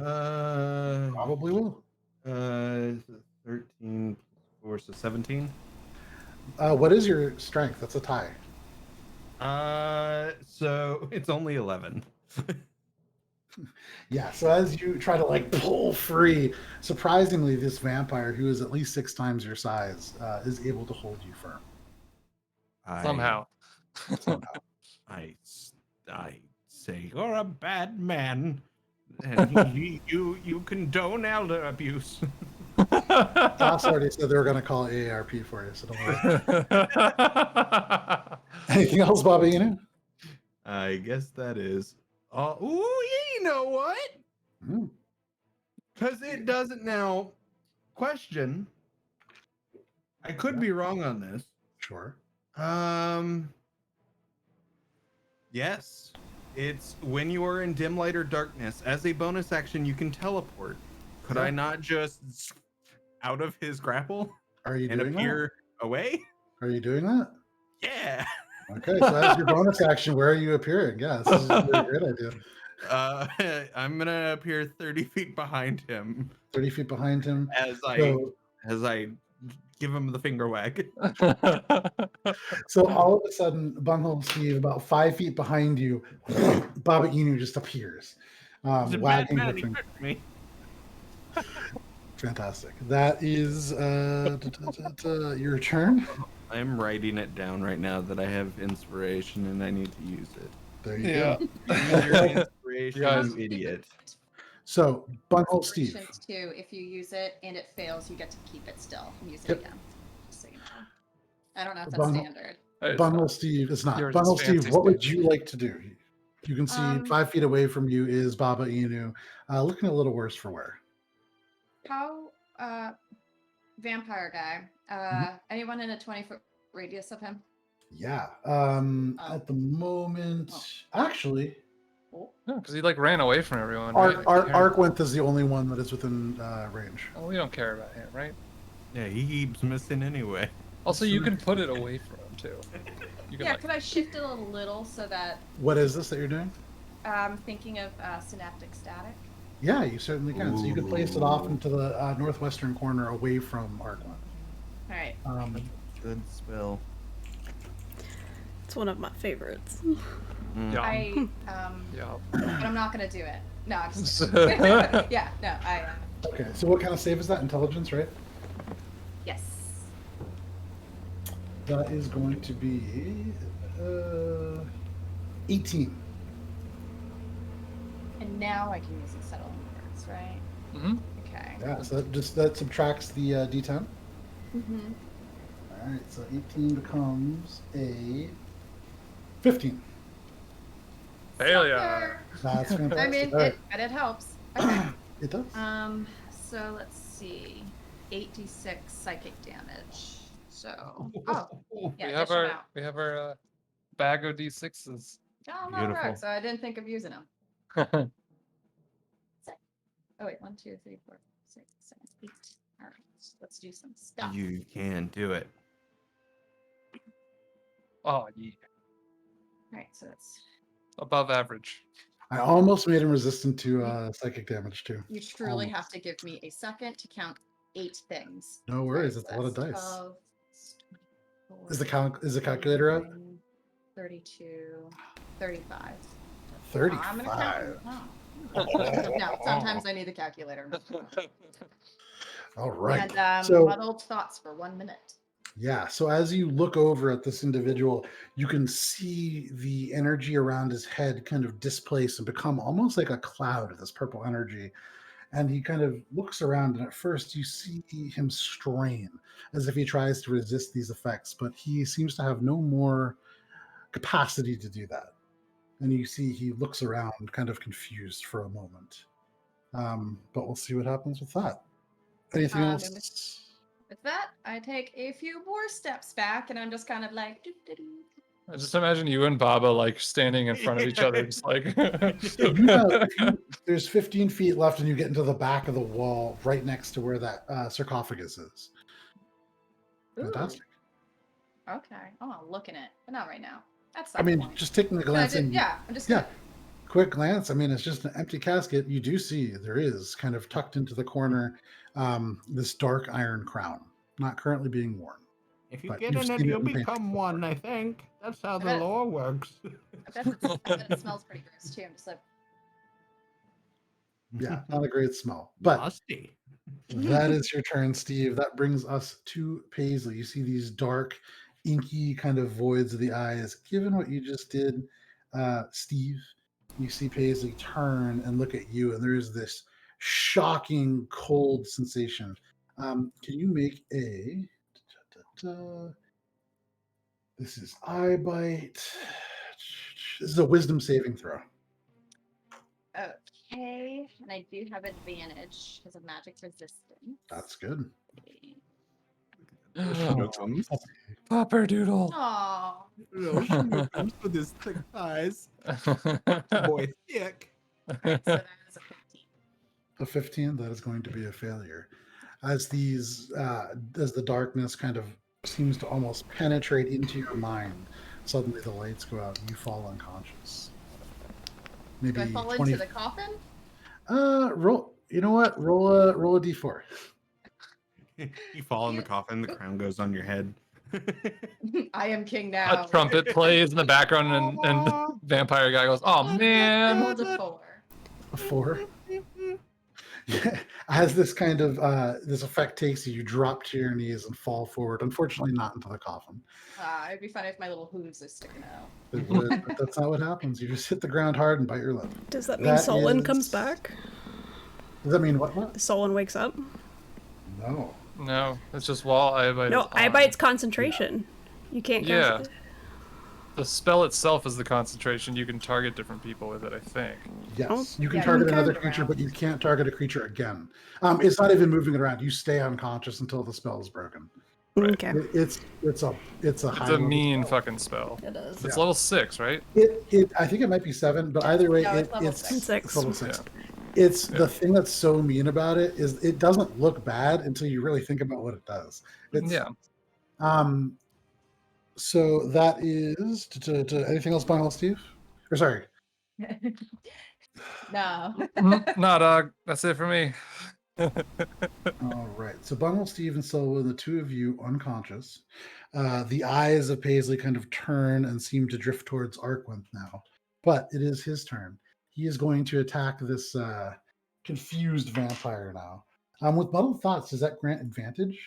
Uh, Probably will. 13 plus 4, so 17. What is your strength? That's a tie. So it's only 11. Yeah, so as you try to like pull free, surprisingly, this vampire, who is at least 6 times your size, is able to hold you firm. Somehow. Somehow. I say you're a bad man, and you condone elder abuse. Joss already said they were going to call AARP for you, so don't worry. Anything else, Baba Inu? I guess that is. Oh, you know what? Mm, Because it doesn't now question. I could be wrong on this. sure. Yes. It's when you are in dim light or darkness. As a bonus action, you can teleport. Could I not just out of his grapple Are you and doing appear away? that? Are you doing that? Yeah. Okay, so as your bonus action, where are you appearing? Yeah, this is a really great idea. I'm gonna appear 30 feet behind him 30 feet behind him. as So, I give him the finger wag. so all of a sudden, Bunghole Steve, about 5 feet behind you, Baba Inu just appears, He's a bad wagging her man. He finger. tricked me. Fantastic. That is your turn. I'm writing it down right now that I have inspiration and I need to use it. There you Yeah. go. Use your inspiration, Guys. you idiot. So, Bunghole Steve. Inspirations too. If you use it and it fails, you get to keep it still and use it Yep. again. Just so you know. I don't know if that's Bunghole- standard. Bunghole Steve, it's not. Yours is Bunghole Steve, fancy what would standard. you like to do? You can see 5 feet away from you is Baba Inu, looking a little worse for wear. How vampire guy? Anyone in a 20-foot radius of him? Yeah. At the moment, actually, Oh. No, because he like ran away from everyone. Ark Right? Arkwent is the only one that is within range. Oh, we don't care about him, right? Yeah, he keeps missing anyway. Also, you can put it away from him too. You can Yeah, like, could I shift it a little so that What is this that you're doing? I'm thinking of synaptic static? Yeah, you certainly can. So you can place it off into the northwestern corner away from Arkwent. All right. Good spell. It's one of my favorites. yeah. I Yeah. but I'm not gonna do it. No, I'm just yeah, no, I Okay, so what kind of save is that? Intelligence, right? yes. That is going to be 18. And now I can use unsettling words, right? Mm-hmm. Okay. Yeah, so that subtracts the D10. Mm-hmm. All right, so 18 becomes a 15. Failure. That's fantastic. I mean, All right. it helps. Okay. It does. So let's see. 8d6 psychic damage. So, yeah, we have our bag of d6s. Oh, no, Beautiful. right. So I didn't think of using them. Oh wait, 1, 2, 3, 4, 6, 7, 8. All right, let's do some stuff. You can do it. Oh yeah, All right, so that's above average. I almost made him resistant to psychic damage too. you truly Almost. have to give me a second to count 8 things. No worries, Right, it's so a lot of that's dice. 12, 24, Is the calculator up? 32, 35. I'm gonna 35. count. Oh. No, sometimes I need the calculator. All right. And So- muddled thoughts for 1 minute. Yeah. So as you look over at this individual, you can see the energy around his head kind of displace and become almost like a cloud of this purple energy. And he kind of looks around, and at first you see him strain as if he tries to resist these effects, but he seems to have no more capacity to do that. And you see he looks around kind of confused for a moment. But we'll see what happens with that. Anything else? With that, I take a few more steps back, and I'm just kind of like. Doo-doo-doo. I just imagine you and Baba like standing in front of each other, just like. There's 15 feet left, and you get into the back of the wall, right next to where that sarcophagus is. Ooh. Fantastic. Okay. Oh, I'll look in it, but not right now. That's. I mean, just taking a glance in. Yeah, I'm just. Yeah. Quick glance. I mean, it's just an empty casket. You do see there is kind of tucked into the corner this dark iron crown, not currently being worn. If you But get you've in it, seen it you'll in paintings become before. one, I think. That's how the bet- lore works. I bet it smells pretty gross too. I'm just like. Yeah, not a great smell. But Musty. that is your turn, Steve. That brings us to Paisley. You see these dark, inky kind of voids of the eyes. Given what you just did, Steve, you see Paisley turn and look at you, and there is this shocking cold sensation. Can you make a? This is eye bite. This is a wisdom saving throw. Okay, and I do have advantage because of magic resistance. That's good. Popper Doodle. Aww. With his thick thighs. Boy, thick. Alright, so that is a 15. A 15, that is going to be a failure. As the darkness kind of seems to almost penetrate into your mind, suddenly the lights go out and you fall unconscious. Maybe Do I fall 20. into the coffin? Roll. You know what? Roll a d4. You fall in the coffin, the crown goes on your head. I am king now. A trumpet plays in the background, and the vampire guy goes, "Oh I man!" rolled a 4. A 4. As this kind of this effect takes you, you drop to your knees and fall forward. Unfortunately, not into the coffin. It'd be funny if my little hooves are sticking out. It would, but that's not what happens. You just hit the ground hard and bite your lip. Does that mean That Solon is- comes back? Does that mean what? Solon wakes up? No. No, it's just while Eyebite. No, is on. Eyebite's concentration. You can't. Yeah. The spell itself is the concentration. You can target different people with it, I think. Yes, you can Yeah, target you another can. creature, but you can't target a creature again. It's not even moving it around. You stay unconscious until the spell is broken. Okay. It's a high It's a level mean spell. fucking spell. It is. It's Yeah. level 6, right? I think it might be 7, but either way, No, it's level it's 6. Six. level 6. Yeah. It's the thing that's so mean about it is it doesn't look bad until you really think about what it does. It's, Yeah. So that is to anything else, Bungle, Steve? Or sorry. No. Nah, dog. That's it for me. All right. So Bungle, Steve, and Silva, the two of you unconscious. The eyes of Paisley kind of turn and seem to drift towards Arkwinth now. But it is his turn. He is going to attack this confused vampire now. With muddled thoughts, does that grant advantage?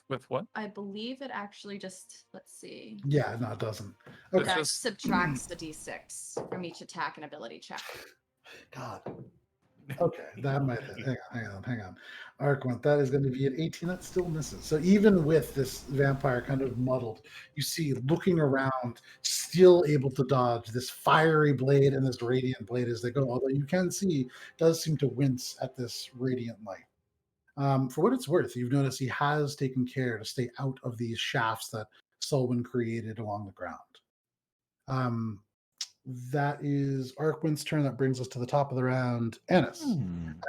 With what? I believe it actually just, let's see. Yeah, no, it doesn't. It's Okay. That just- subtracts the d6 from each attack and ability check. God. Okay, that might hang on. Arkwinth, that is going to be an 18. That still misses. So even with this vampire kind of muddled, you see looking around, still able to dodge this fiery blade and this radiant blade as they go. Although you can see, does seem to wince at this radiant light. For what it's worth, you've noticed he has taken care to stay out of these shafts that Selwyn created along the ground. That is Arkwin's turn. That brings us to the top of the round. Ennis,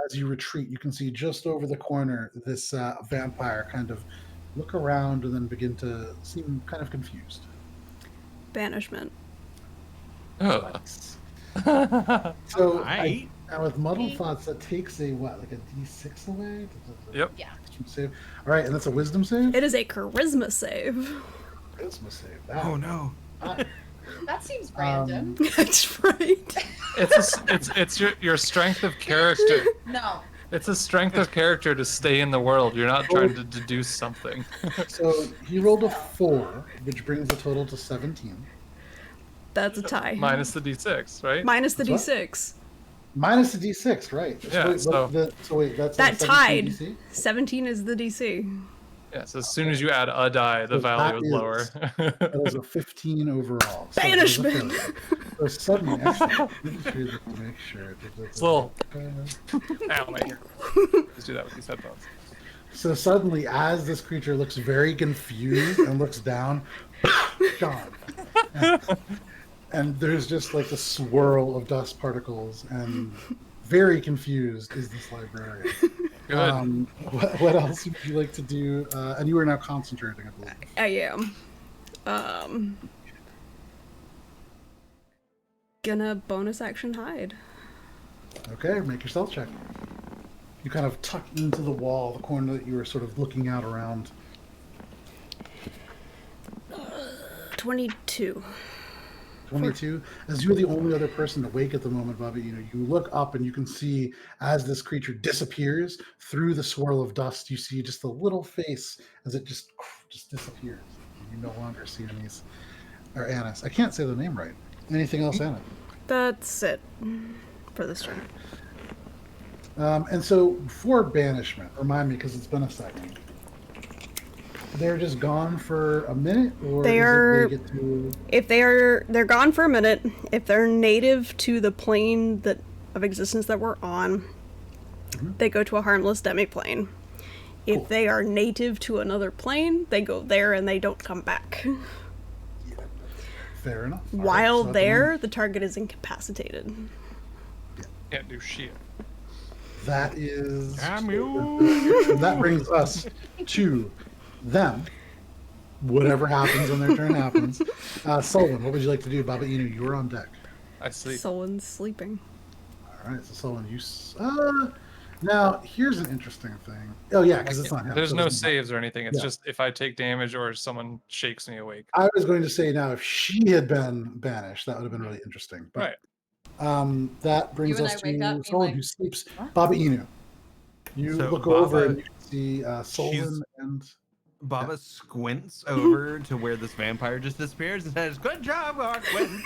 as you retreat, you can see just over the corner this vampire kind of look around and then begin to seem kind of confused. Banishment. Ugh. So, Alright. now with muddled thoughts, that takes a what, like a D6 away? Yep. Yeah. Save. All right, and that's a wisdom save. It is a charisma save. Charisma save. That. Oh no. That seems random. That's right. It's your strength of character. No. It's a strength of character to stay in the world. You're not trying to deduce something. So he rolled a 4, which brings the total to 17. That's a tie. Minus the d6, right? Minus the That's what? d6. Minus the D6, right? Yeah, wait, so- so wait, that's That 17 tied. DC? 17 is the DC. Yes, as soon as you add a die, the So value that is lower. That is a 15 overall. So that is a Banishment! failure. So suddenly, actually, let me do this to make sure. It's a little. Ow, my ear. Just do that with these headphones. So suddenly, as this creature looks very confused and looks down, gone. And there's just like a swirl of dust particles, and very confused is this librarian. Good. What else would you like to do? And you are now concentrating, I believe. I am. Gonna bonus action hide. Okay, make your stealth check. You kind of tuck into the wall, the corner that you were sort of looking out around. 22. 22. As you're the only other person awake at the moment, Bobby, you look up and you can see as this creature disappears through the swirl of dust, you see just a little face as it just disappears. You no longer see Anise or Annis. I can't say the name right. Anything else, Anna? That's it for this turn. And so for banishment, remind me because it's been a second. They're just gone for a minute, or They're they get to... if they're gone for a minute. If they're native to the plane of existence that we're on, they go to a harmless demiplane. If Cool. they are native to another plane, they go there and they don't come back. Fair enough. All right, While so at the there, moment, the target is incapacitated. Can't do shit. that is... Samuel. That brings us to them. Whatever happens when their turn happens. Sullivan, what would you like to do? Baba Inu, you were on deck. I sleep. Someone's sleeping. All right, so Sullivan, now here's an interesting thing. Oh yeah, because it's not him. There's so no it's not him. saves or anything. It's Yeah. just if I take damage or someone shakes me awake. I was going to say now, if she had been banished, that would have been really interesting. But that brings You and us I wake up to being someone like, who sleeps. "What?" Baba Inu. You So look over Baba- and you can see Sullivan and Baba squints over to where this vampire just disappears and says, "Good job, Arquin."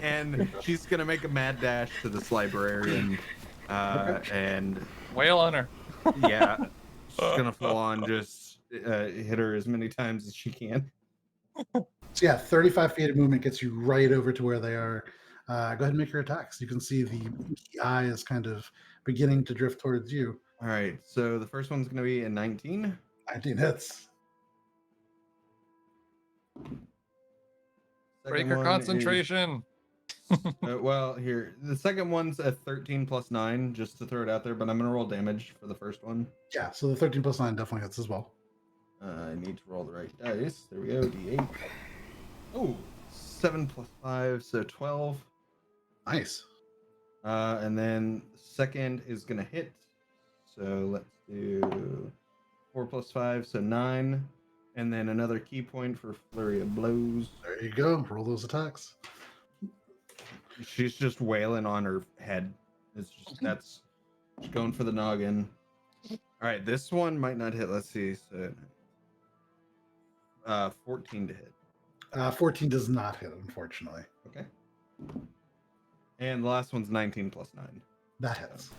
And she's gonna make a mad dash to this librarian, and Wail on her. yeah, she's gonna full on just hit her as many times as she can. so yeah, 35 feet of movement gets you right over to where they are. Go ahead and make your attacks. You can see the eye is kind of beginning to drift towards you. All right, so the first one's gonna be a 19. 19 hits. Break Second her one concentration. well, here the second one's a 13 plus 9, just to throw it out there. But I'm gonna roll damage for the first one. Yeah, so the 13 plus 9 definitely hits as well. I need to roll the right dice. There we go. D8. Oh, 7 plus 5, so 12. Nice. And then the second is gonna hit. So let's do 4 plus 5, so 9. And then another key point for flurry of blows. There you go. Roll those attacks. She's just wailing on her head. It's just she's going for the noggin. All right, this one might not hit. Let's see. So 14 to hit. 14 does not hit, unfortunately. Okay. And the last one's 19 plus 9. That hits.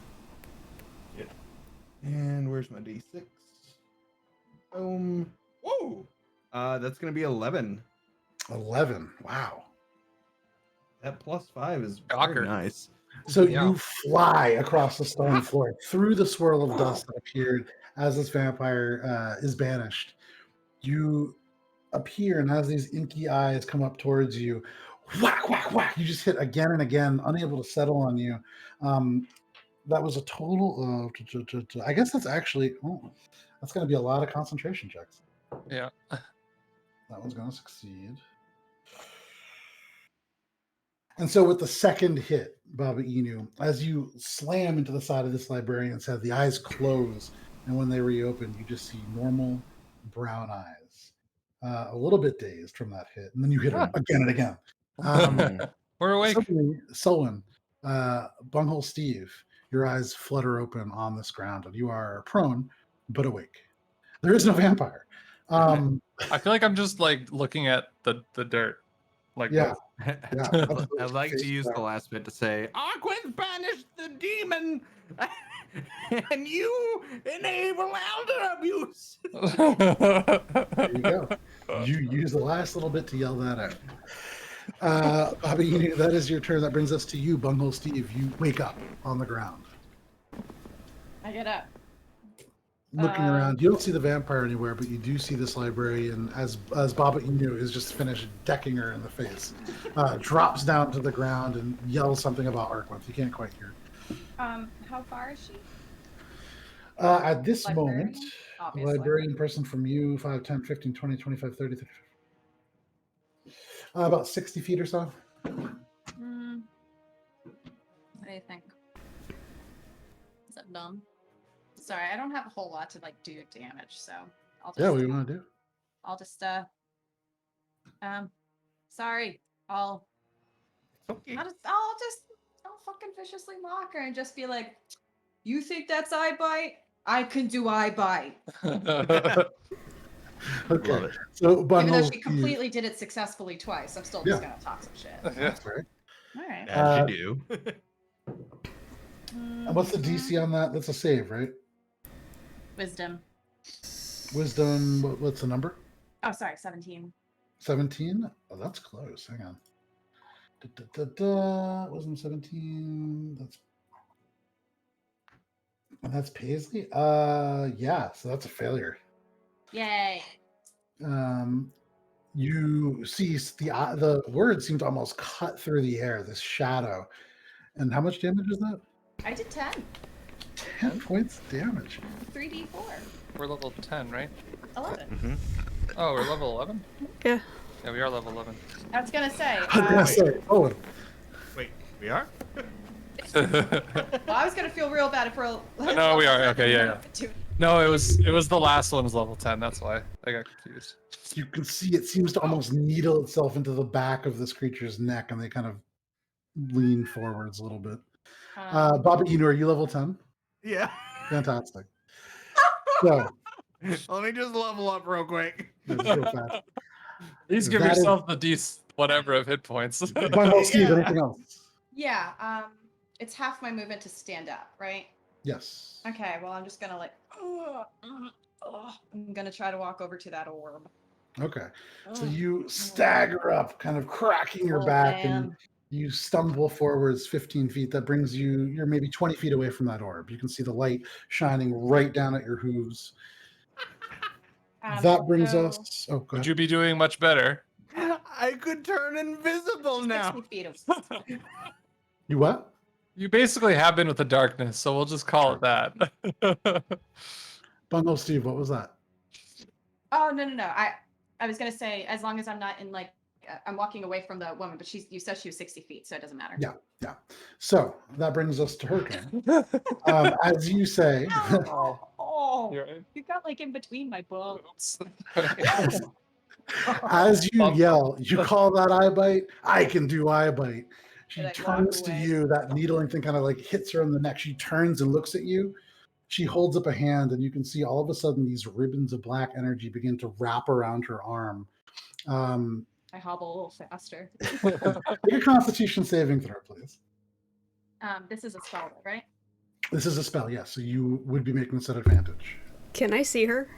And where's my D6? Boom. Whoa. That's gonna be 11. 11. Wow. That plus 5 is Shocker. very nice. So Yeah. you fly across the stone floor through the swirl of dust that appeared as this vampire is banished. You appear, and as these inky eyes come up towards you, whack, whack, whack, you just hit again and again, unable to settle on you. That was a total of, I guess that's actually, that's going to be a lot of concentration checks. Yeah. That one's going to succeed. And so with the second hit, Baba Inu, as you slam into the side of this librarian's head, the eyes close, and when they reopen, you just see normal brown eyes. A little bit dazed from that hit, and then you hit her again and again. We're awake. Suddenly, Sullivan, Bunghole Steve, your eyes flutter open on this ground, and you are prone, but awake. There is no vampire. I feel like I'm just like looking at the dirt. Like Yeah. I'd absolutely. like to use the last bit to say, Arquin banished the demon. and you enable elder abuse. There you go. You use the last little bit to yell that out. Bobby, that is your turn. That brings us to you, Bunghole Steve. You wake up on the ground. I get up. Looking around, you don't see the vampire anywhere, but you do see this librarian as Baba Inu is just finished decking her in the face. Drops down to the ground and yells something about Arkwith. You can't quite hear. How far is she? At this Librarian? moment, the Obviously. librarian person from you, 5, 10, 15, 20, 25, 30, 35. About 60 feet or so. What do you think? Is that dumb? Sorry, I don't have a whole lot to like do damage, so I'll just. Yeah, what do you want to do? I'll just sorry. I'll fucking viciously mock her and just be like, you think that's eye bite? I can do eye bite. Okay. Love it. So Even though Bunghole, she completely did it successfully twice, I'm still just gonna talk some shit. that's right. All right. As you do. And what's the DC on that? That's a save, right? Wisdom. Wisdom, what's the number? Oh, sorry, 17. 17? Oh, that's close. Hang on. Wisdom 17. That's Paisley? Yeah, so that's a failure. Yay. You see the words seem to almost cut through the air, this shadow. And how much damage is that? I did 10. 10 points of damage. 3d4. We're level 10, right? 11. Oh, we're level 11? Yeah. Yeah, we are level 11. I was gonna say. I was gonna say, oh, Wait, we are? Well, I was gonna feel real bad if we're. No, we are. Okay, yeah. No, it was the last one was level 10. That's why I got confused. you can see it seems to almost needle itself into the back of this creature's neck, and they kind of lean forwards a little bit. Bobby Inu, are you level 10? Yeah. Fantastic. So, Let me just level up real quick. let's go fast. Please give That is- yourself the whatever of hit points. Bunghole Steve, anything else? Yeah. It's half my movement to stand up, right? Yes. Okay. Well, I'm just gonna like. I'm gonna try to walk over to that orb. Okay. So you stagger up, kind of cracking your back, and you stumble forwards 15 feet. That brings you're maybe 20 feet away from that orb. You can see the light shining right down at your hooves. That brings us. Oh, go Would ahead. you be doing much better? I could turn invisible now. 60 feet away. You what? You basically have been with the darkness, so we'll just call it that. Bunghole Steve, what was that? Oh no. I was gonna say as long as I'm not in like I'm walking away from the woman, but you said she was 60 feet, so it doesn't matter. Yeah. So that brings us to her turn. As you say, You're right. You got like in between my bones. Oops. as you yell, you call that eye bite. I can do eye bite. She And I walk turns to away. you. That needling thing kind of like hits her in the neck. She turns and looks at you. She holds up a hand, and you can see all of a sudden these ribbons of black energy begin to wrap around her arm. I hobble a little faster. Make a Constitution saving throw, please. This is a spell, right? This is a spell, yes. So you would be making this at advantage. Can I see her?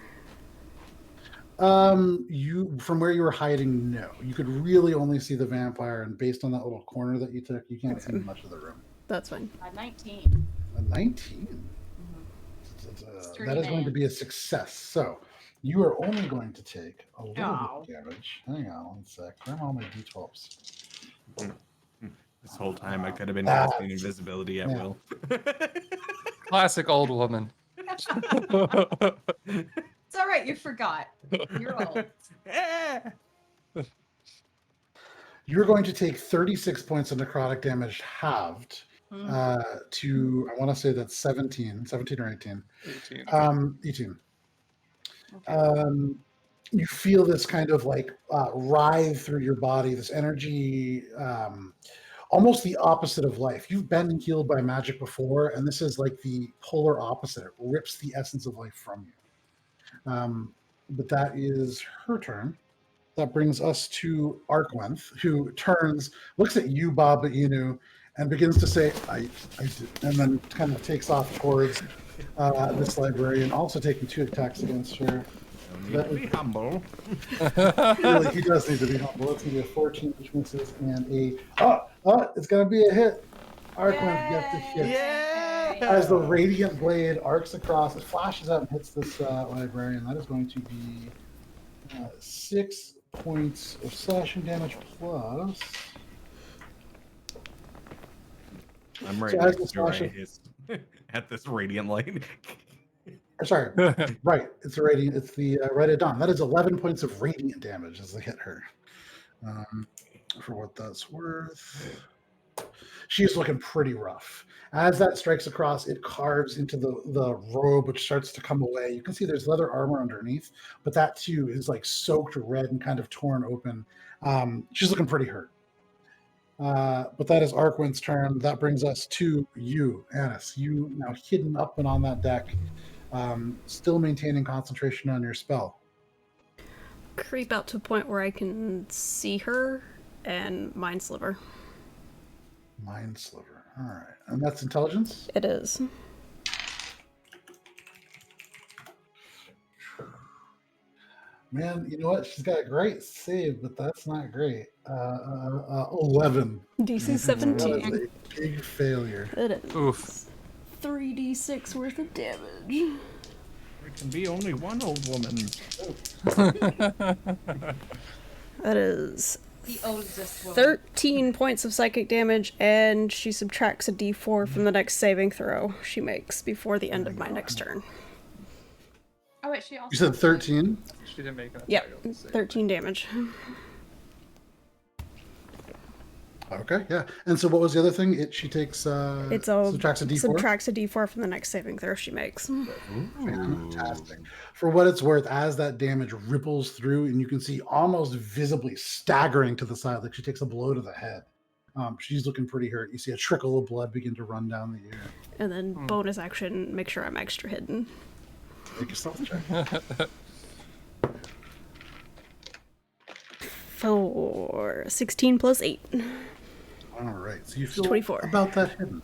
You from where you were hiding, no. You could really only see the vampire, and based on that little corner that you took, you can't see much of the room. That's fine. 19. A 19. That is going to be a success. So you are only going to take a little bit of damage. Hang on one sec. Where are all my d12s? This whole time I could have been casting invisibility at will. Classic old woman. It's all right. You forgot. You're old. You're going to take 36 points of necrotic damage halved to, I want to say that's 17 or 18. 18. Okay. You feel this kind of like writhe through your body, this energy, almost the opposite of life. You've been healed by magic before, and this is like the polar opposite. It rips the essence of life from you. But that is her turn. That brings us to Arkwent, who turns, looks at you, Baba Inu, and begins to say, I did, and then kind of takes off towards this librarian, also taking 2 attacks against her. Need to be humble. Really, he does need to be humble. It's going to be a 14, which misses, and it's going to be a hit. Arcman gets the hit. Yeah. As the radiant blade arcs across, it flashes out and hits this librarian. That is going to be 6 points of slashing damage plus. I'm right So next as to the his at this radiant light. Or sorry, right. It's a radiant. It's the Red at Dawn. That is 11 points of radiant damage as they hit her. For what that's worth, she's looking pretty rough. As that strikes across, it carves into the robe, which starts to come away. You can see there's leather armor underneath, but that too is like soaked red and kind of torn open. She's looking pretty hurt. But that is Arkwind's turn. That brings us to you, Anis. You now hidden up and on that deck. Still maintaining concentration on your spell. Creep out to a point where I can see her and Mind Sliver. Mind Sliver. All right. And that's intelligence? It is. Man, you know what? She's got a great save, but that's not great. 11. DC 17. That is a big failure. It is. Oof. 3d6 worth of damage. There can be only one old woman. That is The oldest woman. 13 points of psychic damage, and she subtracts a d4 from the next saving throw she makes before the end of my next turn. Oh wait, she also. You said 13? She didn't make an Yep, attack, I'll say. 13 damage. Okay, yeah. And so what was the other thing? She takes It's a subtracts a d4? subtracts a d4 from the next saving throw she makes. Fantastic. For what it's worth, as that damage ripples through, and you can see almost visibly staggering to the side, like she takes a blow to the head. She's looking pretty hurt. You see a trickle of blood begin to run down the ear. And then bonus action, make sure I'm extra hidden. Make a stealth check. For 16 plus 8. All right, so you feel 24. about that hidden.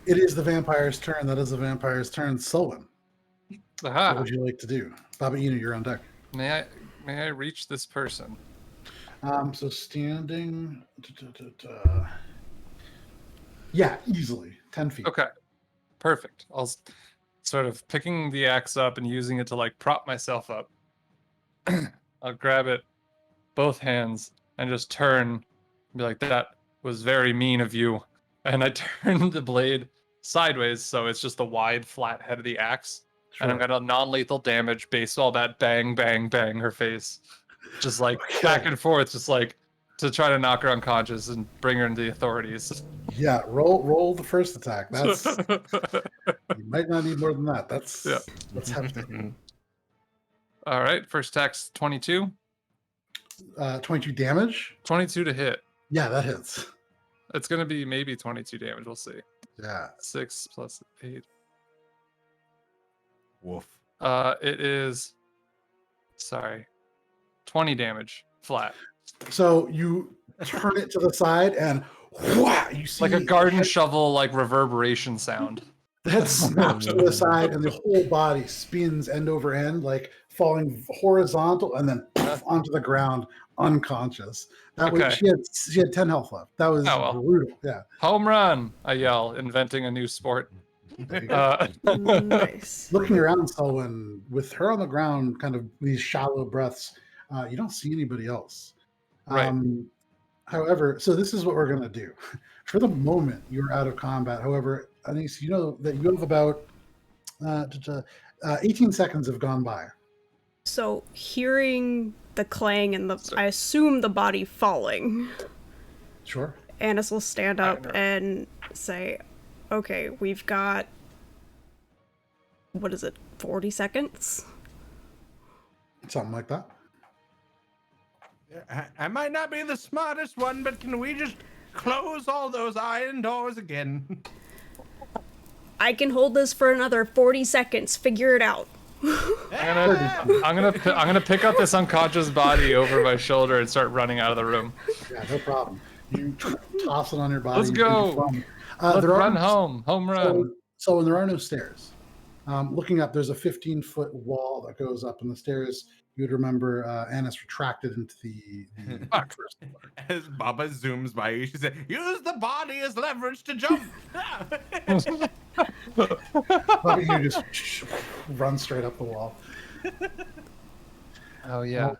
It is the vampire's turn. That is the vampire's turn. Sullivan, what Aha. would you like to do? Baba Ina, you're on deck. May I reach this person? So standing. Yeah, easily 10 feet. Okay. Perfect. I'll sort of picking the axe up and using it to like prop myself up. I'll grab it, both hands, and just turn and be like, that was very mean of you. And I turn the blade sideways, so it's just the wide, flat head of the axe. Sure. And I'm gonna non-lethal damage baseball that bang, bang, bang her face. Just like back and forth, just like to try to knock her unconscious and bring her into the authorities. Yeah, roll the first attack. That's you might not need more than that. That's hefty. All right, first attack's 22. 22 damage. 22 to hit. Yeah, that hits. It's gonna be maybe 22 damage. We'll see. Yeah. 6 plus 8. Woof. It is. Sorry, 20 damage flat. So you turn it to the side and wha! You see Like a garden the shovel, like reverberation sound. head snaps to the side and the whole body spins end over end, like falling horizontal and then poof, onto the ground, unconscious. That was Okay. she had 10 health left. That was Oh, well. brutal. Yeah. Home run! I yell, inventing a new sport. There you go. Nice. Looking around, Selwyn, with her on the ground, kind of these shallow breaths, you don't see anybody else. Right. However, so this is what we're going to do. For the moment, you're out of combat. However, Anis, you know that you have about 18 seconds have gone by. So, hearing the clang and I assume the body falling, Sure. Anis will stand I up know. and say, okay, we've got, what is it, 40 seconds? Something like that. I might not be the smartest one, but can we just close all those iron doors again? I can hold this for another 40 seconds. Figure it out. I'm gonna pick up this unconscious body over my shoulder and start running out of the room. Yeah, no problem. You toss it on your body. Let's and go. take it from. Let's There are run no- home. Home run. So there are no stairs. Looking up, there's a 15-foot wall that goes up, and the stairs. You would remember Annis retracted into the Fuck. first floor. As Baba zooms by you, she said, "Use the body as leverage to jump." But you just run straight up the wall. Oh yeah.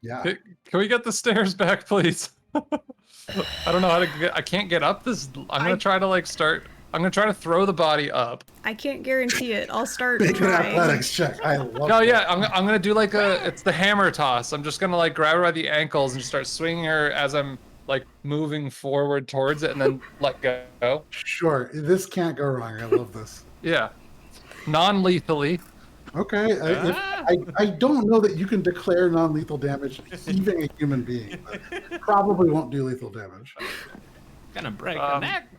Yeah. Can we get the stairs back, please? I don't know how to get. I can't get up this. I'm gonna try to like start. I'm gonna try to throw the body up. I can't guarantee it. I'll start Make an trying. athletics check. I love No, that. yeah, I'm gonna do like it's the hammer toss. I'm just gonna like grab her by the ankles and start swinging her as I'm like moving forward towards it, and then let go. Sure. This can't go wrong. I love this. Yeah, non-lethally. Okay. I don't know that you can declare non-lethal damage heaving a human being, but probably won't do lethal damage. Gonna break a neck.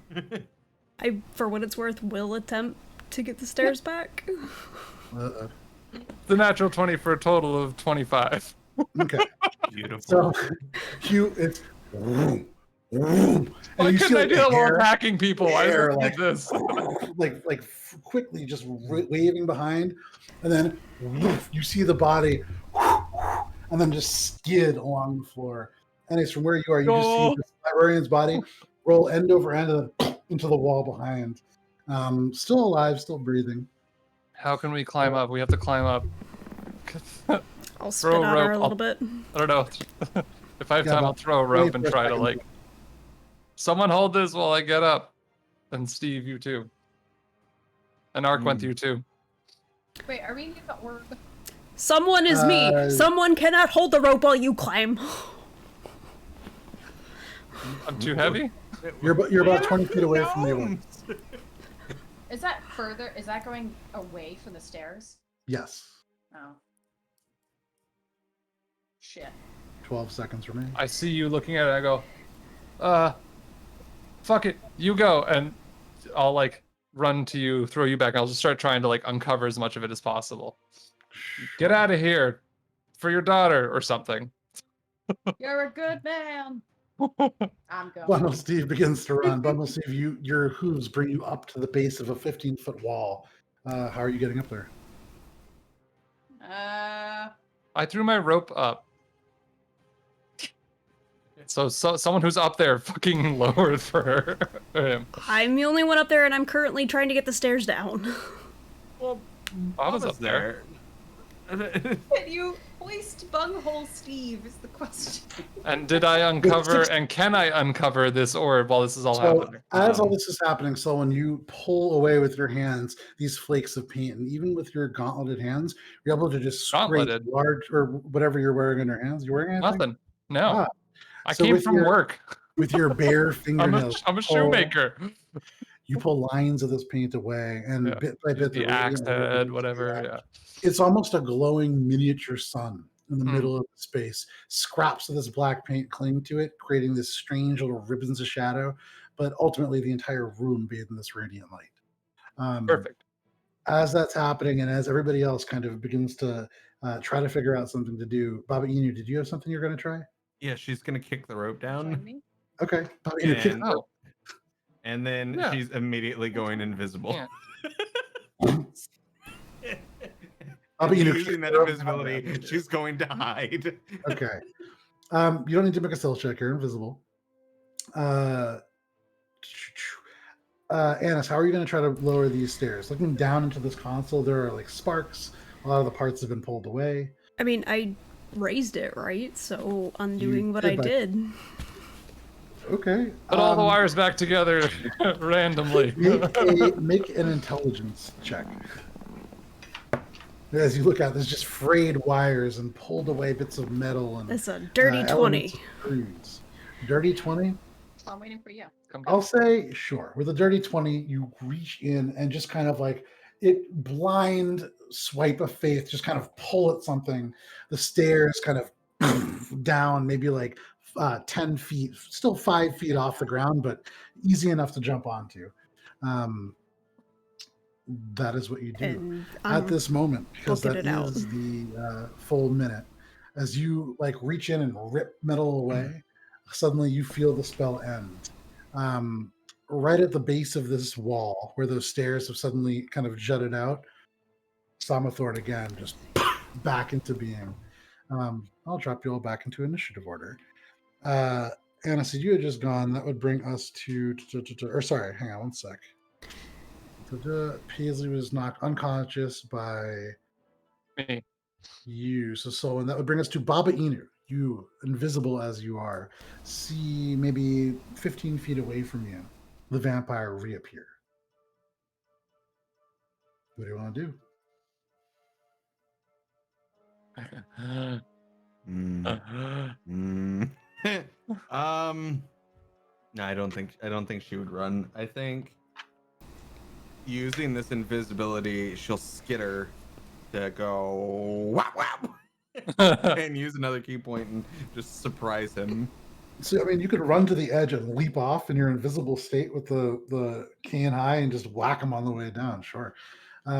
I, for what it's worth, will attempt to get the stairs back. The natural 20 for a total of 25. Okay. Beautiful. So it's vroom, vroom, Why and you couldn't I like, do the that while hair- attacking people? Why hair, did I like, do this? like quickly just waving behind, and then woof, you see the body, and then just skid along the floor. And it's from where you are, you just see this librarian's body roll end over end into the wall behind. Still alive, still breathing. How can we climb up? We have to climb up. I'll Throw spit a on her rope, a little bit. I don't know. If I have Yeah, time, about I'll throw a rope and 24 try to seconds. like. Someone hold this while I get up. And Steve, you too. And Ark went through too. Wait, are we in the orb? Someone is me. Someone cannot hold the rope while you climb. I'm too heavy? You're about 20 feet away from the orb. Is that further? Is that going away from the stairs? Yes. Oh. Shit. 12 seconds remaining. I see you looking at it. I go, fuck it, you go, and I'll like run to you, throw you back. I'll just start trying to like uncover as much of it as possible. Get out of here, for your daughter or something. You're a good man. I'm going. Bundle Steve begins to run. Bundle Steve, your hooves bring you up to the base of a 15-foot wall. How are you getting up there? I threw my rope up. So someone who's up there fucking lowered for her. For him. I'm the only one up there, and I'm currently trying to get the stairs down. Well, I was up there. Can you hoist bunghole Steve is the question. And did I uncover, and can I uncover this orb while this is all So happening? as all this is happening, so when you pull away with your hands these flakes of paint, and even with your gauntleted hands, you're able to just scrape Gauntleted? large or whatever you're wearing in your hands. You wearing anything? Nothing. No. Ah, I so came with from your- work. with your bare fingernails. I'm a shoemaker. You pull lines of this paint away, and Yeah. bit by bit, The radiant axe light head, begins to whatever. react. Yeah. It's almost a glowing miniature sun in the Hmm. middle of the space. Scraps of this black paint cling to it, creating this strange little ribbons of shadow, but ultimately the entire room bathed in this radiant light. Perfect. As that's happening, and as everybody else kind of begins to try to figure out something to do, Baba Inu, did you have something you're going to try? Yeah, she's gonna kick the rope Join down, me. Okay. Baba Inu, kick And- the rope. and then Yeah. she's immediately going invisible. Yeah. Baba Inu, Using kick that the rope. invisibility, she's going to hide. Okay. You don't need to make a stealth check. You're invisible. Annis, how are you going to try to lower these stairs? Looking down into this console, there are like sparks. A lot of the parts have been pulled away. I mean, I raised it, right? So undoing what did I by- did. Okay. Put all the wires back together randomly. Make an intelligence check. As you look out, there's just frayed wires and pulled away bits of metal and It's a dirty elements 20. of screws. Dirty 20? I'm waiting for you. Come I'll say sure. With a dirty 20, you reach in and just kind of like it blind swipe of faith, just kind of pull at something. The stairs kind of down, maybe like 10 feet, still 5 feet off the ground, but easy enough to jump onto. That is what you do And at this moment, because booking that it out. is the full minute. As you like reach in and rip metal away, suddenly you feel the spell end. Right at the base of this wall, where those stairs have suddenly kind of jutted out, Samathorn again just back into being. I'll drop you all back into initiative order. Anna, so you had just gone. That would bring us to or sorry, hang on one sec. Paisley was knocked unconscious by Me. you. So and that would bring us to Baba Inu. You, invisible as you are, see maybe 15 feet away from you, the vampire reappear. What do you want to do? No, I don't think she would run. I think using this invisibility, she'll skitter to go whap whap and use another key point and just surprise him. So I mean, you could run to the edge and leap off in your invisible state with the cane high and just whack him on the way down. Sure.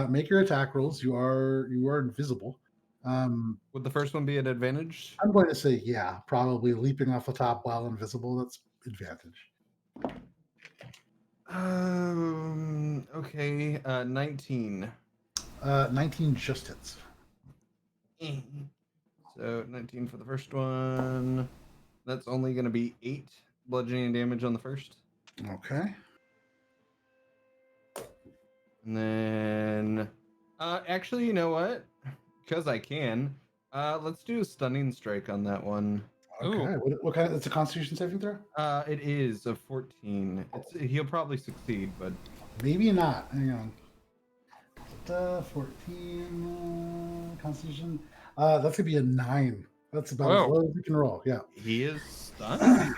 Make your attack rolls. You are invisible. Would the first one be an advantage? I'm going to say yeah, probably leaping off the top while invisible. That's advantage. Okay. 19. 19 just hits. So 19 for the first one. That's only going to be 8 bludgeoning damage on the first. Okay. And then, actually, you know what? Because I can, let's do a stunning strike on that one. Okay. What kind of? It's a Constitution saving throw. It is a 14. He'll probably succeed, but maybe not. Hang on. 14 Constitution. That's gonna be a 9. That's about as low as you can roll. Yeah. He is stunned.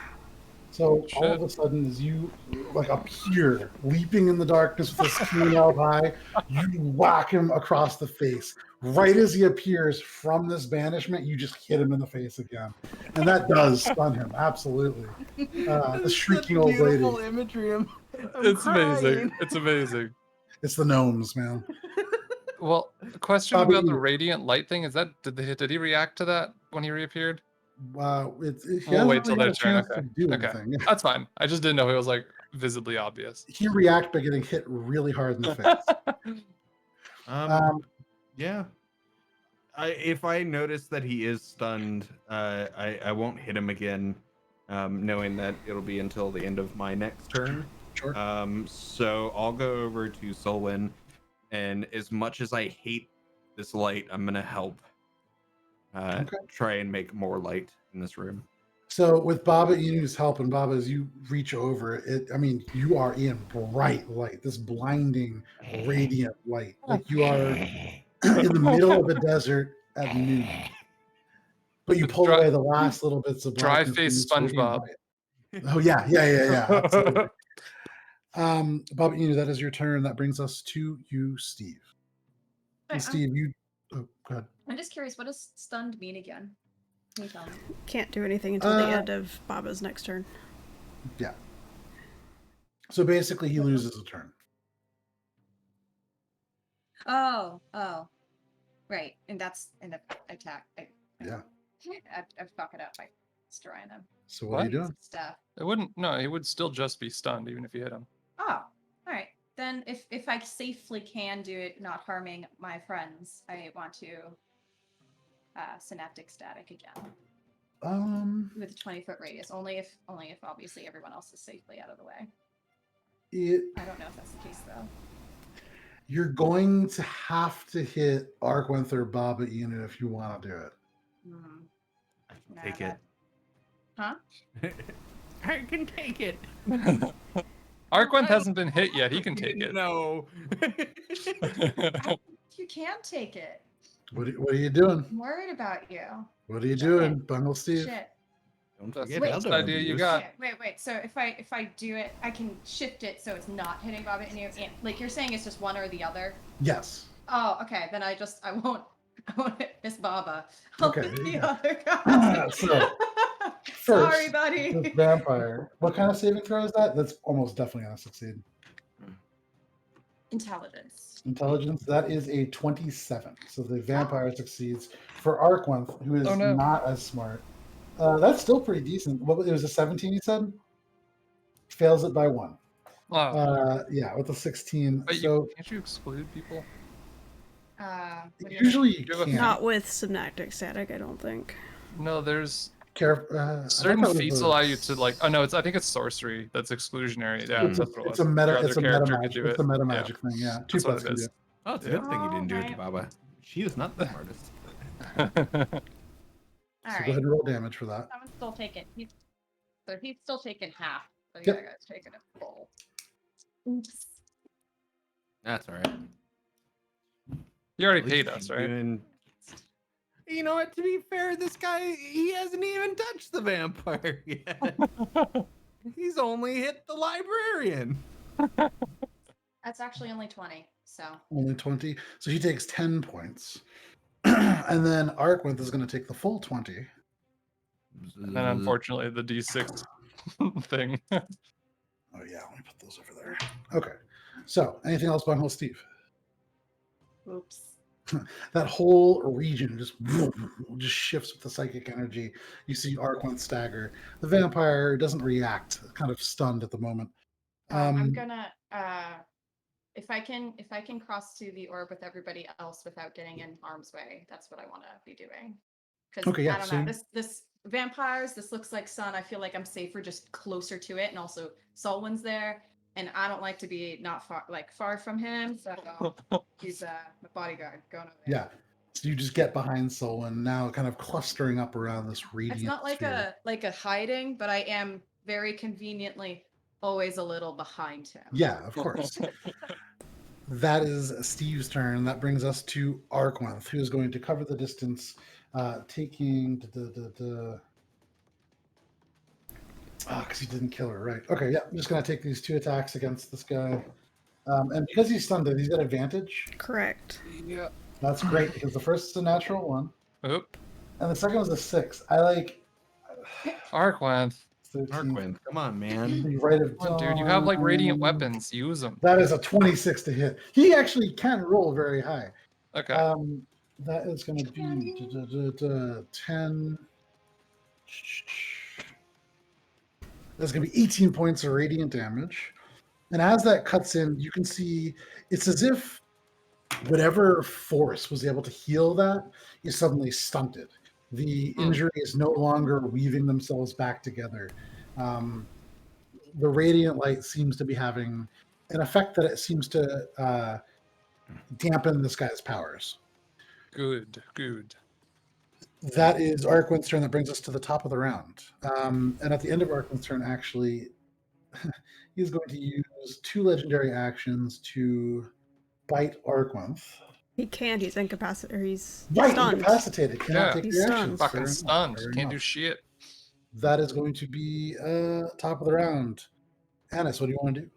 So all of a sudden, as you like appear, leaping in the darkness with a cane out high, you whack him across the face. Right as he appears from this banishment, you just hit him in the face again, and that does stun him absolutely. The shrieking old lady. Beautiful imagery. I'm It's crying. amazing. It's amazing. It's the gnomes, man. Well, a question Bobby, about the radiant light thing is that did he react to that when he reappeared? We'll wait till their turn. Okay. Anything. That's fine. I just didn't know it was like visibly obvious. He reacts by getting hit really hard in the face. Yeah. If I notice that he is stunned, I won't hit him again, knowing that it'll be until the end of my next turn. Sure. So I'll go over to Solwyn, and as much as I hate this light, I'm gonna help try and make more light in this room. So with Baba Inu's help, and Baba, as you reach over it, I mean, you are in bright light, this blinding, radiant light. Like you are in the middle of a desert at noon. But you pull away the last little bits of dry blackness face from this radiant SpongeBob. light. Oh yeah. Absolutely. Baba Inu, that is your turn. That brings us to you, Steve. And Steve, you go ahead. I'm just curious, what does stunned mean again? Can you tell me? Can't do anything until the end of Baba's next turn. Yeah. So basically, he loses a turn. Oh, right, and that's in the attack. I fuck it up by destroying him. So what are you doing? Stuff. It wouldn't. No, he would still just be stunned even if you hit him. Oh, all right. Then if I safely can do it, not harming my friends, I want to synaptic static again. With a 20-foot radius, only if obviously everyone else is safely out of the way. I don't know if that's the case though. You're going to have to hit Arkwenther or Baba Inu if you want to do it. I can take it. Huh? I can take it. Arkwent hasn't been hit yet. He can take it. No. You can take it. What are you doing? I'm worried about you. What are you doing, Bungle Steve? Shit. Don't That's forget the best idea you got. Wait. So if I do it, I can shift it so it's not hitting Baba and you. Like you're saying, it's just one or the other. Yes. Oh, okay. Then I won't hit Miss Baba. I'll Okay, hit there you the go. other guy. So, Sorry, first, buddy. this vampire. What kind of saving throw is that? That's almost definitely going to succeed. Intelligence. Intelligence, that is a 27. So the vampire succeeds. For Arkwent, who is not as smart, That's still pretty decent. What, it was a 17, you said? Fails it by 1. Yeah, with a 16. But So can't you exclude people? What do you usually you Do you have a can. Not with synaptic static, I don't think. No, there's I certain thought that feats was allow you to like. Oh no, I think it's sorcery that's exclusionary. Yeah, It's a, that's what it it's was. a meta. Your It's other a meta character could magic. do It's it. a meta Yeah. magic thing. Yeah, 2 That's what plus it can do is. it. Oh, it's a Yeah. good thing you didn't do it to Alright. Baba. She is not the smartest. All So go right. ahead and roll damage for that. Someone's still taking. So he's still taking half. So Yep. yeah, guy's taking it full. Oops. That's all right. You already At least paid us, she's right? doing- You know what? To be fair, this guy, he hasn't even touched the vampire yet. He's only hit the librarian. That's actually only 20. So Only 20. So he takes 10 points. And then Arkwith is going to take the full 20. And then unfortunately, the D6 thing. Oh, yeah. Let me put those over there. Okay. So, anything else, Bunghole Steve? oops. That whole region just shifts with the psychic energy. You see Arkwith stagger. The vampire doesn't react, kind of stunned at the moment. I'm gonna if I can cross to the orb with everybody else without getting in harm's way, that's what I want to be doing. Because Okay, yeah, I don't so know, this vampires, this looks like sun. I feel like I'm safer just closer to it, and also Solwyn's there, and I don't like to be not far from him. So he's my bodyguard going over there. Yeah. So you just get behind Solon, now kind of clustering up around this radiant It's not like sphere. a hiding, but I am very conveniently always a little behind him. Yeah, of course. That is Steve's turn. That brings us to Arkwith, who is going to cover the distance, taking because he didn't kill her, right? Okay, yeah, I'm just going to take these 2 attacks against this guy. And because he's stunned, he's got advantage. Correct. Yeah. That's great, because the first is a natural 1, Oop. and the second was a 6. I like Arkwith. 13. Arkwith, come on, man. The Rite of Come on, dude. You have like radiant Dawn. weapons. Use them. That is a 26 to hit. He actually can roll very high. Okay. That is going to be 10. That's going to be 18 points of radiant damage. And as that cuts in, you can see it's as if whatever force was able to heal that is suddenly stunted. The injury is no longer weaving themselves back together. The radiant light seems to be having an effect that it seems to dampen this guy's powers. Good. That is Arkwith's turn. That brings us to the top of the round. And at the end of Arkwith's turn, actually, he's going to use 2 legendary actions to bite Arkwith. He can't. He's incapacitated. Or he's Right, stunned. incapacitated. Cannot Yeah. take He's the stunned. actions. Fucking Fair enough, stunned. fair Can't do enough. shit. That is going to be top of the round. Annis, what do you want to do?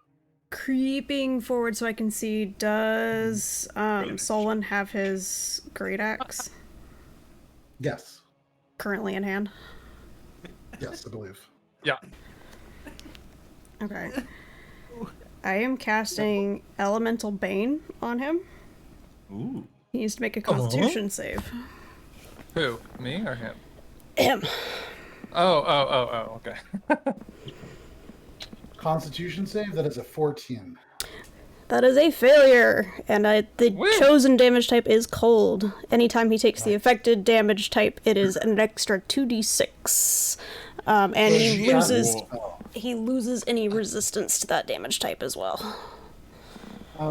Creeping forward so I can see, does Solon have his great axe Yes. currently in hand? Yes, I believe. Yeah. Okay. I am casting Elemental Bane on him. Ooh. He needs to make a Constitution save. Who? Me or him? Him. Oh. Okay. Constitution save, that is a 14. That is a failure, and the Woo. chosen damage type is cold. Anytime he takes the affected damage type, it is an extra 2d6, and he loses any resistance to that damage type as well.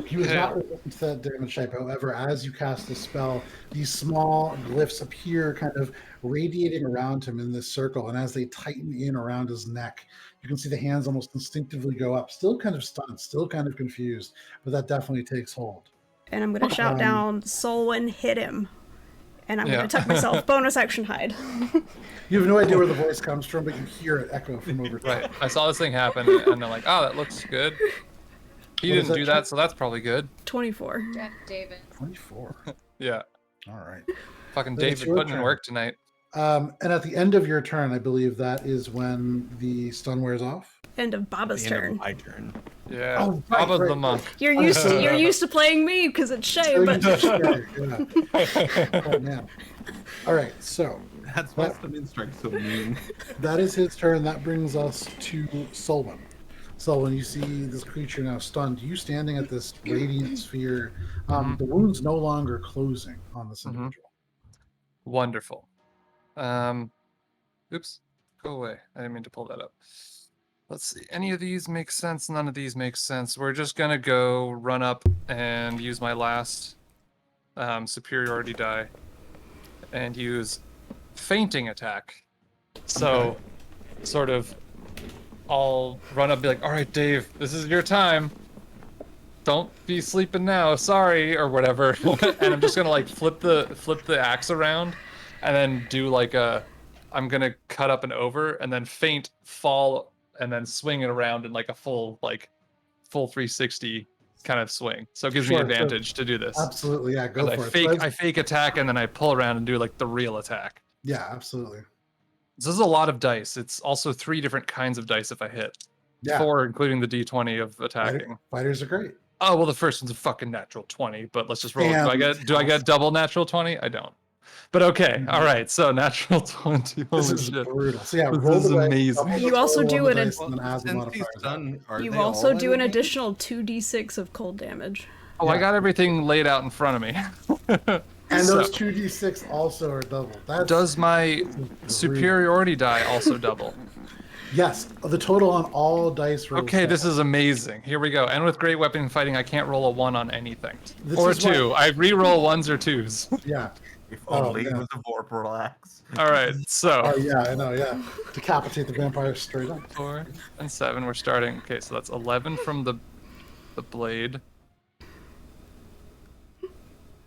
He was not resistant to that damage type. However, as you cast the spell, these small glyphs appear kind of radiating around him in this circle. And as they tighten in around his neck, you can see the hands almost instinctively go up, still kind of stunned, still kind of confused, but that definitely takes hold. And I'm going to shout down, Solwyn, hit him. And I'm going to tuck myself, bonus action hide. You have no idea where the voice comes from, but you hear it echo from over top. Right. I saw this thing happen, and they're like, "Oh, that looks good." He What is didn't do that that, so that's probably good. 24. David. 24. Yeah. All right. Fucking Then it's David your putting in turn. work tonight. And at the end of your turn, I believe that is when the stun wears off. end of Baba's The end of turn. my turn. Yeah. Oh, right, Baba's the right, monk. You're used to playing me because it's Shay, but Oh, man. All right, so That's why the strike so mean. that is his turn. That brings us to Solon. Solon, you see this creature now stunned. You standing at this radiant sphere. The wound's no longer closing on this individual. Wonderful. Oops. Go away. I didn't mean to pull that up. Let's see. Any of these make sense? None of these make sense. We're just gonna go run up and use my last superiority die and use fainting attack. So, sort of, I'll run up and be like, all right, Dave, this is your time. Don't be sleeping now, sorry, or whatever. And I'm just gonna like flip the axe around and then do like I'm gonna cut up and over and then feint, fall, and then swing it around in like a full 360 kind of swing. So it gives me advantage to do this. Absolutely, yeah, go for it. I fake attack and then I pull around and do like the real attack. Yeah, absolutely. This is a lot of dice. It's also 3 different kinds of dice if I hit. Yeah. 4, including the d20 of attacking. Fighters are great. Oh well, the first one's a fucking natural 20, but let's just roll. Damn. Do I get double natural 20? I don't. But okay, all right. So natural 20. This Holy is shit. brutal. So yeah, This roll is the dice, amazing. double the You also total do on the it dice, and then add the Since he's modifiers. done, are you they also all do an enemy? additional 2d6 of cold damage. Oh, I got everything laid out in front of me. And So, those 2d6 also are double. That's does my superiority die also double? yes, the total on all dice rolls. Okay, this is amazing. Here we go. And with great weapon fighting, I can't roll a 1 on anything. This Or is why- 2. I re-roll 1s or 2s. Yeah. If Oh, only it yeah. was a vorpal axe. All right, so Oh yeah, I know. Yeah, decapitate the vampire straight up. 4 and 7. We're starting. Okay, so that's 11 from the blade.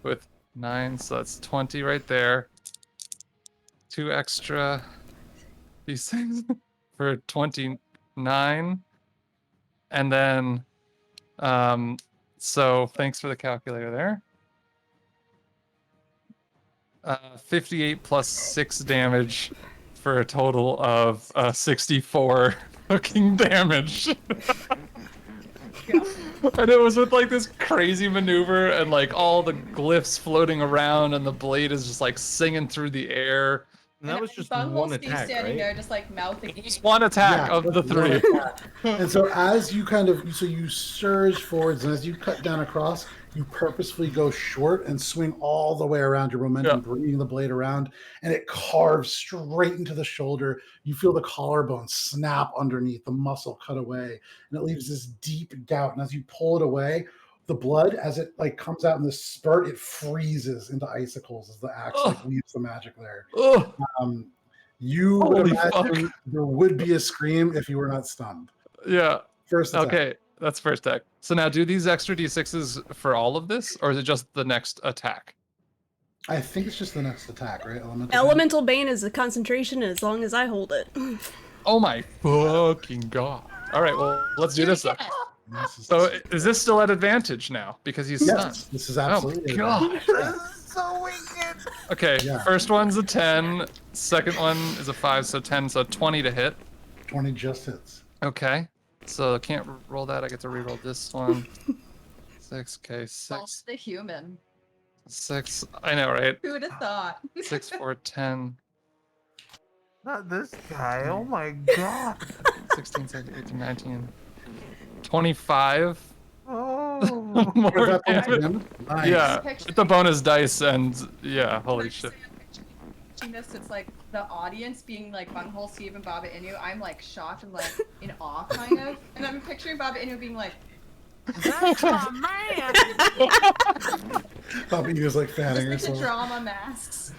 With 9, so that's 20 right there. 2 extra. These things for 29. And then, so thanks for the calculator there. 58 plus 6 damage for a total of 64 fucking damage. And it was with like this crazy maneuver and like all the glyphs floating around and the blade is just like singing through the air. And that was just Bunghole one Steve's attack, standing right? there just like mouthing. Just one attack Yeah, of the that's one 3. attack. And so as you you surge forwards, and as you cut down across, you purposefully go short and swing all the way around your momentum, bringing the blade around, and it carves straight into the shoulder. You feel the collarbone snap underneath, the muscle cut away, and it leaves this deep gout. And as you pull it away, the blood, as it like comes out in this spurt, it freezes into icicles as the axe like leaves the magic there. Ugh. You would Holy imagine fuck. there would be a scream if you were not stunned. Yeah. First attack. Okay, that's first attack. So now do these extra d6s for all of this, or is it just the next attack? I think it's just the next attack, right? Elemental Bane is the concentration as long as I hold it. Oh my fucking god. All right, well, let's do this then. This is- So is this still at advantage now because he's stunned? yes, this is Oh absolutely. my god. So wicked. Okay, Yeah. first one's a 10, second one is a 5, so 10, so 20 to hit. 20 just hits. Okay, so I can't roll that, I get to reroll this one. 6, okay, False 6, the human. 6, I know, right? Who would have thought? 6, 4, 10, Not this guy. Oh my god. 16, 17, 18, 19, 25. Oh. More Was that damage. both of them? Nice. Yeah, Picture- with the bonus dice and yeah, holy shit. Watching this, it's like the audience being like Bunghole Steve and Baba Inu. I'm like shocked and like in awe, kind of. And I'm picturing Baba Inu being like, That's my man. Bobby was like just fanning like the herself. drama masks.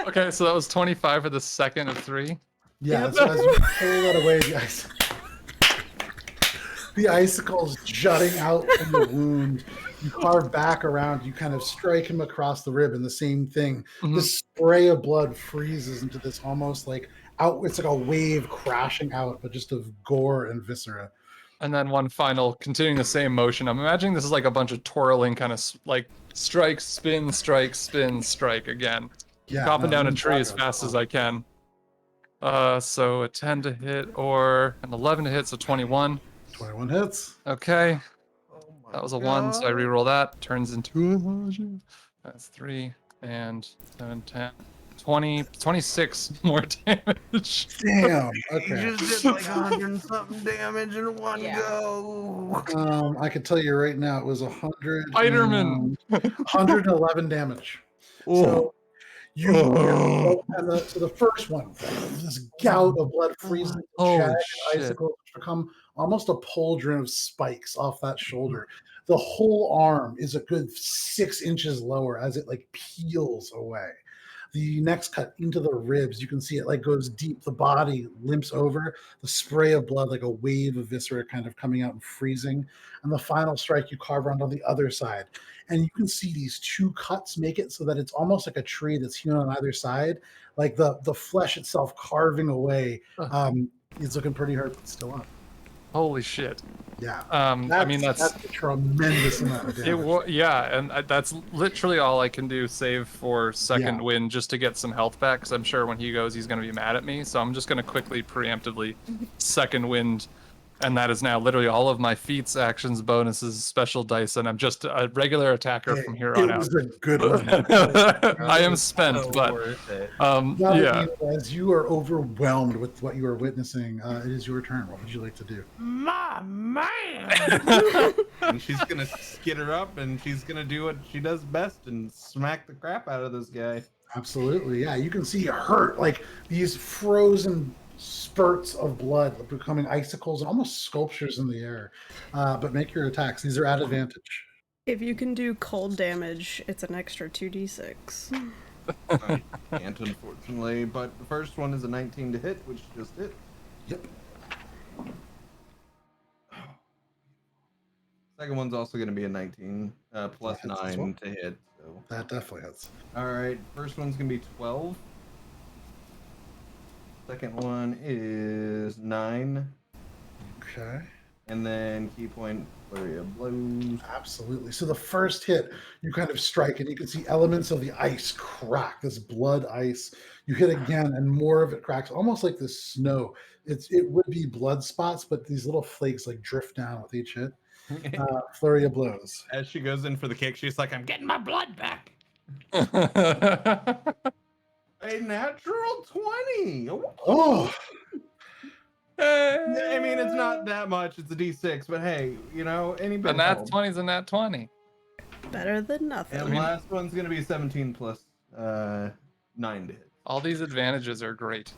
Okay, so that was 25 for the second of 3. Yeah, so as you pull that away, the icicles jutting out from the wound. You carve back around, you kind of strike him across the rib, and the same thing. Mhm. The spray of blood freezes into this almost like it's like a wave crashing out, but just of gore and viscera. And then one final, continuing the same motion. I'm imagining this is like a bunch of twirling kind of like strike, spin, strike again. Yeah, Chopping no, down a in tree as progress. fast as I can. So a 10 to hit or an 11 to hit, so 21. 21 hits. Okay, Oh my that was a 1, so I God. reroll that. Turns into a... That's 3 and 7, 10, 20, 26 more damage. Damn. You Okay. just did like 100 and something damage in one Yeah. go. I can tell you right now, it was Spider-Man! 111 damage. Oh. So so the first one, this gout of blood freezes the Holy jag and shit. icicles become almost a pauldron of spikes off that shoulder. The whole arm is a good 6 inches lower as it like peels away. The next cut into the ribs, you can see it like goes deep. The body limps over, the spray of blood like a wave of viscera kind of coming out and freezing. And the final strike, you carve around on the other side. And you can see these 2 cuts make it so that it's almost like a tree that's hewn on either side. Like the flesh itself carving away is looking pretty hard, but still up. Holy shit. Yeah. I mean, that's a tremendous amount of damage. yeah, and that's literally all I can do, save for second wind, just to get some health back. Because I'm sure when he goes, he's going to be mad at me. So I'm just going to quickly, preemptively, second wind, and that is now literally all of my feats, actions, bonuses, special dice, and I'm just a regular attacker from here on It out. was a good one. I am spent, but yeah. As you are overwhelmed with what you are witnessing, it is your turn. What would you like to do? My man. And she's gonna skid her up, and she's gonna do what she does best and smack the crap out of this guy. Absolutely, yeah. You can see it hurt, like these frozen spurts of blood becoming icicles and almost sculptures in the air. But make your attacks. These are at advantage. If you can do cold damage, it's an extra 2d6. I can't, unfortunately, but the first one is a 19 to hit, which just hit. Yep. Second one's also going to be a 19 plus That hits as 9 well. to hit. So. That definitely hits. All right, first one's going to be 12. Second one is 9. Okay. And then key point flurry of blows. Absolutely. So the first hit, you kind of strike, and you can see elements of the ice crack. This blood ice. You hit again, and more of it cracks, almost like this snow. It would be blood spots, but these little flakes like drift down with each hit. Flurry of blows. As she goes in for the kick, she's like, "I'm getting my blood back." A natural 20. Oh. I mean, it's not that much. It's a D6, but hey, you know, any bit A nat helps. 20's a nat 20. Better than nothing. And last one's gonna be 17 plus 9 to hit. All these advantages are great.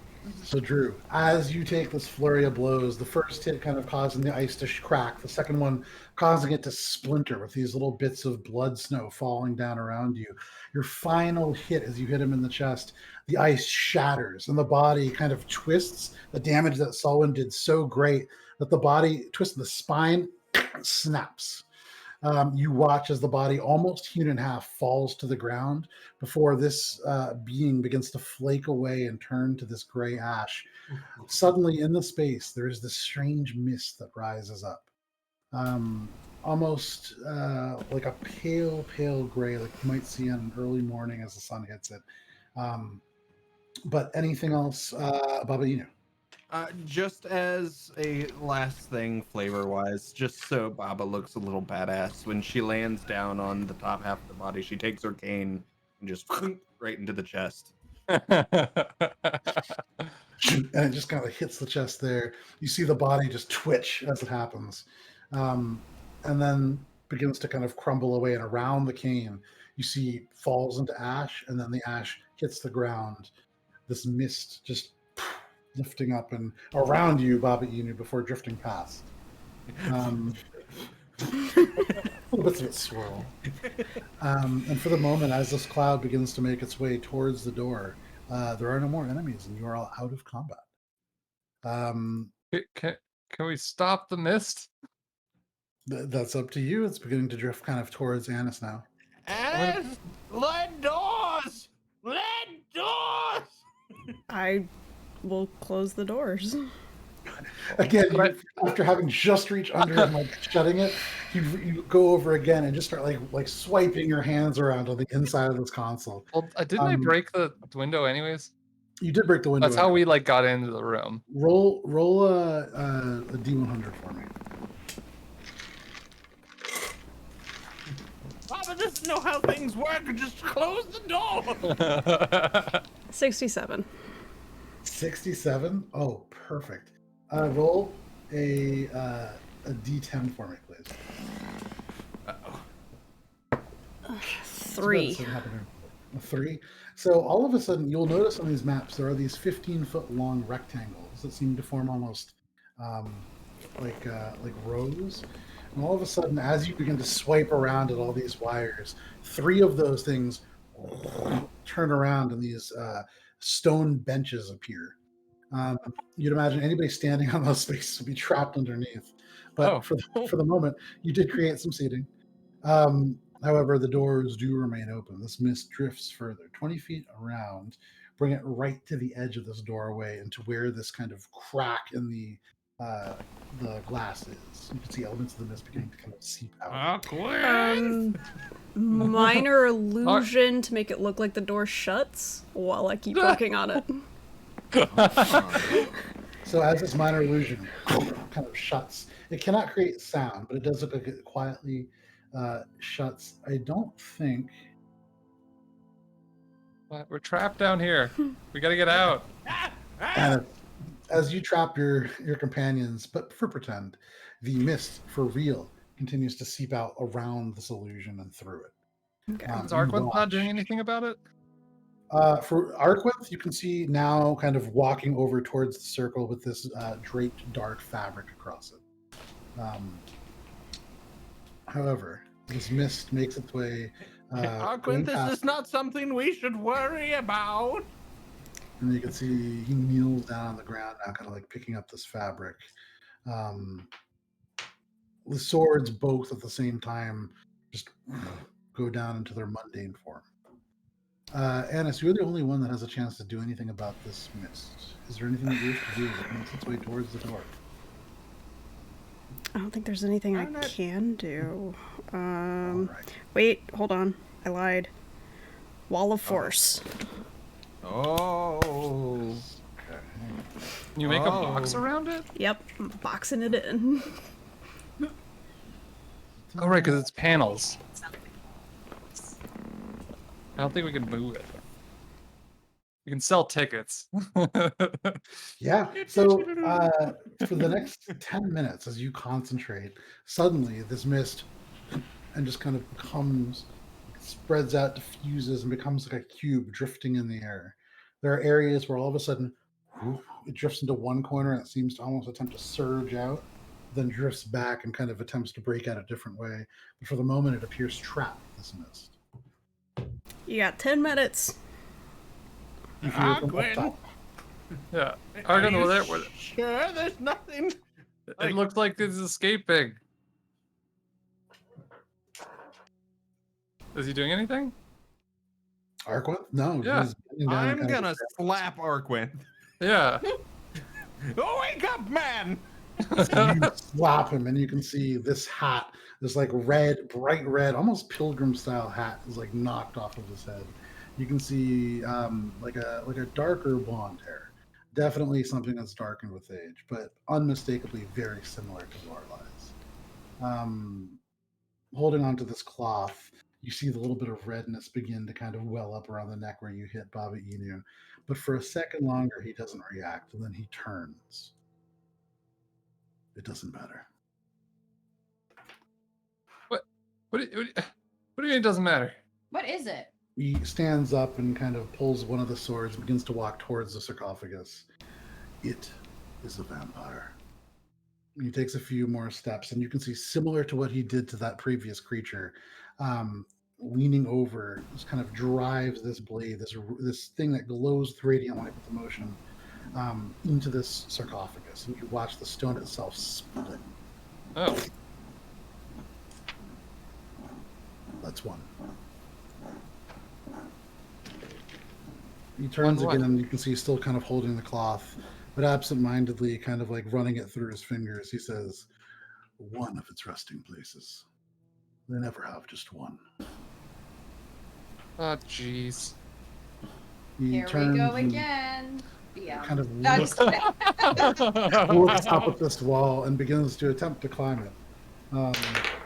So Drew, as you take this flurry of blows, the first hit kind of causing the ice to crack, the second one causing it to splinter with these little bits of blood snow falling down around you. Your final hit, as you hit him in the chest, the ice shatters and the body kind of twists. The damage that Selwyn did so great that the body twists, the spine snaps. You watch as the body, almost hewn in half, falls to the ground before this being begins to flake away and turn to this gray ash. Suddenly, in the space, there is this strange mist that rises up, almost like a pale, pale gray, like you might see on an early morning as the sun hits it. But anything else, Baba Inu? Just as a last thing, flavor-wise, just so Baba looks a little badass, when she lands down on the top half of the body, she takes her cane and just right into the chest. And it just kind of hits the chest there. You see the body just twitch as it happens. And then begins to kind of crumble away. And around the cane, you see falls into ash, and then the ash hits the ground. This mist just lifting up and around you, Baba Inu, before drifting past. Little bits of it swirl. And for the moment, as this cloud begins to make its way towards the door, there are no more enemies, and you are all out of combat. Can we stop the mist? That's up to you. It's beginning to drift kind of towards Annis now. Annis, let doors! Let doors! I will close the doors. Again, after having just reached under and like shutting it, you go over again and just start like swiping your hands around on the inside of this console. Well, didn't I break the window anyways? You did break the window. That's how we like got into the room. Roll a D100 for me. Papa doesn't know how things work. Just close the door. 67. 67. Oh, perfect. Roll a D10 for me, please. 3. Doesn't happen a 3. So all of a sudden, you'll notice on these maps there are these 15-foot long rectangles that seem to form almost like rows. And all of a sudden, as you begin to swipe around at all these wires, 3 of those things turn around and these stone benches appear. You'd imagine anybody standing on those spaces would be trapped underneath. But for the moment, you did create some seating. However, the doors do remain open. This mist drifts further, 20 feet around, bring it right to the edge of this doorway and to where this kind of crack in the glass is. You can see elements of the mist beginning to kind of seep out. Minor illusion to make it look like the door shuts while I keep working on it. So as this minor illusion kind of shuts, it cannot create sound, but it does look like it quietly shuts. I don't think... What? We're trapped down here. We gotta get out. As you trap your companions, but for pretend, the mist for real continues to seep out around this illusion and through it. Okay. Is Arquith not doing anything about it? For Arquith, you can see now kind of walking over towards the circle with this draped dark fabric across it. However, this mist makes its way. Arquith, this is not something we should worry about. And you can see he kneels down on the ground now, kind of like picking up this fabric. The swords both at the same time just go down into their mundane form. Annis, you're the only one that has a chance to do anything about this mist. Is there anything that you wish to do that makes its way towards the door? I don't think there's anything I can do. Right. Wait, hold on. I lied. Wall of Force. Oh. Okay. Can you make a box around it? Yep, I'm boxing it in. Oh, right, because it's panels. I don't think we can move it. We can sell tickets. Yeah. So for the next 10 minutes, as you concentrate, suddenly this mist and just kind of comes, spreads out, diffuses, and becomes like a cube drifting in the air. There are areas where all of a sudden it drifts into one corner and it seems to almost attempt to surge out, then drifts back and kind of attempts to break out a different way. But for the moment, it appears trapped, this mist. You got 10 minutes. You hear from up top. Yeah. Are Argon, you there. sure there's nothing? It looks like it's escaping. Is he doing anything? Arquith? No. Yeah. he's bending down and I'm kind of gonna slap Arquith. Yeah. Oh, wake up, man! you slap him, and you can see this hat, this like red, bright red, almost pilgrim style hat, is like knocked off of his head. You can see like a darker blonde hair, definitely something that's darkened with age, but unmistakably very similar to Lorelai's. Holding onto this cloth, you see the little bit of redness begin to kind of well up around the neck where you hit Baba Inu, but for a second longer he doesn't react, and then he turns. It doesn't matter. What do you mean it doesn't matter? What is it? He stands up and kind of pulls one of the swords and begins to walk towards the sarcophagus. It is a vampire. He takes a few more steps, and you can see, similar to what he did to that previous creature, leaning over, just kind of drives this blade, this thing that glows with radiant light with emotion, into this sarcophagus. And you watch the stone itself split. Oh. That's one. He turns One what? again, and you can see he's still kind of holding the cloth, but absent-mindedly, kind of like running it through his fingers. He says, "One of its resting places. They never have just one." Oh, jeez. He Here we turns go and again. Yeah. kind of No, looks, just kidding. looks up at this wall and begins to attempt to climb it.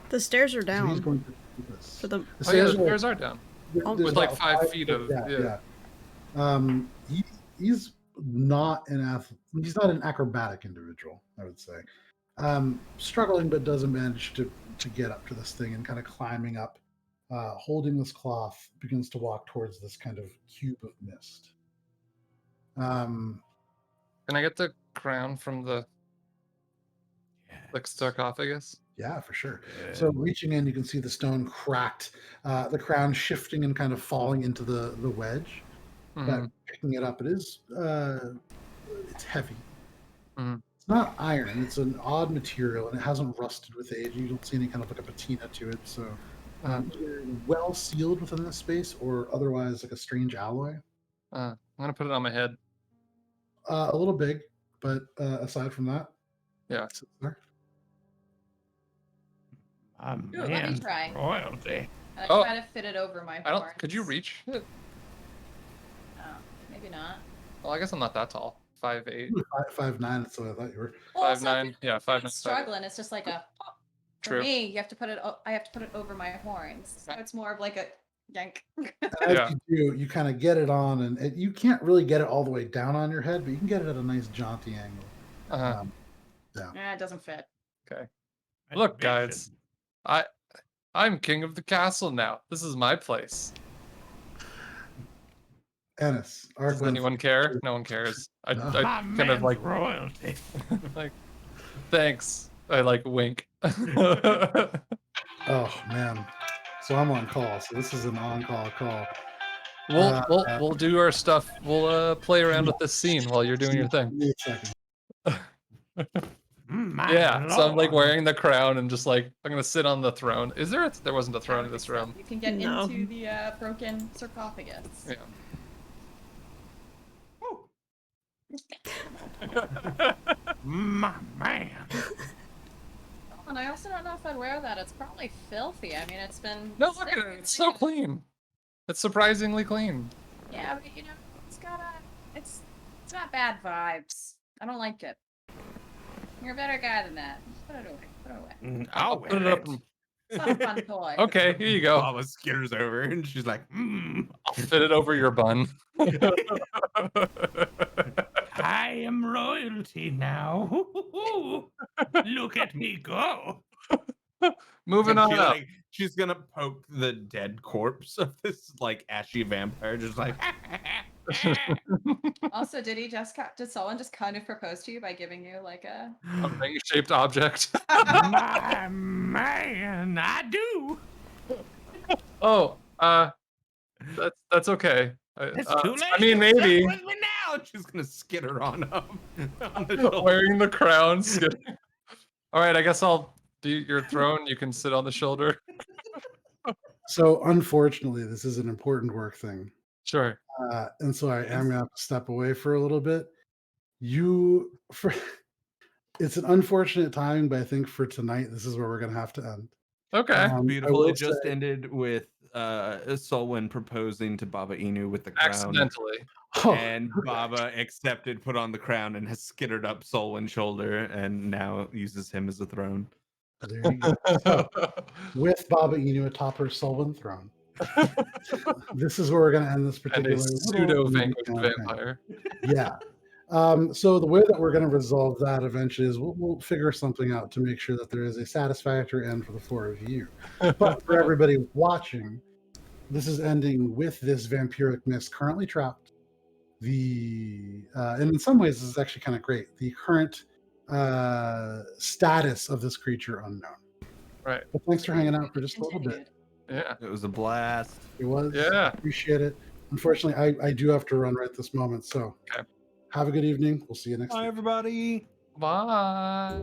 The stairs are So he's down going to do this. for the. The Oh yeah, stairs the are, stairs are down. there's With like about 5 feet of yeah. He's not he's not an acrobatic individual, I would say. Struggling, but doesn't manage to get up to this thing and kind of climbing up, holding this cloth, begins to walk towards this kind of cube of mist. Can I get the crown from the like sarcophagus? Yeah, for sure. So reaching in, you can see the stone cracked, the crown shifting and kind of falling into the wedge. But picking it up, it's heavy. Mhm. It's not iron. It's an odd material, and it hasn't rusted with age. You don't see any kind of like a patina to it. So either well sealed within this space, or otherwise like a strange alloy. I'm gonna put it on my head. A little big, but aside from that, Yeah. it sits there. Ooh, let me try. Royalty. I Oh. try to fit it over my I don't. horns. Could you reach it? Oh, maybe not. Well, I guess I'm not that tall. 5'8". 5'9". That's what I thought you were. Well, 5'9". Yeah, 5'9". Struggling. It's just like a pop. For True. me, you have to put it. I have to put it over my horns. So it's more of like a yank. As Yeah. you do, you kind of get it on, and you can't really get it all the way down on your head, but you can get it at a nice jaunty angle. Yeah, it doesn't fit. Okay. Look, guys, I'm king of the castle now. This is my place. Ennis, Does anyone care? No one cares. I kind of like royalty. like thanks. I like wink. Oh man, so I'm on call. So this is an on-call call. We'll do our stuff. We'll play around with this scene while you're doing your thing. Give me a second. Yeah, so I'm like wearing the crown and just like I'm gonna sit on the throne. Is there? There wasn't a throne in this room. You can get No. into the broken sarcophagus. Yeah. My man. Oh, and I also don't know if I'd wear that. It's probably filthy. I mean, it's been. No, look at it. It's so clean. It's surprisingly clean. Yeah, but you know, it's got it's got bad vibes. I don't like it. You're a better guy than that. Put it away. Put it away. I'll put it up. It's not a fun toy. Okay, here you go. Baba skitters over and she's like, I'll fit it over your bun. I am royalty now. Look at me go. Moving And on she, up. like, she's gonna poke the dead corpse of this like ashy vampire, just like. Also, did someone just kind of propose to you by giving you like a? A ring-shaped object. My man, I do. Oh, that's okay. It's too late. I mean, You're stuck maybe with me now. She's gonna skitter on up. On the shoulder. wearing the crown. All right, I guess I'll do your throne. You can sit on the shoulder. So unfortunately, this is an important work thing. Sure. And so I am gonna have to step away for a little bit. It's an unfortunate timing, but I think for tonight, this is where we're gonna have to end. Okay. I Beautiful. will It just say- ended with Solwyn proposing to Baba Inu with the crown. Accidentally. Oh, And Baba accepted, put on the crown, and has skittered up Solwyn's shoulder, and now uses him as a throne. there you go. So, with Baba Inu atop her Solwyn throne. This is where we're gonna end this And particular a little pseudo-vanquished campaign. vampire. Yeah. So the way that we're going to resolve that eventually is we'll figure something out to make sure that there is a satisfactory end for the four of you. But for everybody watching, this is ending with this vampiric mist currently trapped. And in some ways, this is actually kind of great. The current status of this creature unknown. Right. But thanks for hanging out for just a little bit. Yeah. It was a blast. It was. Yeah. Appreciate it. Unfortunately, I do have to run right this moment. So Okay. have a good evening. We'll see you next Bye, week. everybody. Bye.